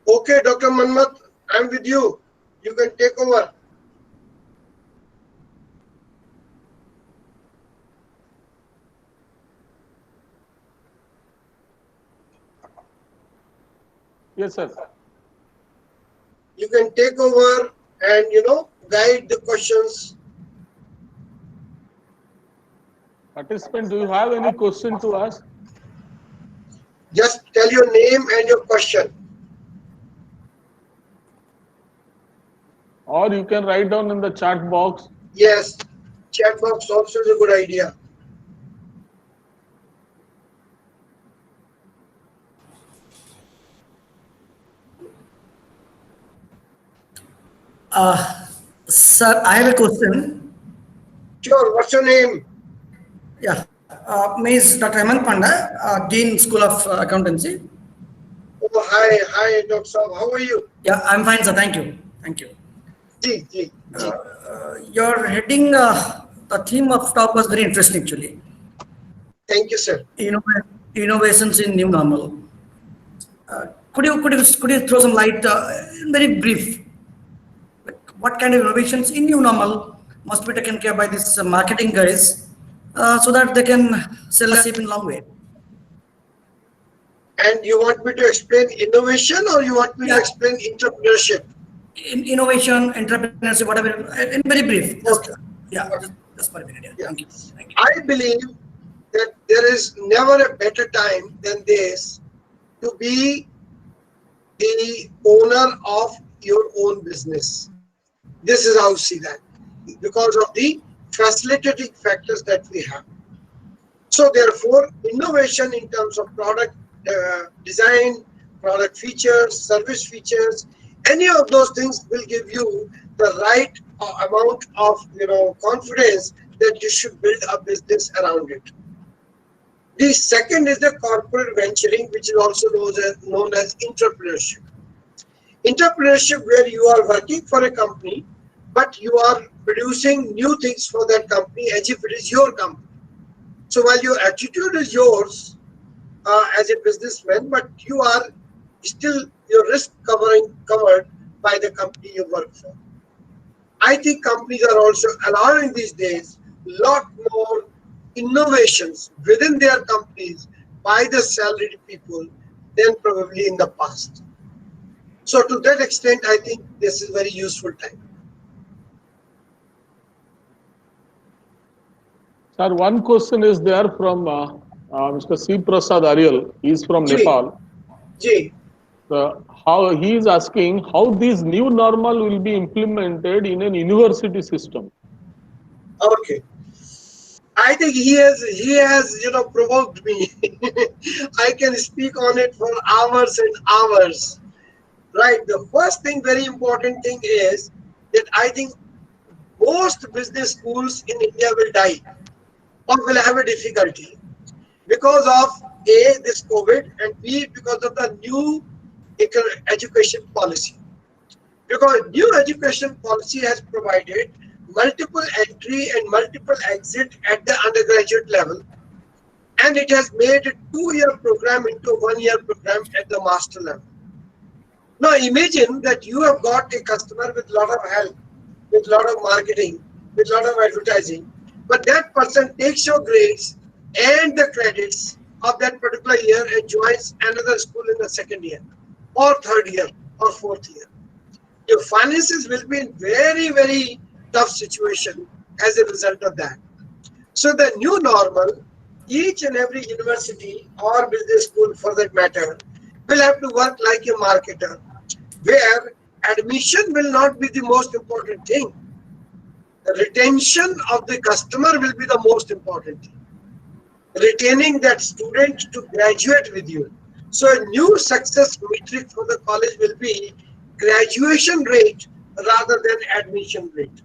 Speaker 8: Okay, Dr. Manmat, I'm with you. You can take over.
Speaker 6: Yes, sir.
Speaker 8: You can take over and, guide the questions.
Speaker 6: Participant, do you have any question to ask?
Speaker 8: Just tell your name and your question.
Speaker 6: Or you can write down in the chat box.
Speaker 8: Yes, chat box also is a good idea.
Speaker 7: Uh, Sir, I have a question.
Speaker 8: Sure, what's your name?
Speaker 7: Yeah, me is Dr. Hemant Panda, Dean School of Accountancy.
Speaker 8: Oh, hi, Dr. Saab. How are you?
Speaker 7: Yeah, I'm fine, sir. Thank you. Thank you.
Speaker 8: Ji.
Speaker 7: Your heading, the theme of talk was very interesting actually.
Speaker 8: Thank you, sir.
Speaker 7: Innovations in new normal. Could you throw some light, in very brief, like what kind of innovations in new normal must be taken care by these marketing guys, so that they can sell a ship in long way?
Speaker 8: And you want me to explain innovation or you want me to
Speaker 7: Yeah,
Speaker 8: explain entrepreneurship?
Speaker 7: innovation, entrepreneurship, whatever, in very brief. Just
Speaker 8: Okay.
Speaker 7: yeah, just for a minute. Yeah.
Speaker 8: Yeah.
Speaker 7: Thank you. Thank you.
Speaker 8: I believe that there is never a better time than this to be the owner of your own business. This is how I see that because of the facilitating factors that we have. So therefore, innovation in terms of product design, product features, service features, any of those things will give you the right amount of confidence that you should build a business around it. The second is the corporate venturing, which is also known as entrepreneurship. Entrepreneurship, where you are working for a company, but you are producing new things for that company as if it is your company. So while your attitude is yours as a businessman, but you are still your risk covered by the company you work for. I think companies are also allowing these days lot more innovations within their companies by the salaried people than probably in the past. So to that extent, I think this is very useful time.
Speaker 6: Sir, one question is there from Mr. C. Prasad Ariel. He is from
Speaker 8: Ji,
Speaker 6: Nepal.
Speaker 8: ji.
Speaker 6: How he is asking how this new normal will be implemented in an university system.
Speaker 8: Okay. I think he has provoked me. I can speak on it for hours and hours. Right. The first thing, very important thing is that I think most business schools in India will die or will have a difficulty because of A, this COVID, and B, because of the new education policy. Because new education policy has provided multiple entry and multiple exit at the undergraduate level, and it has made a 2-year program into a 1-year program at the master level. Now imagine that you have got a customer with a lot of help, with a lot of marketing, with a lot of advertising, but that person takes your grades and the credits of that particular year and joins another school in the second year or third year or fourth year. Your finances will be in very, very tough situation as a result of that. So the new normal, each and every university or business school for that matter, will have to work like a marketer, where admission will not be the most important thing. The retention of the customer will be the most important thing. Retaining that student to graduate with you. So a new success metric for the college will be graduation rate rather than admission rate.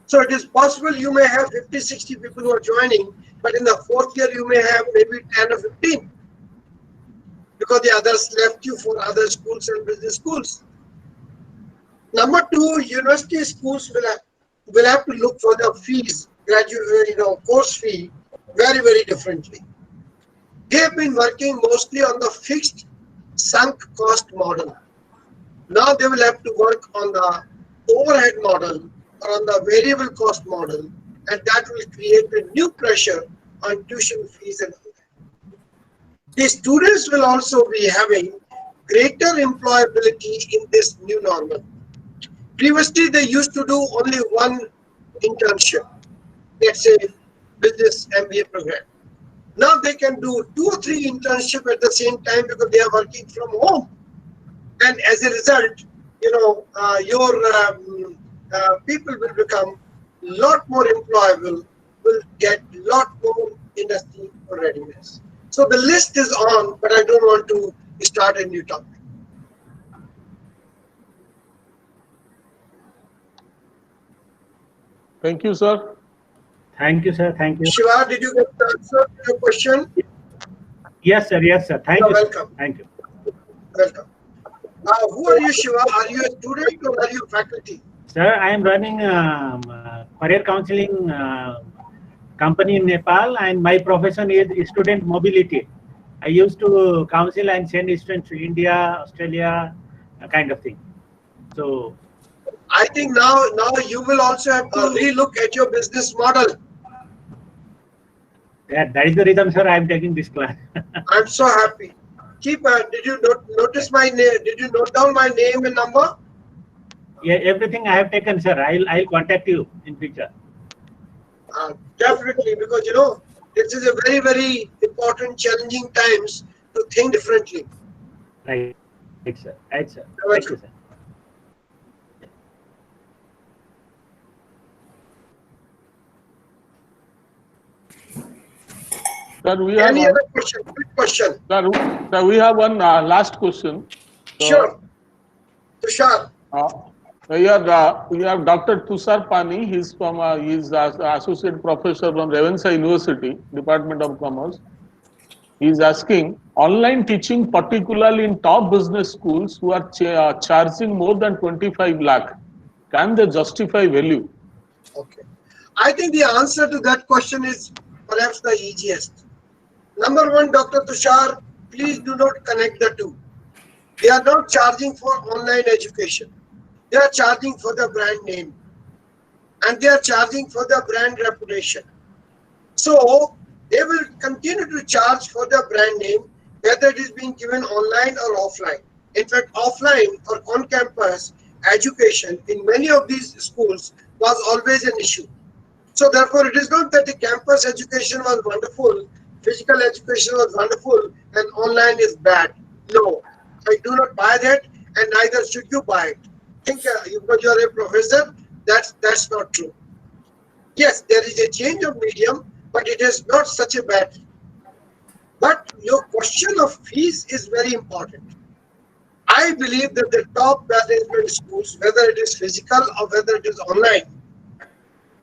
Speaker 8: So it is possible you may have 50, 60 people who are joining, but in the fourth year you may have maybe 10 or 15 because the others left you for other schools and business schools. Number two, university schools will have to look for the fees, course fee, very, very differently. They have been working mostly on the fixed sunk cost model. Now they will have to work on the overhead model or on the variable cost model, and that will create a new pressure on tuition fees and all that. The students will also be having greater employability in this new normal. Previously, they used to do only one internship, let's say business MBA program. Now they can do 2 or 3 internships at the same time because they are working from home. And as a result, your people will become a lot more employable, will get a lot more industry readiness. So the list is on, but I don't want to start a new topic.
Speaker 6: Thank you, sir.
Speaker 9: Thank you, sir. Thank you.
Speaker 8: Shiva, did you get the answer to your question?
Speaker 9: Yes, sir. Yes, sir. Thank
Speaker 8: You're
Speaker 9: you. Sir.
Speaker 8: welcome.
Speaker 9: Thank you.
Speaker 8: Welcome. Who are you, Shiva? Are you a student or are you faculty?
Speaker 9: Sir, I am running career counseling company in Nepal, and my profession is student mobility. I used to counsel and send students to India, Australia, kind of thing. So
Speaker 8: I think now you will also have to relook at your business model.
Speaker 9: that is the reason, sir, I am taking this class.
Speaker 8: I'm so happy. Did you notice my name? Did you note down my name and number?
Speaker 9: Yeah, everything I have taken, sir. I'll contact you in future.
Speaker 8: Definitely, because you know this is a very, very important, challenging times to think differently.
Speaker 9: Right, sir. Right, sir.
Speaker 8: You're
Speaker 9: Thank you,
Speaker 8: welcome.
Speaker 9: sir.
Speaker 6: Sir, we have
Speaker 8: Any
Speaker 6: one,
Speaker 8: other question? Quick question.
Speaker 6: sir, we have one last question. So,
Speaker 8: Sure. Tushar.
Speaker 6: we have Dr. Tushar Pani. He's from he's associate professor from Ravensa University, Department of Commerce. He's asking online teaching, particularly in top business schools who are charging more than 25 lakh. Can they justify value?
Speaker 8: Okay. I think the answer to that question is perhaps the easiest. Number one, Dr. Tushar, please do not connect the two. They are not charging for online education. They are charging for the brand name. And they are charging for the brand reputation. So, they will continue to charge for the brand name, whether it is being given online or offline. In fact, offline or on-campus education in many of these schools was always an issue. So therefore, it is not that the campus education was wonderful, physical education was wonderful, and online is bad. No, I do not buy that, and neither should you buy it. Think because you are a professor, that's not true. Yes, there is a change of medium, but it is not such a bad thing. But your question of fees is very important. I believe that the top management schools, whether it is physical or whether it is online,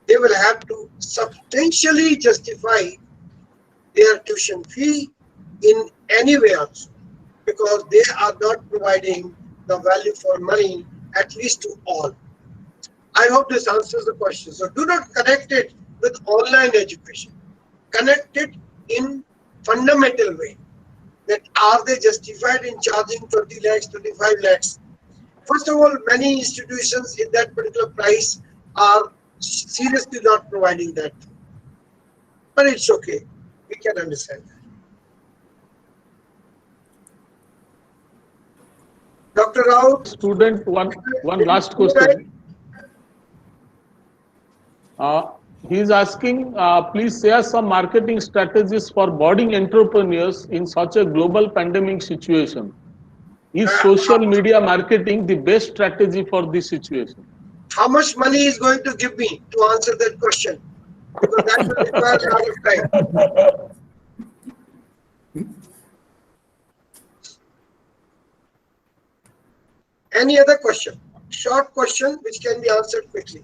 Speaker 8: they will have to substantially justify their tuition fee in any way also, because they are not providing the value for money, at least to all. I hope this answers the question. So do not connect it with online education. Connect it in fundamental way. That are they justified in charging 20 lakhs, 25 lakhs? First of all, many institutions in that particular price are seriously not providing that. But it's okay. We can understand that. Dr. Rao.
Speaker 6: Student, one last question. He's asking, please share some marketing strategies for budding entrepreneurs in such a global pandemic situation. Is social media marketing the best strategy for this situation?
Speaker 8: How much money is going to give me to answer that question? Because that will require a lot of time. Any other question? Short question which can be answered quickly.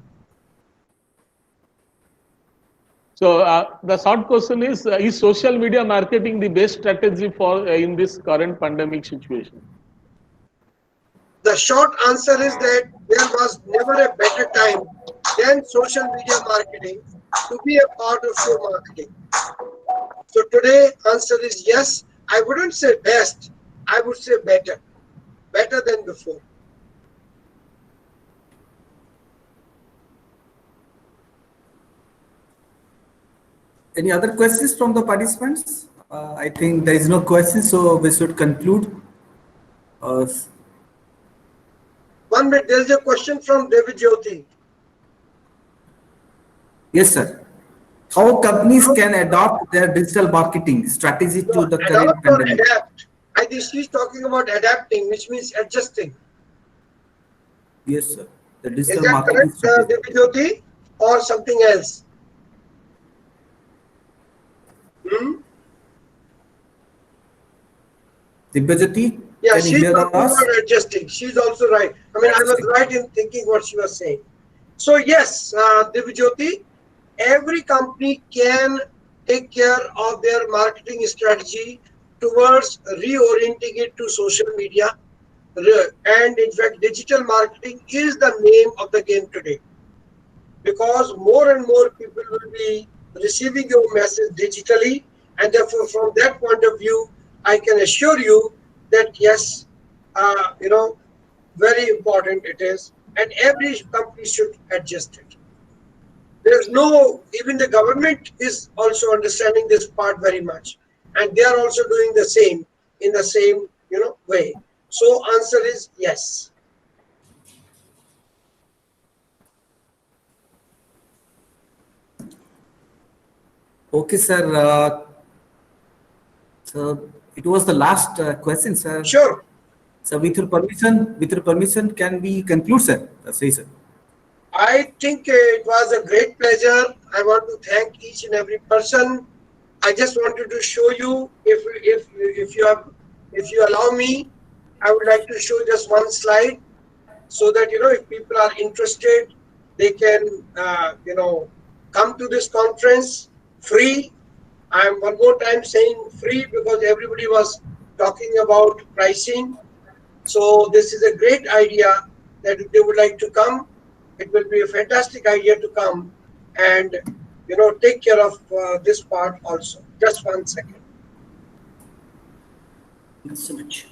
Speaker 6: So the short question is social media marketing the best strategy for in this current pandemic situation?
Speaker 8: The short answer is that there was never a better time than social media marketing to be a part of show marketing. So today answer is yes. I wouldn't say best, I would say better. Better than before.
Speaker 1: Any other questions from the participants? I think there is no question, so we should conclude.
Speaker 8: 1 minute, there is a question from David Jyoti.
Speaker 1: Yes, sir. How companies can adopt their digital marketing strategy to the current pandemic?
Speaker 8: Adapt. I think she's talking about adapting, which means adjusting.
Speaker 1: Yes, sir. The
Speaker 8: Is
Speaker 1: digital
Speaker 8: that
Speaker 1: marketing
Speaker 8: correct,
Speaker 1: strategy.
Speaker 8: Jyoti, or something else?
Speaker 1: Divyajyoti,
Speaker 8: Yeah,
Speaker 1: can you
Speaker 8: she's
Speaker 1: hear
Speaker 8: talking
Speaker 1: us?
Speaker 8: about adjusting. She's also right. I mean, I was right in thinking what she was saying. So yes, Divjyoti, every company can take care of their marketing strategy towards reorienting it to social media. And in fact, digital marketing is the name of the game today, because more and more people will be receiving your message digitally, and therefore from that point of view I can assure you that yes, you know, very important it is, and every company should adjust it. There's no, even the government is also understanding this part very much, and they are also doing the same in the same, you know, way. So answer is yes.
Speaker 1: Okay, sir. So it was the last question, sir.
Speaker 8: Sure.
Speaker 1: So with your permission, can we conclude, sir? Say, sir.
Speaker 8: I think it was a great pleasure. I want to thank each and every person. I just wanted to show you, if you allow me, I would like to show just one slide, so that you know, if people are interested, they can you know, come to this conference free. I am one more time saying free because everybody was talking about pricing. So this is a great idea that if they would like to come, it will be a fantastic idea to come and, you know, take care of this part also. Just 1 second.
Speaker 1: Thanks so much.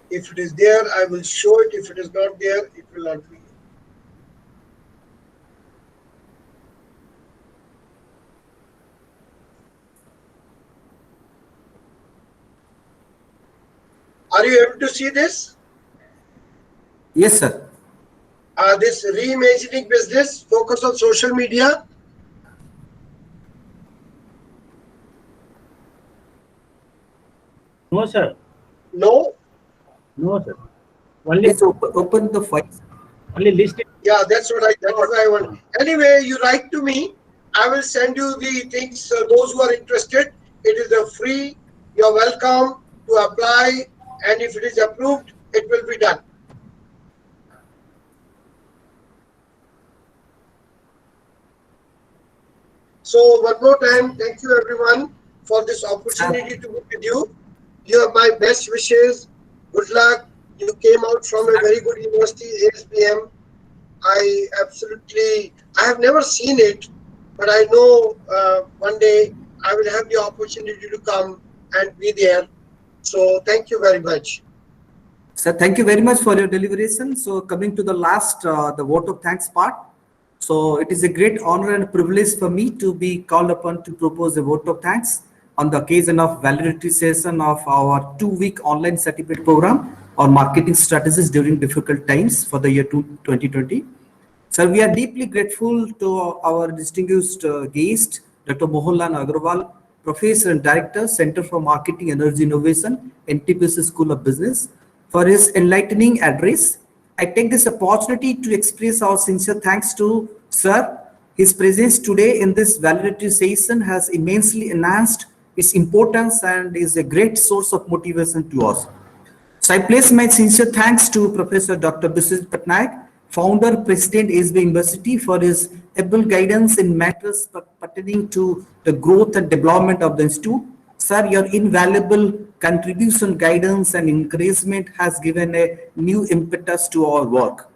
Speaker 8: If it is there, I will show it. If it is not there, it will not be. Are you able to see this?
Speaker 1: Yes, sir.
Speaker 8: This reimagining business, focus on social media.
Speaker 9: No, sir.
Speaker 8: No?
Speaker 9: No, sir. Only,
Speaker 1: Please open the file.
Speaker 9: only list.
Speaker 8: Yeah, that's what I want. Anyway, you write to me. I will send you the things. Those who are interested, it is a free. You're welcome to apply, and if it is approved, it will be done. So one more time, thank you everyone for this opportunity to be with you. You have my best wishes. Good luck. You came out from a very good university, ASBM. I have never seen it, but I know one day I will have the opportunity to come and be there. So thank you very much.
Speaker 1: Sir, thank you very much for your deliberation. So coming to the last, the vote of thanks part. So it is a great honor and privilege for me to be called upon to propose a vote of thanks on the occasion of validity session of our 2-week online certificate program on marketing strategies during difficult times for the year 2020. Sir, we are deeply grateful to our distinguished guest, Dr. Mohanlal Agarwal, Professor and Director, Center for Marketing Energy Innovation, NTPC School of Business, for his enlightening address. I take this opportunity to express our sincere thanks to Sir. His presence today in this validity session has immensely enhanced its importance and is a great source of motivation to us. So I place my sincere thanks to Professor Dr. Biswajeet Pattanayak, founder, president, ASBM University, for his able guidance in matters pertaining to the growth and development of the institute. Sir, your invaluable contribution, guidance, and encouragement has given a new impetus to our work.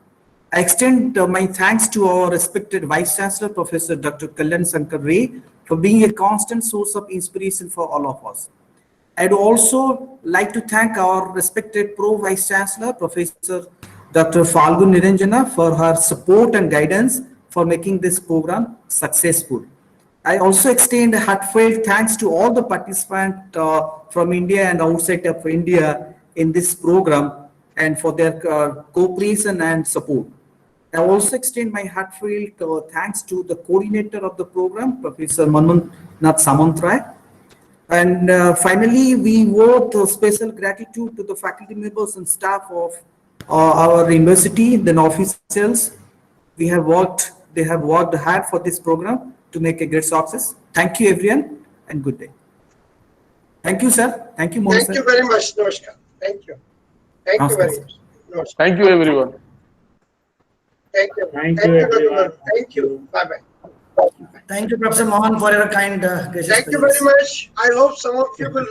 Speaker 1: I extend my thanks to our respected Vice Chancellor, Professor Dr. Kalyan Sankar Ray, for being a constant source of inspiration for all of us. I'd also like to thank our respected Pro Vice Chancellor, Professor Dr. Falgun Niranjana, for her support and guidance for making this program successful. I also extend a heartfelt thanks to all the participants from India and outside of India in this program and for their cooperation and support. I also extend my heartfelt thanks to the coordinator of the program, Professor Manmohan Nath Samantray. And finally, we owe special gratitude to the faculty members and staff of our university, then officials. They have worked hard for this program to make a great success. Thank you, everyone, and good day. Thank you, sir. Thank you, Mohan,
Speaker 8: Thank you very much, Namaskar. Thank you. Thank you very much. notes.
Speaker 6: Thank you, everyone.
Speaker 8: Thank you.
Speaker 9: Thank
Speaker 8: Thank
Speaker 9: you,
Speaker 8: you, Dr.
Speaker 9: everyone.
Speaker 8: Mohan. Thank you. Bye bye.
Speaker 7: Thank you, Professor Mohan, for your kind gracious
Speaker 8: Thank you very
Speaker 7: presence.
Speaker 8: much. I hope some of you will write